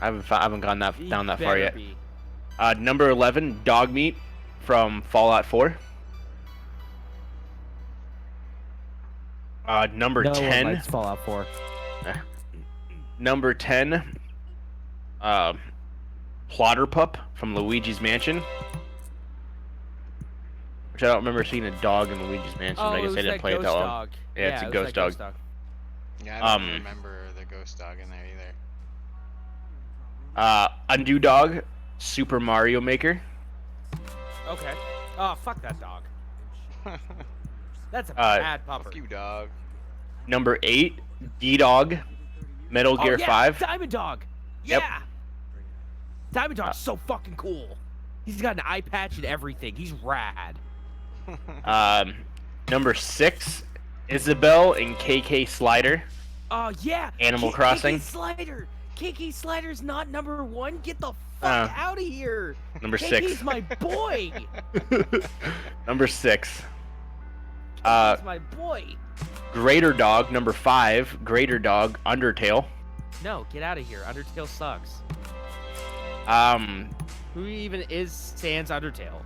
[SPEAKER 3] I haven't gone
[SPEAKER 2] He
[SPEAKER 3] down that far
[SPEAKER 2] better
[SPEAKER 3] yet.
[SPEAKER 2] be.
[SPEAKER 3] Number 11, Dog Meat from Fallout 4. Number 10.
[SPEAKER 2] Fallout 4.
[SPEAKER 3] Number 10, Plotter Pup from Luigi's Mansion. Which I don't remember seeing a dog in Luigi's Mansion,
[SPEAKER 2] Oh,
[SPEAKER 3] but I
[SPEAKER 2] it
[SPEAKER 3] guess
[SPEAKER 2] was
[SPEAKER 3] I didn't
[SPEAKER 2] that
[SPEAKER 3] play it
[SPEAKER 2] ghost
[SPEAKER 3] that long.
[SPEAKER 2] dog.
[SPEAKER 3] Yeah, it's a
[SPEAKER 2] it was
[SPEAKER 3] ghost
[SPEAKER 2] that
[SPEAKER 3] dog.
[SPEAKER 1] Yeah, I don't remember the ghost dog in there either.
[SPEAKER 3] Undo Dog, Super Mario Maker.
[SPEAKER 2] Okay. Oh, fuck that dog. That's a
[SPEAKER 3] Uh,
[SPEAKER 2] bad pupper.
[SPEAKER 1] Fuck you, dog.
[SPEAKER 3] Number 8, D-Dog, Metal Gear
[SPEAKER 2] Oh, yeah,
[SPEAKER 3] 5.
[SPEAKER 2] Diamond Dog.
[SPEAKER 3] Yep.
[SPEAKER 2] Yeah. Diamond Dog's so fucking cool. He's got an eye patch and everything. He's rad.
[SPEAKER 3] Number 6, Isabelle and KK Slider.
[SPEAKER 2] Oh yeah.
[SPEAKER 3] Animal Crossing.
[SPEAKER 2] KK Slider. KK Slider's not number 1. Get the fuck out of here.
[SPEAKER 3] Number
[SPEAKER 2] KK's
[SPEAKER 3] 6.
[SPEAKER 2] my boy.
[SPEAKER 3] Number 6.
[SPEAKER 2] He's my boy.
[SPEAKER 3] Greater Dog, number 5, Greater Dog, Undertale.
[SPEAKER 2] No, get out of here. Undertale sucks. Who even is Sans Undertale?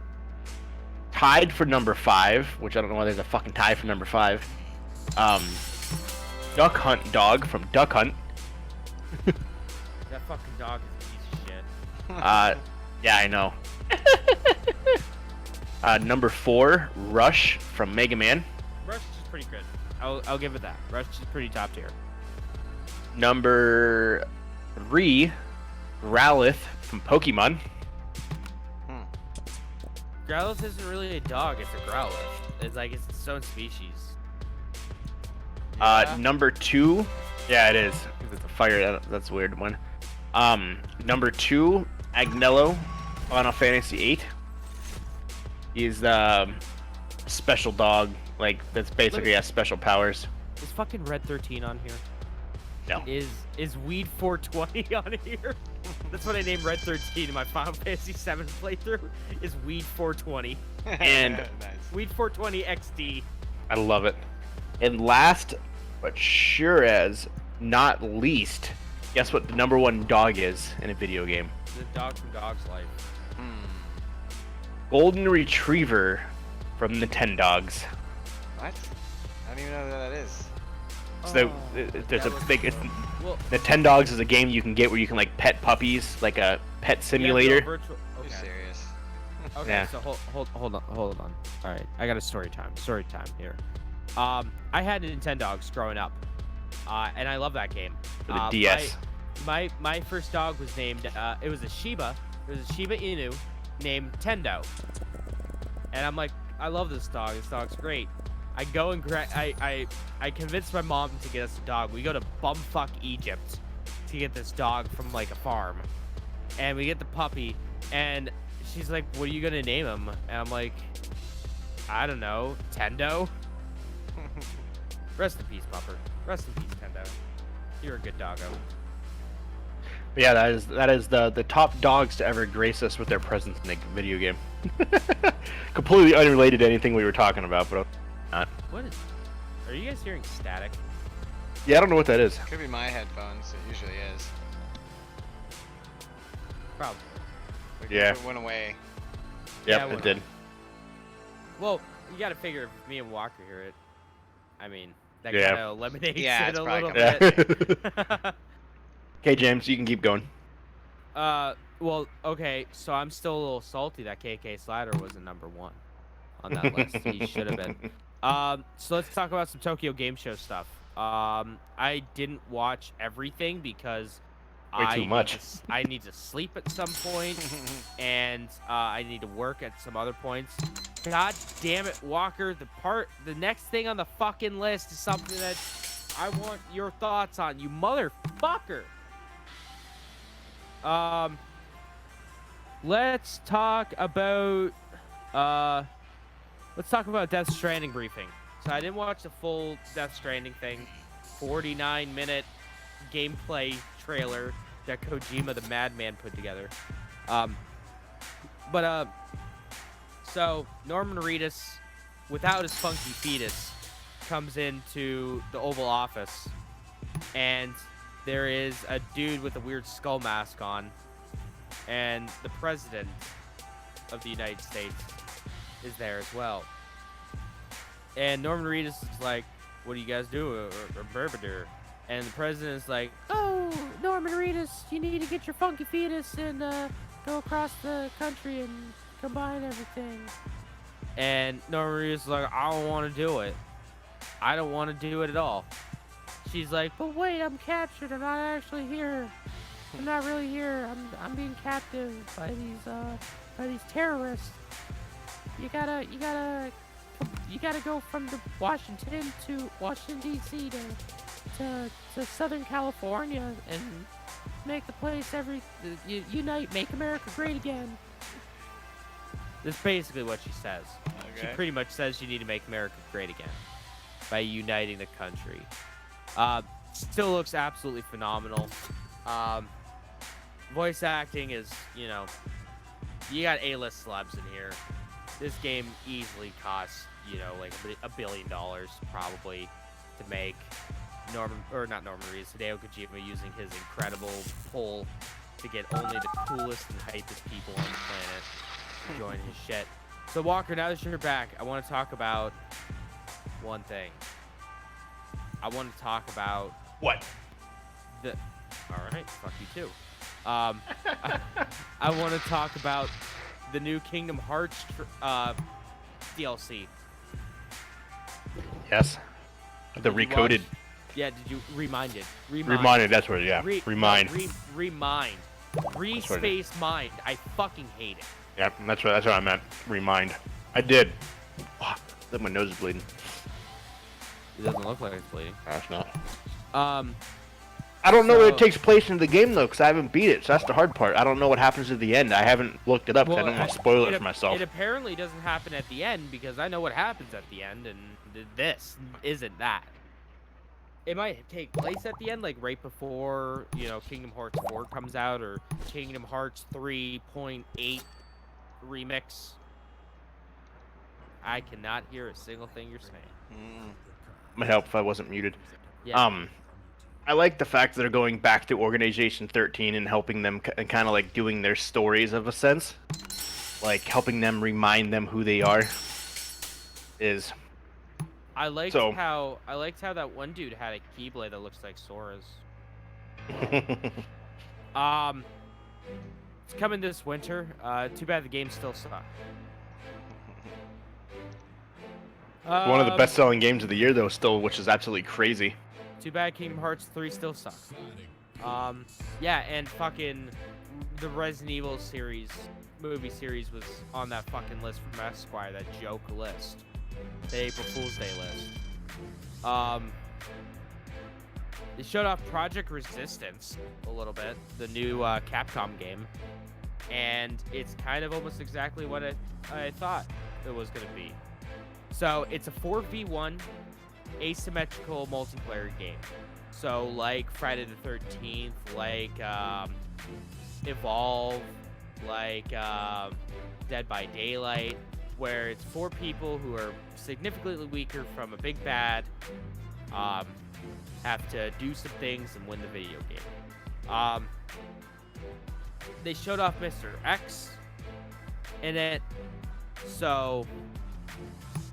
[SPEAKER 3] Tied for number 5, which I don't know why there's a fucking tie for number 5. Duck Hunt Dog from Duck Hunt.
[SPEAKER 2] That fucking dog is a piece of shit.
[SPEAKER 3] Yeah, I know. Number 4, Rush from Mega Man.
[SPEAKER 2] Rush is pretty good. I'll give it that. Rush is pretty top tier.
[SPEAKER 3] Number 3, Growlithe from Pokemon.
[SPEAKER 2] Growlithe isn't really a dog, it's a Growlithe. It's like it's its own species.
[SPEAKER 3] Number 2, yeah, it is. It's a fire. That's a weird one. Number 2, Agnello, Final Fantasy VIII. He's special dog. Like that's basically has special powers.
[SPEAKER 2] Is fucking Red 13 on here?
[SPEAKER 3] No.
[SPEAKER 2] Is Weed 420 on here? That's what I named Red 13 in my Final Fantasy 7 playthrough. Is Weed 420?
[SPEAKER 3] And
[SPEAKER 1] Nice.
[SPEAKER 2] Weed 420 XD.
[SPEAKER 3] I love it. And last, but sure as not least, guess what the number 1 dog is in a video game?
[SPEAKER 2] The dog from Dog's Life.
[SPEAKER 3] Golden Retriever from Nintendogs.
[SPEAKER 1] What? I don't even know who that is.
[SPEAKER 3] So there's a big.
[SPEAKER 2] Well,
[SPEAKER 3] Nintendogs is a game you can get where you can like pet puppies, like a pet simulator.
[SPEAKER 2] You're
[SPEAKER 1] You're serious.
[SPEAKER 2] Okay,
[SPEAKER 3] Yeah.
[SPEAKER 2] so hold on. All right, I got a story time here. I had Nintendogs growing up, and I love that game.
[SPEAKER 3] For the DS.
[SPEAKER 2] My first dog was named. It was a Shiba. It was a Shiba Inu named Tendo. And I'm like, I love this dog. This dog's great. I go and I convinced my mom to get us a dog. We go to bumfuck Egypt to get this dog from like a farm, and we get the puppy, and she's like, "What are you gonna name him?" And I'm like, "I don't know, Tendo." Rest in peace, Pupper. Rest in peace, Tendo. You're a good doggo.
[SPEAKER 3] But yeah, that is the top dogs to ever grace us with their presence in the video game. Completely unrelated to anything we were talking about, but not.
[SPEAKER 2] What is? Are you guys hearing static?
[SPEAKER 3] Yeah, I don't know what that is.
[SPEAKER 1] Could be my headphones. It usually is.
[SPEAKER 2] Probably.
[SPEAKER 1] Like,
[SPEAKER 3] Yeah.
[SPEAKER 1] It went away.
[SPEAKER 2] Yeah,
[SPEAKER 3] Yep,
[SPEAKER 2] it
[SPEAKER 3] it did.
[SPEAKER 2] Well, you gotta figure if me and Walker hear it. I mean, that
[SPEAKER 3] Yeah.
[SPEAKER 2] kind of eliminates
[SPEAKER 1] Yeah,
[SPEAKER 2] it
[SPEAKER 1] it's
[SPEAKER 2] a
[SPEAKER 1] probably
[SPEAKER 2] little
[SPEAKER 1] coming.
[SPEAKER 2] bit.
[SPEAKER 3] Okay, James, you can keep going.
[SPEAKER 2] Well, okay, so I'm still a little salty that KK Slider wasn't number 1 on that list. He should have been. So let's talk about some Tokyo Game Show stuff. I didn't watch everything because
[SPEAKER 3] Way too much.
[SPEAKER 2] I need to sleep at some point, and I need to work at some other points. God damn it, Walker! The next thing on the fucking list is something that I want your thoughts on, you motherfucker. Let's talk about Let's talk about Death Stranding briefing. So I didn't watch the full Death Stranding thing. 49-minute gameplay trailer that Kojima the Madman put together. So Norman Reedus, without his funky fetus, comes into the Oval Office, and there is a dude with a weird skull mask on, and the president of the United States is there as well. And Norman Reedus is like, "What do you guys do?" And the president is like, "Oh, Norman Reedus, you need to get your funky fetus and go across the country and combine everything." And Norman Reedus is like, "I don't want to do it. I don't want to do it at all." She's like, "But wait, I'm captured. I'm not actually here. I'm not really here. I'm being captive by these terrorists. You gotta go from Washington to Washington D.C. to Southern California and make the place unite, make America great again." That's basically what she says. She pretty much says you need to make America great again by uniting the country. Still looks absolutely phenomenal. Voice acting is, you you got A-list celebs in here. This game easily costs, like $1 billion probably to make. Not Norman Reedus, Hideo Kojima using his incredible pull to get only the coolest and hypest people on the planet to join his shit. So Walker, now that you're back, I want to talk about one thing. I want to talk about
[SPEAKER 3] What?
[SPEAKER 2] All right, fuck you too. I want to talk about the new Kingdom Hearts DLC.
[SPEAKER 3] Yes. The recoded.
[SPEAKER 2] Yeah, did you reminded?
[SPEAKER 3] Reminded, that's what, yeah. Remind.
[SPEAKER 2] Remind. Re-space mind. I fucking hate it.
[SPEAKER 3] Yeah, that's what I meant. Remind. I did. Oh, my nose is bleeding.
[SPEAKER 2] It doesn't look like it's bleeding.
[SPEAKER 3] No, it's not.
[SPEAKER 2] I
[SPEAKER 3] don't know where it takes place in the game though, because I haven't beat it. So that's the hard part. I don't know what happens at the end. I haven't looked it up because I don't want to spoil it for myself.
[SPEAKER 2] It apparently doesn't happen at the end because I know what happens at the end, and this isn't that. It might take place at the end, like right before, Kingdom Hearts 4 comes out, or Kingdom Hearts 3.8 remix. I cannot hear a single thing you're saying.
[SPEAKER 3] Might help if I wasn't muted.
[SPEAKER 2] Yeah.
[SPEAKER 3] I like the fact that they're going back to Organization 13 and helping them and kind of like doing their stories of a sense, like helping them remind them who they are.
[SPEAKER 2] I liked how that one dude had a Keyblade that looks like Sora's. It's coming this winter. Too bad the game still sucks.
[SPEAKER 3] One of the best-selling games of the year, though, still, which is absolutely crazy.
[SPEAKER 2] Too bad Kingdom Hearts 3 still sucks. Yeah, and fucking the Resident Evil movie series was on that fucking list from Esquire, that joke list. The April Fool's Day list. They showed off Project Resistance a little bit, the new Capcom game. And it's kind of almost exactly what I thought it was going to be. So it's a 4v1 asymmetrical multiplayer game. So like Friday the 13th, like Evolve, like Dead by Daylight, where it's 4 people who are significantly weaker from a big bad, have to do some things and win the video game. They showed off Mr. X in it, so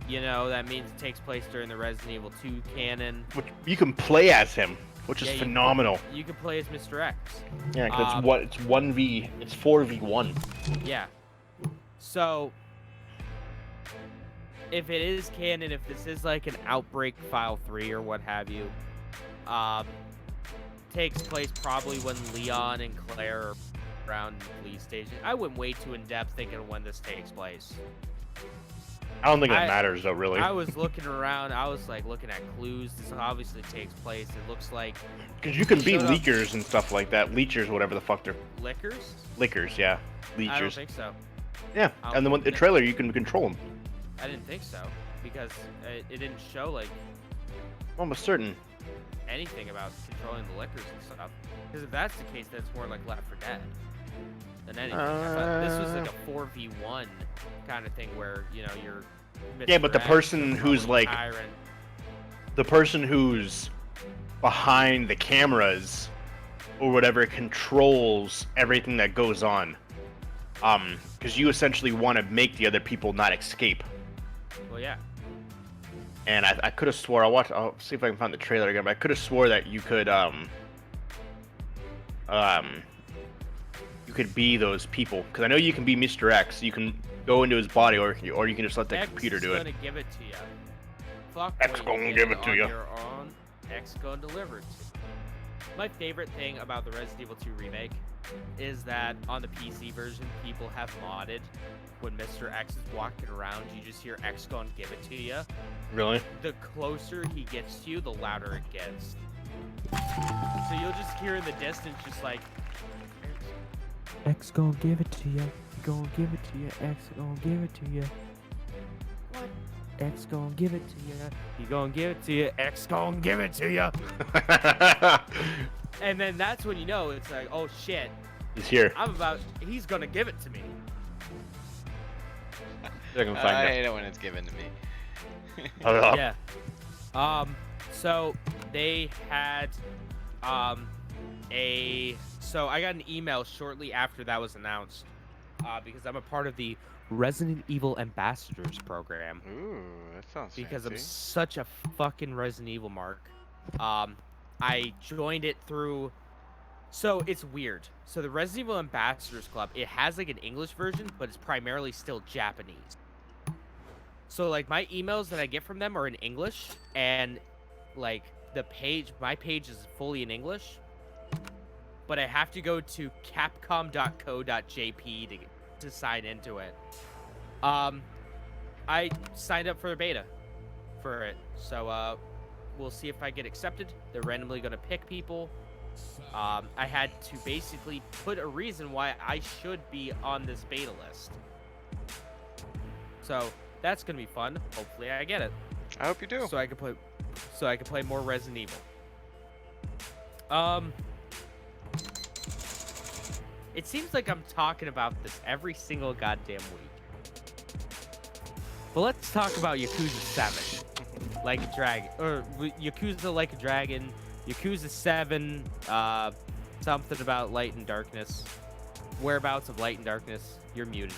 [SPEAKER 2] that means it takes place during the Resident Evil 2 canon.
[SPEAKER 3] Which you can play as him, which is phenomenal.
[SPEAKER 2] You can play as Mr. X.
[SPEAKER 3] Yeah, because it's 4v1.
[SPEAKER 2] Yeah. So if it is canon, if this is like an Outbreak File 3 or what have you, takes place probably when Leon and Claire are around the police station. I wouldn't wait too in depth thinking of when this takes place.
[SPEAKER 3] I don't think that matters though, really.
[SPEAKER 2] I was looking around. I was like looking at clues. This obviously takes place. It looks like
[SPEAKER 3] because you can be leakers and stuff like that. Leechers, whatever the fuck they're.
[SPEAKER 2] Lickers?
[SPEAKER 3] Lickers, yeah. Leechers.
[SPEAKER 2] I don't think so.
[SPEAKER 3] Yeah, and then with the trailer, you can control them.
[SPEAKER 2] I didn't think so because it didn't show like
[SPEAKER 3] Almost certain.
[SPEAKER 2] anything about controlling the liquors and stuff. Because if that's the case, then it's more like Left 4 Dead than anything. I thought this was like a 4v1 kind of thing where you're.
[SPEAKER 3] Yeah, but the
[SPEAKER 2] Mr. X
[SPEAKER 3] person who's like
[SPEAKER 2] tyrant.
[SPEAKER 3] the person who's behind the cameras or whatever controls everything that goes on. Because you essentially want to make the other people not escape.
[SPEAKER 2] Well, yeah.
[SPEAKER 3] And I could have swore I'll see if I can find the trailer again, but I could have swore that you could be those people. Because I know you can be Mr. X. You can go into his body, or you can just let the computer do it.
[SPEAKER 2] X gonna give it to you. Fuck
[SPEAKER 3] X
[SPEAKER 2] what
[SPEAKER 3] gonna
[SPEAKER 2] you
[SPEAKER 3] give
[SPEAKER 2] get
[SPEAKER 3] it to
[SPEAKER 2] on
[SPEAKER 3] you.
[SPEAKER 2] your own. X gonna deliver it to you. My favorite thing about the Resident Evil 2 remake is that on the PC version, people have modded when Mr. X is walking around, you just hear X gonna give it to you.
[SPEAKER 3] Really?
[SPEAKER 2] The closer he gets to you, the louder it gets. So you'll just hear in the distance, just like, X gonna give it to you. Gonna give it to you. X gonna give it to you. What? X gonna give it to you. He gonna give it to you. X gonna give it to you. And then that's when you know it's like, oh shit.
[SPEAKER 3] He's here.
[SPEAKER 2] He's gonna give it to me.
[SPEAKER 3] I can find
[SPEAKER 1] I
[SPEAKER 3] it.
[SPEAKER 1] hate it when it's given to me.
[SPEAKER 2] Yeah. So they had so I got an email shortly after that was announced because I'm a part of the Resident Evil Ambassadors program.
[SPEAKER 1] Ooh, that sounds
[SPEAKER 2] Because I'm
[SPEAKER 1] fancy.
[SPEAKER 2] such a fucking Resident Evil mark. I joined it through. So it's weird. So the Resident Evil Ambassadors Club, it has like an English version, but it's primarily still Japanese. So like my emails that I get from them are in English, and like my page is fully in English, but I have to go to capcom.co.jp to sign into it. I signed up for a beta for it, so we'll see if I get accepted. They're randomly gonna pick people. I had to basically put a reason why I should be on this beta list. So that's gonna be fun. Hopefully I get it.
[SPEAKER 1] I hope you do.
[SPEAKER 2] So I can play more Resident Evil. It seems like I'm talking about this every single goddamn week. But let's talk about Yakuza 7. Like a Dragon. Or Yakuza Like a Dragon. Yakuza 7. Something about Light and Darkness. Whereabouts of Light and Darkness. You're muted.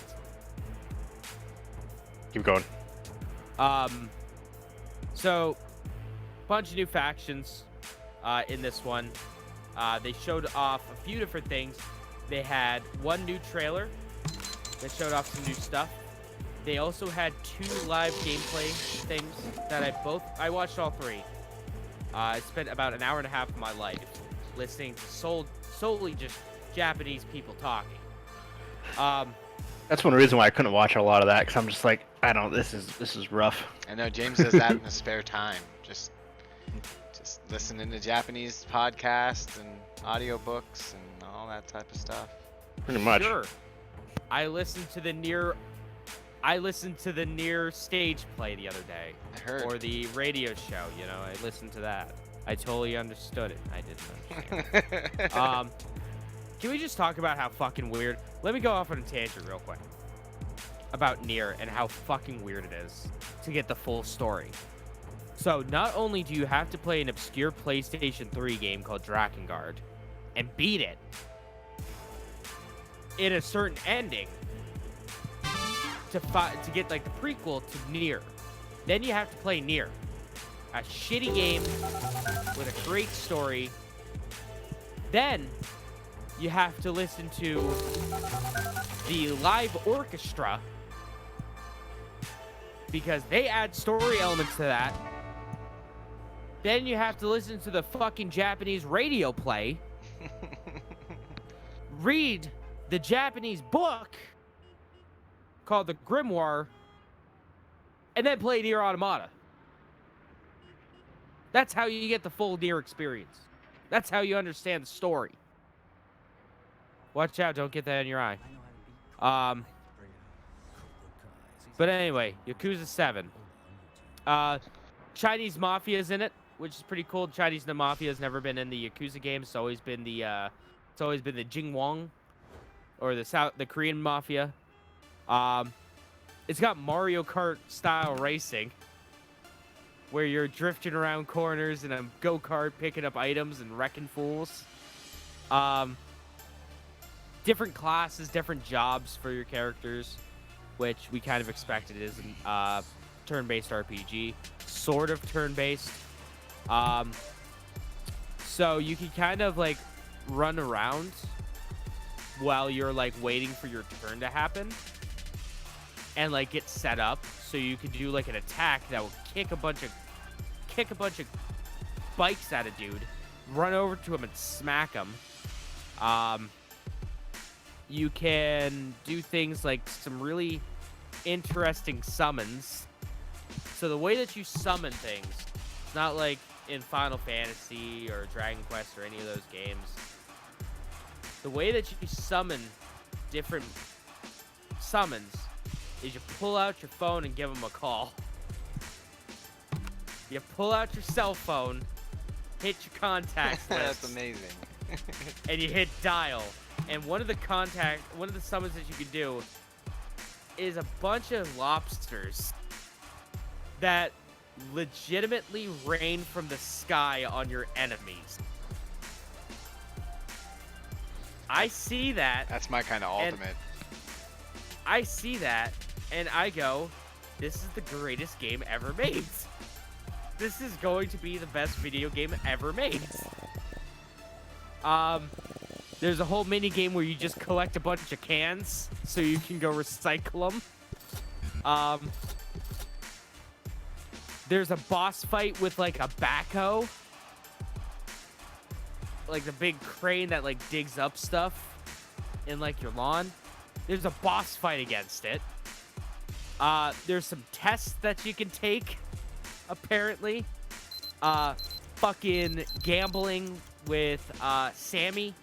[SPEAKER 3] Keep going.
[SPEAKER 2] So, bunch of new factions in this one. They showed off a few different things. They had one new trailer that showed off some new stuff. They also had 2 live gameplay things that I watched all 3. I spent about an hour and a half of my life listening to solely just Japanese people talking.
[SPEAKER 3] That's one reason why I couldn't watch a lot of that, because I'm just like, I don't. This is rough.
[SPEAKER 1] I know James does that in his spare time. Just listening to Japanese podcasts and audiobooks and all that type of stuff.
[SPEAKER 3] Pretty much.
[SPEAKER 2] Sure. I listened to the Nier stage play the other day.
[SPEAKER 1] I heard.
[SPEAKER 2] Or the radio show, I listened to that. I totally understood it. I didn't understand. Can we just talk about how fucking weird? Let me go off on a tangent real quick about Nier and how fucking weird it is to get the full story. So not only do you have to play an obscure PlayStation 3 game called Drakengard and beat it in a certain ending to get like the prequel to Nier, then you have to play Nier, a shitty game with a great story. Then you have to listen to the live orchestra because they add story elements to that. Then you have to listen to the fucking Japanese radio play, read the Japanese book called the Grimoire, and then play Nier Automata. That's how you get the full Nier experience. That's how you understand the story. Watch out, don't get that in your eye. But anyway, Yakuza 7. Chinese Mafia's in it, which is pretty cool. Chinese Mafia's never been in the Yakuza games. It's always been the Jingwong, or the Korean Mafia. It's got Mario Kart style racing, where you're drifting around corners in a go-kart, picking up items and wrecking fools. Different classes, different jobs for your characters, which we kind of expected is a turn-based RPG, sort of turn-based. So you can kind of like run around while you're like waiting for your turn to happen, and like get set up so you can do like an attack that will kick a bunch of bikes at a dude, run over to him and smack him. You can do things like some really interesting summons. So the way that you summon things, it's not like in Final Fantasy or Dragon Quest or any of those games. The way that you summon different summons is you pull out your phone and give them a call. You pull out your cell phone, hit your contacts list.
[SPEAKER 1] That's amazing.
[SPEAKER 2] And you hit dial. And one of the summons that you can do is a bunch of lobsters that legitimately rain from the sky on your enemies. I see that.
[SPEAKER 1] That's my kind of ultimate.
[SPEAKER 2] I see that, and I go, this is the greatest game ever made. This is going to be the best video game ever made. There's a whole mini game where you just collect a bunch of cans so you can go recycle them. There's a boss fight with like a backhoe, like the big crane that like digs up stuff in like your lawn. There's a boss fight against it. There's some tests that you can take, apparently. Fucking gambling with Sammy.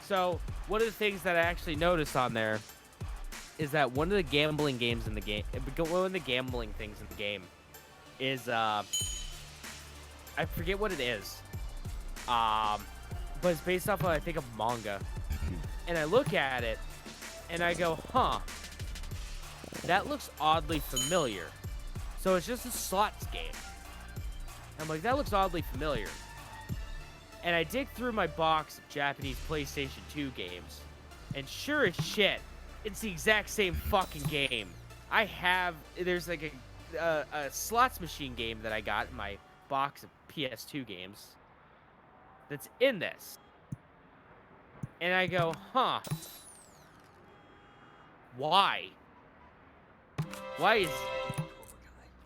[SPEAKER 2] So one of the things that I actually noticed on there is that one of the gambling games in the game, one of the gambling things in the game is, I forget what it is. But it's based off of, I think, a manga. And I look at it and I go, huh, that looks oddly familiar. So it's just a slots game. I'm like, that looks oddly familiar. And I dig through my box of Japanese PlayStation 2 games, and sure as shit, it's the exact same fucking game. There's like a slots machine game that I got in my box of PS2 games that's in this. And I go, huh, why?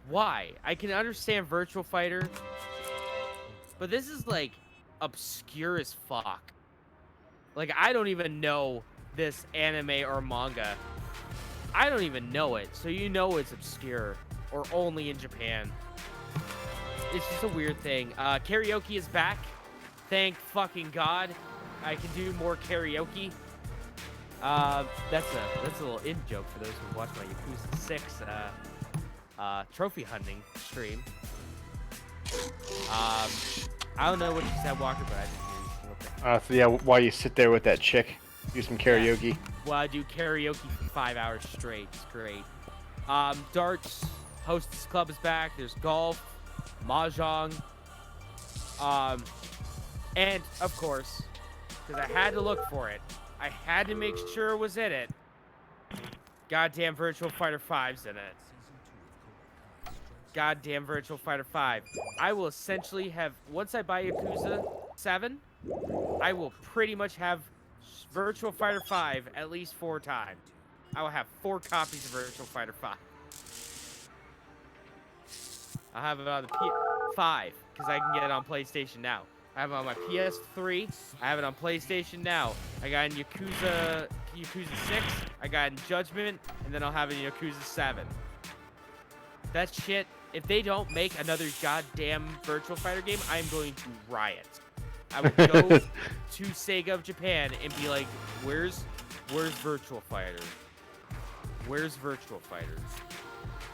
[SPEAKER 2] Why? I can understand Virtual Fighter, but this is like obscure as fuck. Like, I don't even know this anime or manga. I don't even know it, so you know it's obscure or only in Japan. It's just a weird thing. Karaoke is back. Thank fucking God. I can do more karaoke. That's a little in joke for those who watch my Yakuza 6 trophy hunting stream. I don't know what you said, Walker, but I didn't hear you.
[SPEAKER 3] So yeah, while you sit there with that chick, do some karaoke.
[SPEAKER 2] Yeah. Well, I do karaoke for 5 hours straight. It's great. Darts, Hostess Club is back. There's golf, mahjong, and of course, because I had to look for it, I had to make sure it was in it. Goddamn Virtual Fighter 5's in it. Goddamn Virtual Fighter 5. I will essentially have, once I buy Yakuza 7, I will pretty much have Virtual Fighter 5 at least 4 times. I will have 4 copies of Virtual Fighter 5. I'll have it on the PS5, because I can get it on PlayStation Now. I have it on my PS3. I have it on PlayStation Now. I got it in Yakuza 6. I got it in Judgment, and then I'll have it in Yakuza 7. That shit, if they don't make another goddamn Virtual Fighter game, I'm going to riot. I would go to Sega of Japan and be like, where's Virtual Fighter? where's Virtual Fighters?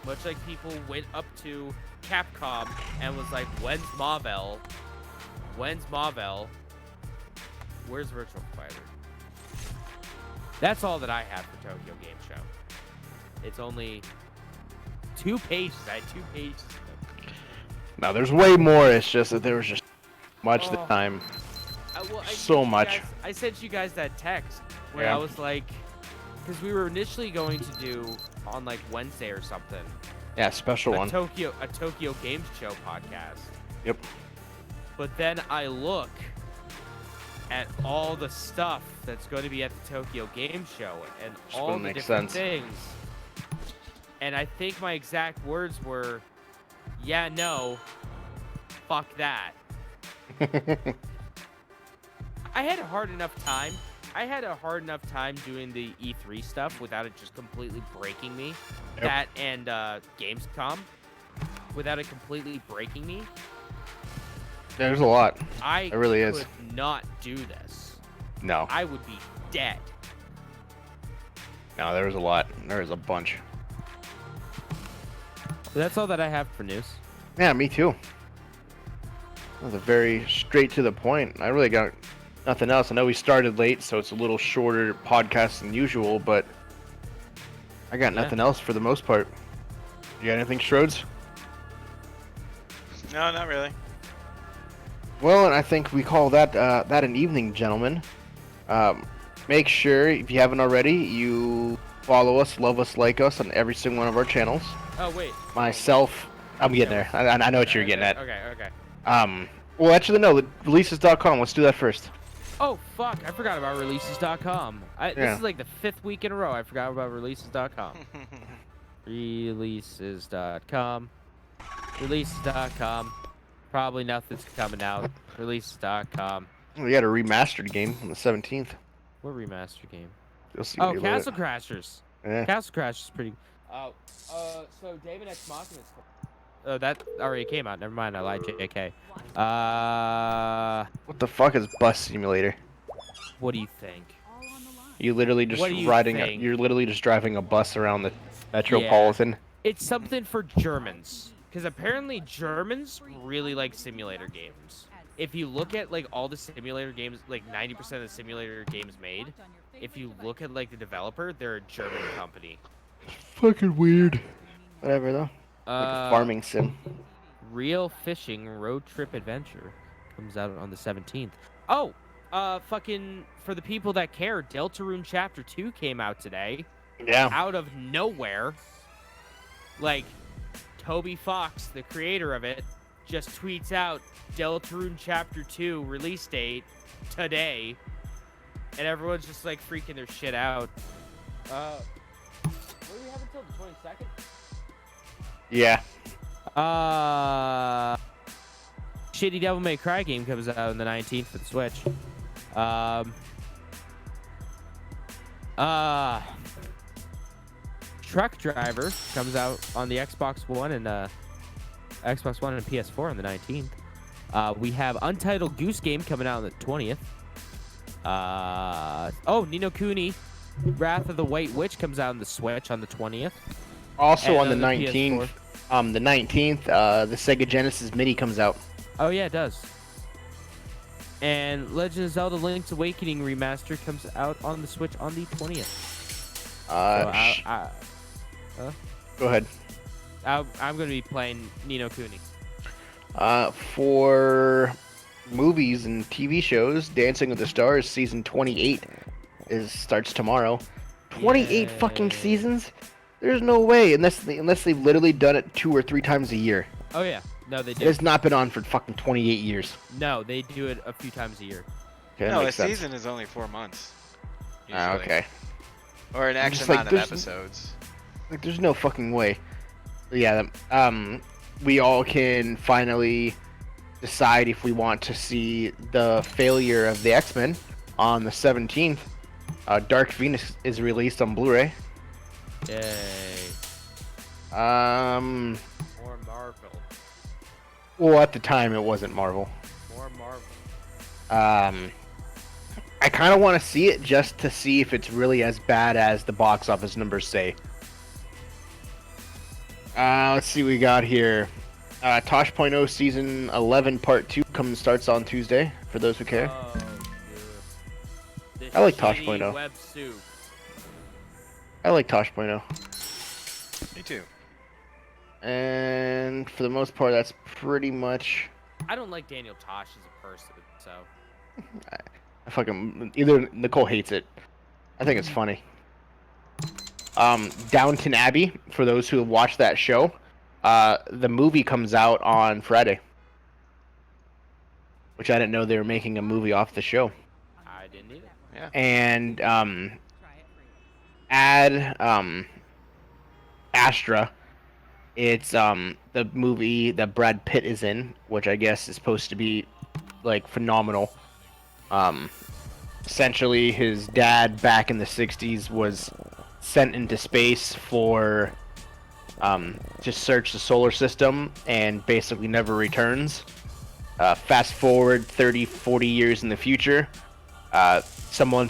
[SPEAKER 2] Much like people went up to Capcom and was like, when's Marvel? When's Marvel? Where's Virtual Fighter? That's all that I have for Tokyo Game Show. It's only 2 pages. I had 2 pages.
[SPEAKER 3] No, there's way more. It's just that there was just much the
[SPEAKER 2] Oh.
[SPEAKER 3] time.
[SPEAKER 2] Well, I
[SPEAKER 3] So
[SPEAKER 2] sent you
[SPEAKER 3] much.
[SPEAKER 2] guys- I sent you guys that text where
[SPEAKER 3] Yeah.
[SPEAKER 2] I was like, because we were initially going to do on like Wednesday or something
[SPEAKER 3] Yeah, special
[SPEAKER 2] a
[SPEAKER 3] one.
[SPEAKER 2] Tokyo Game Show podcast.
[SPEAKER 3] Yep.
[SPEAKER 2] But then I look at all the stuff that's going to be at the Tokyo Game Show and
[SPEAKER 3] Just
[SPEAKER 2] all
[SPEAKER 3] wouldn't
[SPEAKER 2] the
[SPEAKER 3] make
[SPEAKER 2] different
[SPEAKER 3] sense.
[SPEAKER 2] things. And I think my exact words were, "Yeah, no, fuck that." I had a hard enough time. Doing the E3 stuff without it just completely breaking me.
[SPEAKER 3] Yep.
[SPEAKER 2] That and Gamescom, without it completely breaking me.
[SPEAKER 3] There's a lot.
[SPEAKER 2] I
[SPEAKER 3] It really is.
[SPEAKER 2] could not do this.
[SPEAKER 3] No,
[SPEAKER 2] I would be dead.
[SPEAKER 3] no, there was a lot. There was a bunch.
[SPEAKER 2] But that's all that I have for news.
[SPEAKER 3] Yeah, me too. That was a very straight to the point. I really got nothing else. I know we started late, so it's a little shorter podcast than usual, but I got
[SPEAKER 2] Yeah.
[SPEAKER 3] nothing else for the most part. You got anything, Schroeds?
[SPEAKER 1] No, not really.
[SPEAKER 3] Well, and I think we call that that an evening, gentlemen. Make sure, if you haven't already, you follow us, love us, like us on every single one of our channels.
[SPEAKER 2] Oh wait.
[SPEAKER 3] Myself, I'm getting there. I know what you're getting at.
[SPEAKER 2] Okay.
[SPEAKER 3] Well, actually, no, releases.com. Let's do that first.
[SPEAKER 2] Oh fuck! I forgot about releases.com.
[SPEAKER 3] Yeah.
[SPEAKER 2] This is like the 5th week in a row I forgot about releases.com. Releases.com. Releases.com. Probably nothing's coming out. Releases.com.
[SPEAKER 3] We got a remastered game on the 17th.
[SPEAKER 2] What remaster game?
[SPEAKER 3] You'll see.
[SPEAKER 2] Oh,
[SPEAKER 3] when you load it.
[SPEAKER 2] Castle Crashers.
[SPEAKER 3] Yeah.
[SPEAKER 2] Castle Crashers is pretty. Oh, so David X Machina. Oh, that already came out. Never mind. I lied. JK.
[SPEAKER 3] What the fuck is Bus Simulator?
[SPEAKER 2] What do you think?
[SPEAKER 3] You literally just
[SPEAKER 2] What do you
[SPEAKER 3] riding.
[SPEAKER 2] think?
[SPEAKER 3] You're literally just driving a bus around the metropolitan.
[SPEAKER 2] It's something for Germans, because apparently Germans really like simulator games. If you look at like all the simulator games, like 90% of the simulator games made, if you look at like the developer, they're a German company.
[SPEAKER 3] Fucking weird. Whatever though. Like a
[SPEAKER 2] Uh,
[SPEAKER 3] farming sim.
[SPEAKER 2] Real Fishing Road Trip Adventure comes out on the 17th. Oh, fucking for the people that care, Deltarune Chapter 2 came out today.
[SPEAKER 3] Yeah.
[SPEAKER 2] Out of nowhere. Like, Toby Fox, the creator of it, just tweets out Deltarune Chapter 2 release date today. And everyone's just like freaking their shit out. What do we have until the 22nd?
[SPEAKER 3] Yeah.
[SPEAKER 2] Shitty Devil May Cry game comes out on the 19th for the Switch. Truck Driver comes out on the Xbox One and PS4 on the 19th. We have Untitled Goose Game coming out on the 20th. Ni no Kuni, Wrath of the White Witch comes out on the Switch on the 20th.
[SPEAKER 3] Also
[SPEAKER 2] And
[SPEAKER 3] on the
[SPEAKER 2] on the
[SPEAKER 3] 19th. The 19th, the Sega Genesis Mini comes out.
[SPEAKER 2] Oh yeah, it does. And Legend of Zelda: Link's Awakening remaster comes out on the Switch on the 20th.
[SPEAKER 3] Go ahead.
[SPEAKER 2] I'm gonna be playing Ni no Kuni.
[SPEAKER 3] For movies and TV shows, Dancing with the Stars season 28 starts tomorrow. 28 fucking
[SPEAKER 2] Yay.
[SPEAKER 3] seasons? There's no way, unless they've literally done it 2 or 3 times a year.
[SPEAKER 2] Oh yeah, no they
[SPEAKER 3] It
[SPEAKER 2] do.
[SPEAKER 3] has not been on for fucking 28 years.
[SPEAKER 2] No, they do it a few times a year.
[SPEAKER 3] Okay, that
[SPEAKER 1] No, a
[SPEAKER 3] makes sense.
[SPEAKER 1] season is only 4 months.
[SPEAKER 3] Ah,
[SPEAKER 1] usually.
[SPEAKER 3] okay.
[SPEAKER 1] Or an X
[SPEAKER 3] just like,
[SPEAKER 1] amount of
[SPEAKER 3] there's-
[SPEAKER 1] episodes.
[SPEAKER 3] Like, there's no fucking way. But yeah, we all can finally decide if we want to see the failure of the X-Men on the 17th. Dark Phoenix is released on Blu-ray.
[SPEAKER 2] Yay.
[SPEAKER 3] Um,
[SPEAKER 2] More Marvel.
[SPEAKER 3] well, at the time it wasn't Marvel.
[SPEAKER 2] More Marvel.
[SPEAKER 3] I kind of want to see it just to see if it's really as bad as the box office numbers say. Let's see what we got here. Tosh.0 Season 11 Part 2 starts on Tuesday, for those who care.
[SPEAKER 2] Oh,
[SPEAKER 3] I like Tosh.0.
[SPEAKER 2] Web soup.
[SPEAKER 3] I like Tosh.0.
[SPEAKER 1] Me too.
[SPEAKER 3] And for the most part, that's pretty much...
[SPEAKER 2] I don't like Daniel Tosh as a person, so.
[SPEAKER 3] I fucking... Either Nicole hates it. I think it's funny. Downton Abbey, for those who have watched that show, the movie comes out on Friday. Which I didn't know they were making a movie off the show.
[SPEAKER 2] I didn't either.
[SPEAKER 1] Yeah.
[SPEAKER 3] And Astra. It's the movie that Brad Pitt is in, which I guess is supposed to be like phenomenal. Essentially his dad back in the 60s was sent into space for to search the solar system and basically never returns. Fast forward 30-40 years in the future, someone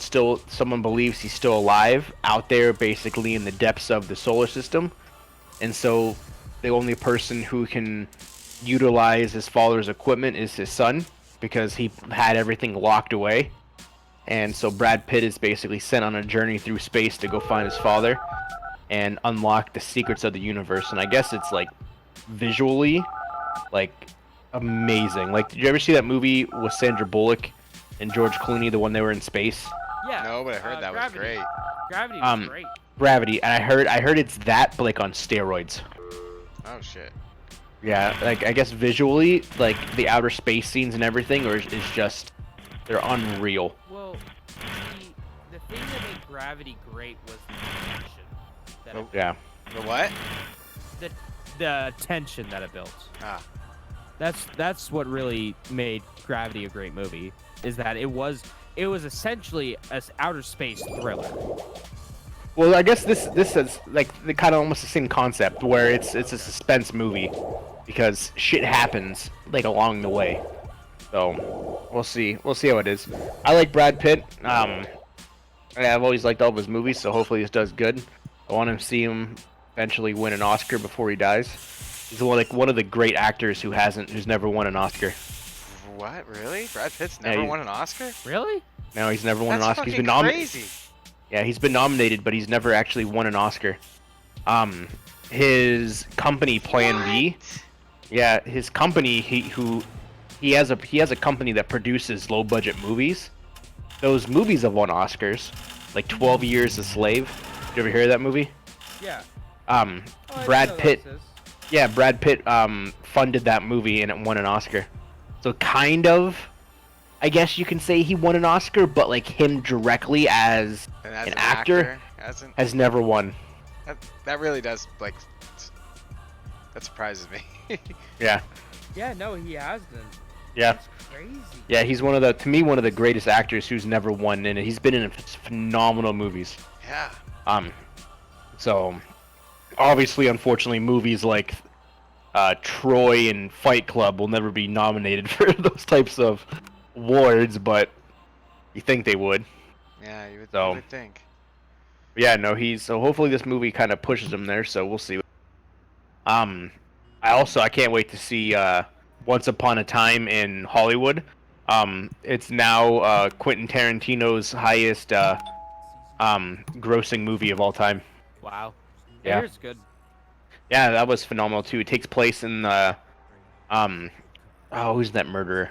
[SPEAKER 3] believes he's still alive out there basically in the depths of the solar system, and so the only person who can utilize his father's equipment is his son, because he had everything locked away. And so Brad Pitt is basically sent on a journey through space to go find his father and unlock the secrets of the universe. And I guess it's like visually like amazing. Like, did you ever see that movie with Sandra Bullock and George Clooney, the one they were in space?
[SPEAKER 2] Yeah.
[SPEAKER 1] No, but I heard that
[SPEAKER 2] Gravity.
[SPEAKER 1] was great.
[SPEAKER 2] Gravity was great.
[SPEAKER 3] Gravity, and I heard it's that, but like on steroids.
[SPEAKER 1] Oh shit.
[SPEAKER 3] Yeah, like I guess visually, like the outer space scenes and everything, or is just they're unreal.
[SPEAKER 2] Well, the thing that made Gravity great was the tension that it,
[SPEAKER 3] Yeah.
[SPEAKER 1] The what?
[SPEAKER 2] the tension that it built.
[SPEAKER 1] Ah.
[SPEAKER 2] That's what really made Gravity a great movie. Is that it was essentially an outer space thriller.
[SPEAKER 3] Well, I guess this is like the kind of almost the same concept where it's a suspense movie because shit happens like along the way. So we'll see how it is. I like Brad Pitt. I've always liked all of his movies, so hopefully this does good. I want to see him eventually win an Oscar before he dies. He's one of the great actors who's never won an Oscar.
[SPEAKER 1] What? Really? Brad Pitt's never won an Oscar?
[SPEAKER 2] Really?
[SPEAKER 3] No, he's never won an Oscar. He's been
[SPEAKER 1] That's
[SPEAKER 3] nominated.
[SPEAKER 1] crazy.
[SPEAKER 3] Yeah, he's been nominated, but he's never actually won an Oscar. His company Plan B. Yeah, his company he has a company that produces low budget movies. Those movies have won Oscars, like 12 Years a Slave. Did you ever hear of that movie?
[SPEAKER 2] Yeah.
[SPEAKER 3] Brad Pitt. Yeah, Brad Pitt funded that movie and it won an Oscar. So kind of, I guess you can say he won an Oscar, but like him directly as an actor has never won.
[SPEAKER 1] That really does, like, that surprises me.
[SPEAKER 3] Yeah.
[SPEAKER 2] Yeah, no, he hasn't.
[SPEAKER 3] Yeah.
[SPEAKER 2] That's crazy.
[SPEAKER 3] Yeah, he's one of the greatest actors who's never won, and he's been in phenomenal movies.
[SPEAKER 1] Yeah.
[SPEAKER 3] So obviously, unfortunately, movies like Troy and Fight Club will never be nominated for those types of awards, but you think they would.
[SPEAKER 1] Yeah, you
[SPEAKER 3] So-
[SPEAKER 1] would think.
[SPEAKER 3] But yeah, no, so hopefully this movie kind of pushes him there, so we'll see. I can't wait to see Once Upon a Time in Hollywood. It's now Quentin Tarantino's highest grossing movie of all time.
[SPEAKER 2] Wow.
[SPEAKER 3] Yeah.
[SPEAKER 2] It's good.
[SPEAKER 3] Yeah, that was phenomenal too. It takes place in the who's that murderer?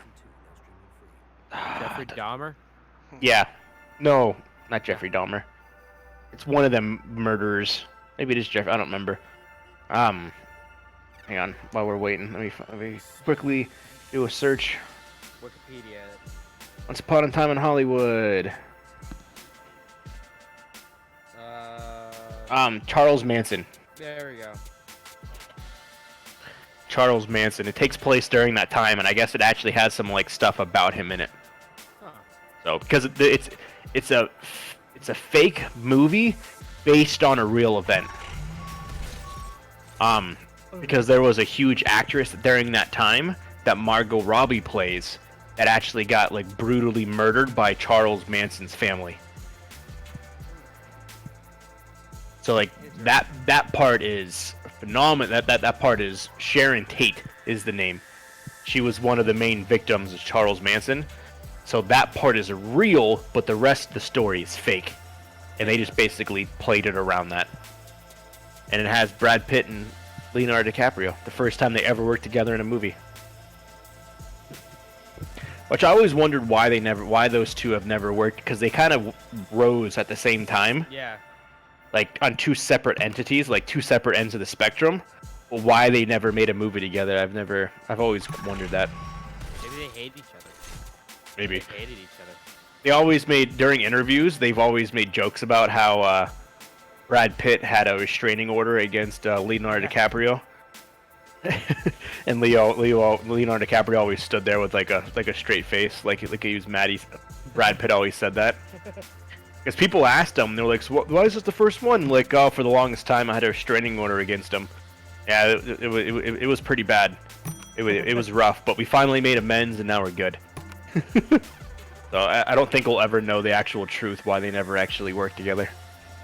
[SPEAKER 2] Jeffrey Dahmer.
[SPEAKER 3] Yeah. No, not Jeffrey Dahmer. It's one of them murderers. Maybe it is Jeff. I don't remember. Hang on. While we're waiting, let me quickly do a search.
[SPEAKER 2] Wikipedia.
[SPEAKER 3] Once Upon a Time in Hollywood. Charles Manson.
[SPEAKER 2] There we go.
[SPEAKER 3] Charles Manson. It takes place during that time, and I guess it actually has some like stuff about him in it.
[SPEAKER 2] Huh.
[SPEAKER 3] So because it's a fake movie based on a real event. Because there was a huge actress during that time that Margot Robbie plays that actually got like brutally murdered by Charles Manson's family. So like that part is phenomenal. That part is Sharon Tate is the name. She was one of the main victims of Charles Manson. So that part is real, but the rest of the story is fake. And they just basically played it around that. And it has Brad Pitt and Leonardo DiCaprio, the first time they ever worked together in a movie. Which I always wondered why those two have never worked, because they kind of rose at the same time.
[SPEAKER 2] Yeah.
[SPEAKER 3] Like on two separate entities, like two separate ends of the spectrum. But why they never made a movie together, I've always wondered that.
[SPEAKER 2] Maybe they hate each other.
[SPEAKER 3] Maybe.
[SPEAKER 2] They hated each other.
[SPEAKER 3] They always made, during interviews, they've always made jokes about how Brad Pitt had a restraining order against Leonardo DiCaprio. And Leonardo DiCaprio always stood there with like a straight face, like he was mad. Brad Pitt always said that. Because people asked him, they were like, so why is this the first one? Like, oh, for the longest time I had a restraining order against him. Yeah, it was pretty bad. It was rough, but we finally made amends and now we're good. So I don't think we'll ever know the actual truth why they never actually worked together.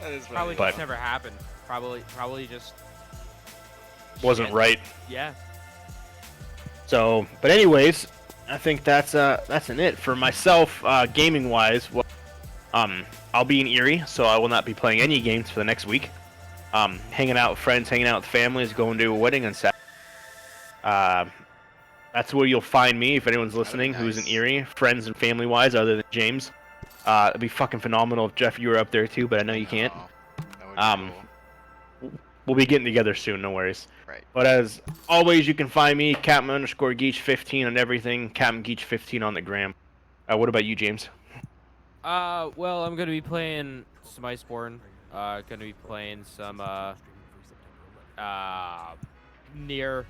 [SPEAKER 1] That is funny.
[SPEAKER 2] Probably
[SPEAKER 3] But-
[SPEAKER 2] just never happened. Probably just
[SPEAKER 3] Wasn't
[SPEAKER 2] shit.
[SPEAKER 3] right.
[SPEAKER 2] Yeah.
[SPEAKER 3] So, but anyways, I think that's it for myself. Gaming wise, well, I'll be in Erie, so I will not be playing any games for the next week. Hanging out with friends, hanging out with families, going to a wedding on Saturday. That's where you'll find me if anyone's listening who's in
[SPEAKER 1] nice.
[SPEAKER 3] Erie, friends and family wise, other than James. It'd be fucking phenomenal if Jeff, you were up there too, but I know you can't.
[SPEAKER 1] No, that would be cool.
[SPEAKER 3] We'll be getting together soon, no worries.
[SPEAKER 1] Right.
[SPEAKER 3] But as always, you can find me, Captain_Geach15 on everything, Captain Geach15 on the gram. What about you, James?
[SPEAKER 2] Well, I'm gonna be playing some Iceborne. Gonna be playing some near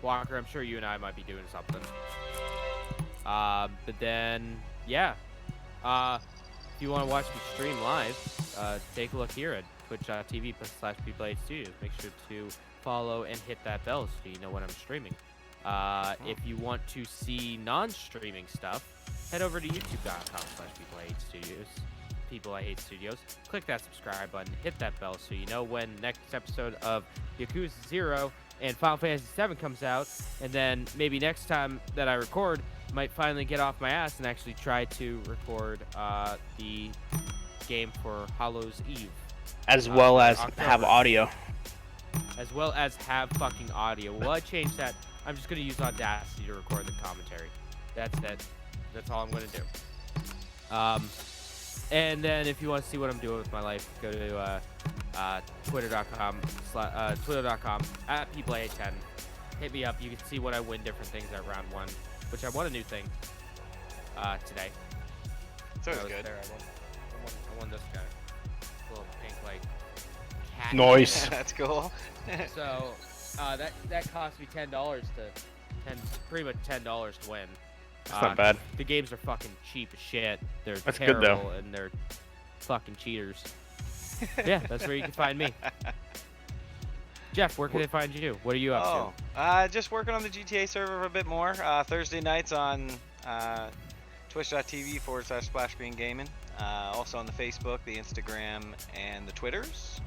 [SPEAKER 2] Walker. I'm sure you and I might be doing something. But then yeah. If you want to watch me stream live, take a look here at twitch.tv/PPlayHstudios. Make sure to follow and hit that bell so you know when I'm streaming. If you want to see non-streaming stuff, head over to youtube.com/PeopleIHateStudios. People I Hate Studios. Click that subscribe button, hit that bell so you know when next episode of Yakuza 0 and Final Fantasy 7 comes out, and then maybe next time that I record, might finally get off my ass and actually try to record the game for Hollow's Eve.
[SPEAKER 3] As well as
[SPEAKER 2] October.
[SPEAKER 3] have audio.
[SPEAKER 2] As well as have fucking audio. Well, I changed that. I'm just gonna use Audacity to record the commentary. That's it. That's all I'm gonna do. And then if you want to see what I'm doing with my life, go to twitter.com @PeopleIHate10. Hit me up. You can see when I win different things at round 1, which I won a new thing today.
[SPEAKER 1] It's always
[SPEAKER 2] I was
[SPEAKER 1] good.
[SPEAKER 2] there. I won this guy. Little pink like cat.
[SPEAKER 3] Noise.
[SPEAKER 1] That's cool.
[SPEAKER 2] So that cost me pretty much $10 to win.
[SPEAKER 3] That's not bad.
[SPEAKER 2] The games are fucking cheap as shit. They're
[SPEAKER 3] That's good,
[SPEAKER 2] terrible
[SPEAKER 3] though.
[SPEAKER 2] and they're fucking cheaters. Yeah, that's where you can find me. Jeff, where can they find you? What are you up
[SPEAKER 1] Just working on the GTA server a bit more. Thursday nights on twitch.tv/SplashScreenGaming. Also on the Facebook, the Instagram, and the Twitters.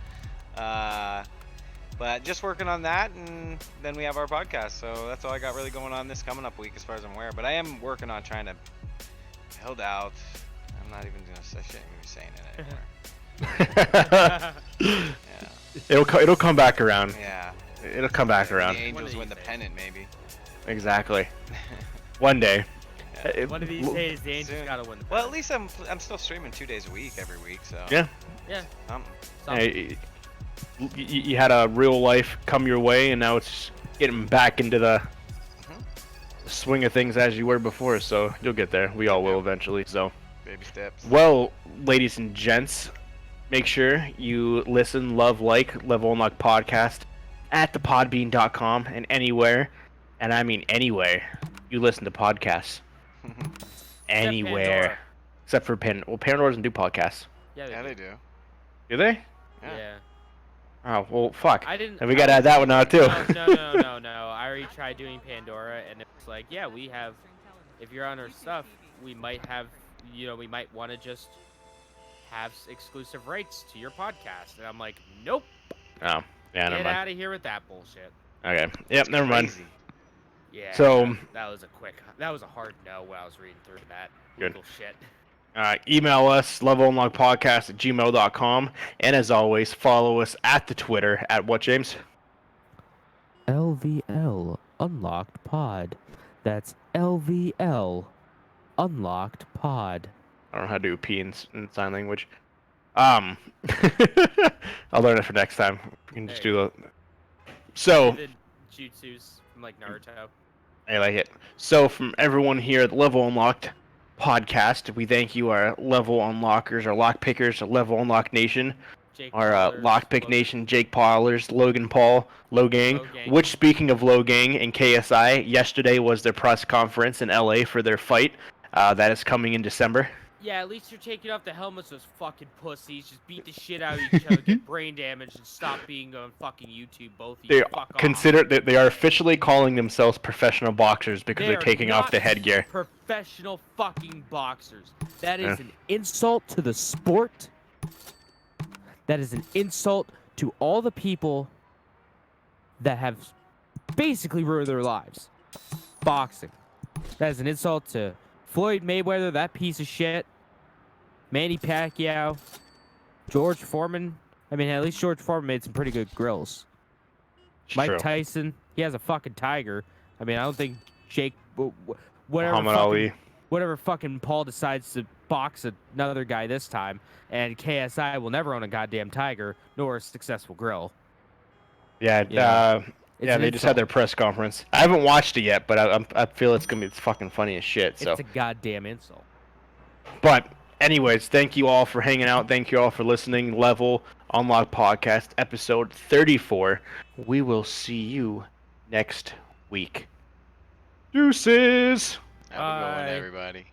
[SPEAKER 1] But just working on that, and then we have our podcast. So that's all I got really going on this coming up week as far as I'm aware. But I am working on trying to build out. I'm not even going to say, I shouldn't even be saying it anymore. Yeah.
[SPEAKER 3] It'll come back around.
[SPEAKER 1] Yeah.
[SPEAKER 3] It'll come back around.
[SPEAKER 1] The Angels
[SPEAKER 2] One
[SPEAKER 1] win
[SPEAKER 2] of
[SPEAKER 1] the
[SPEAKER 2] these
[SPEAKER 1] pennant, maybe.
[SPEAKER 3] Exactly. One day.
[SPEAKER 2] One of these days, the Angels
[SPEAKER 1] Soon.
[SPEAKER 2] gotta win the
[SPEAKER 1] Well, at least I'm still streaming 2 days a week every week, so.
[SPEAKER 3] Yeah.
[SPEAKER 2] Yeah.
[SPEAKER 1] Something.
[SPEAKER 3] Hey, you had a real life come your way, and now it's getting back into the swing of things as you were before. So you'll get there. We all will eventually. So,
[SPEAKER 1] Baby steps.
[SPEAKER 3] well, ladies and gents, make sure you listen, love, like Level Unlock Podcast at thepodbean.com and anywhere, and I mean anywhere, you listen to podcasts. Anywhere.
[SPEAKER 2] Pandora.
[SPEAKER 3] Except for Pandora doesn't do podcasts.
[SPEAKER 2] Yeah,
[SPEAKER 1] Yeah,
[SPEAKER 2] do.
[SPEAKER 1] they do.
[SPEAKER 3] Do they?
[SPEAKER 2] Yeah.
[SPEAKER 3] Oh, well, fuck.
[SPEAKER 2] I didn't.
[SPEAKER 3] And we gotta add that one out, too.
[SPEAKER 2] No. I already tried doing Pandora, and it's like, yeah, we have. If you're on our stuff, we might have. We might want to just have exclusive rights to your podcast. And I'm like, nope.
[SPEAKER 3] Oh. Yeah, never
[SPEAKER 2] Get
[SPEAKER 3] mind.
[SPEAKER 2] out of here with that bullshit.
[SPEAKER 3] Okay. Yep, never mind.
[SPEAKER 1] Crazy.
[SPEAKER 2] Yeah.
[SPEAKER 3] So-
[SPEAKER 2] that was a quick. That was a hard no when I was reading through that
[SPEAKER 3] Good.
[SPEAKER 2] legal shit.
[SPEAKER 3] Email us, levelunlockpodcast@gmail.com. And as always, follow us at the Twitter at what, James?
[SPEAKER 2] LVL Unlocked Pod. That's LVL Unlocked Pod.
[SPEAKER 3] I don't know how to do P in sign language. I'll learn it for next time. We can just
[SPEAKER 2] There
[SPEAKER 3] do
[SPEAKER 2] you
[SPEAKER 3] the. So,
[SPEAKER 2] The jutsus from like Naruto.
[SPEAKER 3] I like it. So, from everyone here at Level Unlocked Podcast, we thank you, our Level Unlockers, our Lock Pickers, our Level Unlock Nation,
[SPEAKER 2] Jake
[SPEAKER 3] our
[SPEAKER 2] Paulers,
[SPEAKER 3] Lockpick
[SPEAKER 2] Logan-
[SPEAKER 3] Nation, Jake Paulers, Logan Paul, Low Gang.
[SPEAKER 2] Low Gang.
[SPEAKER 3] Which, speaking of Low Gang and KSI, yesterday was their press conference in LA for their fight. That is coming in December.
[SPEAKER 2] Yeah, at least you're taking off the helmets, those fucking pussies. Just beat the shit out of each other, get brain damage, and stop being on fucking YouTube, both of you.
[SPEAKER 3] They
[SPEAKER 2] Fuck off.
[SPEAKER 3] consider that they are officially calling themselves professional boxers because
[SPEAKER 2] They
[SPEAKER 3] they're
[SPEAKER 2] are
[SPEAKER 3] taking off
[SPEAKER 2] not
[SPEAKER 3] the headgear.
[SPEAKER 2] Professional fucking boxers. That is
[SPEAKER 3] Yeah.
[SPEAKER 2] an insult to the sport. That is an insult to all the people that have basically ruined their lives. Boxing. That is an insult to Floyd Mayweather, that piece of shit. Manny Pacquiao. George Foreman. I mean, at least George Foreman made some pretty good grills.
[SPEAKER 3] It's
[SPEAKER 2] Mike
[SPEAKER 3] true.
[SPEAKER 2] Tyson, he has a fucking tiger. I mean, I don't think Jake, whatever
[SPEAKER 3] Muhammad
[SPEAKER 2] fucking,
[SPEAKER 3] Ali.
[SPEAKER 2] whatever fucking Paul decides to box another guy this time, and KSI will never own a goddamn tiger nor a successful grill.
[SPEAKER 3] Yeah,
[SPEAKER 2] Yeah. It's
[SPEAKER 3] yeah,
[SPEAKER 2] an
[SPEAKER 3] they just had their
[SPEAKER 2] insult.
[SPEAKER 3] press conference. I haven't watched it yet, but I feel it's fucking funny as shit. So,
[SPEAKER 2] It's a goddamn insult.
[SPEAKER 3] but anyways, thank you all for hanging out. Thank you all for listening. Level Unlock Podcast, episode 34. We will see you next week. Deuces.
[SPEAKER 1] Have a good one,
[SPEAKER 2] Bye.
[SPEAKER 1] everybody.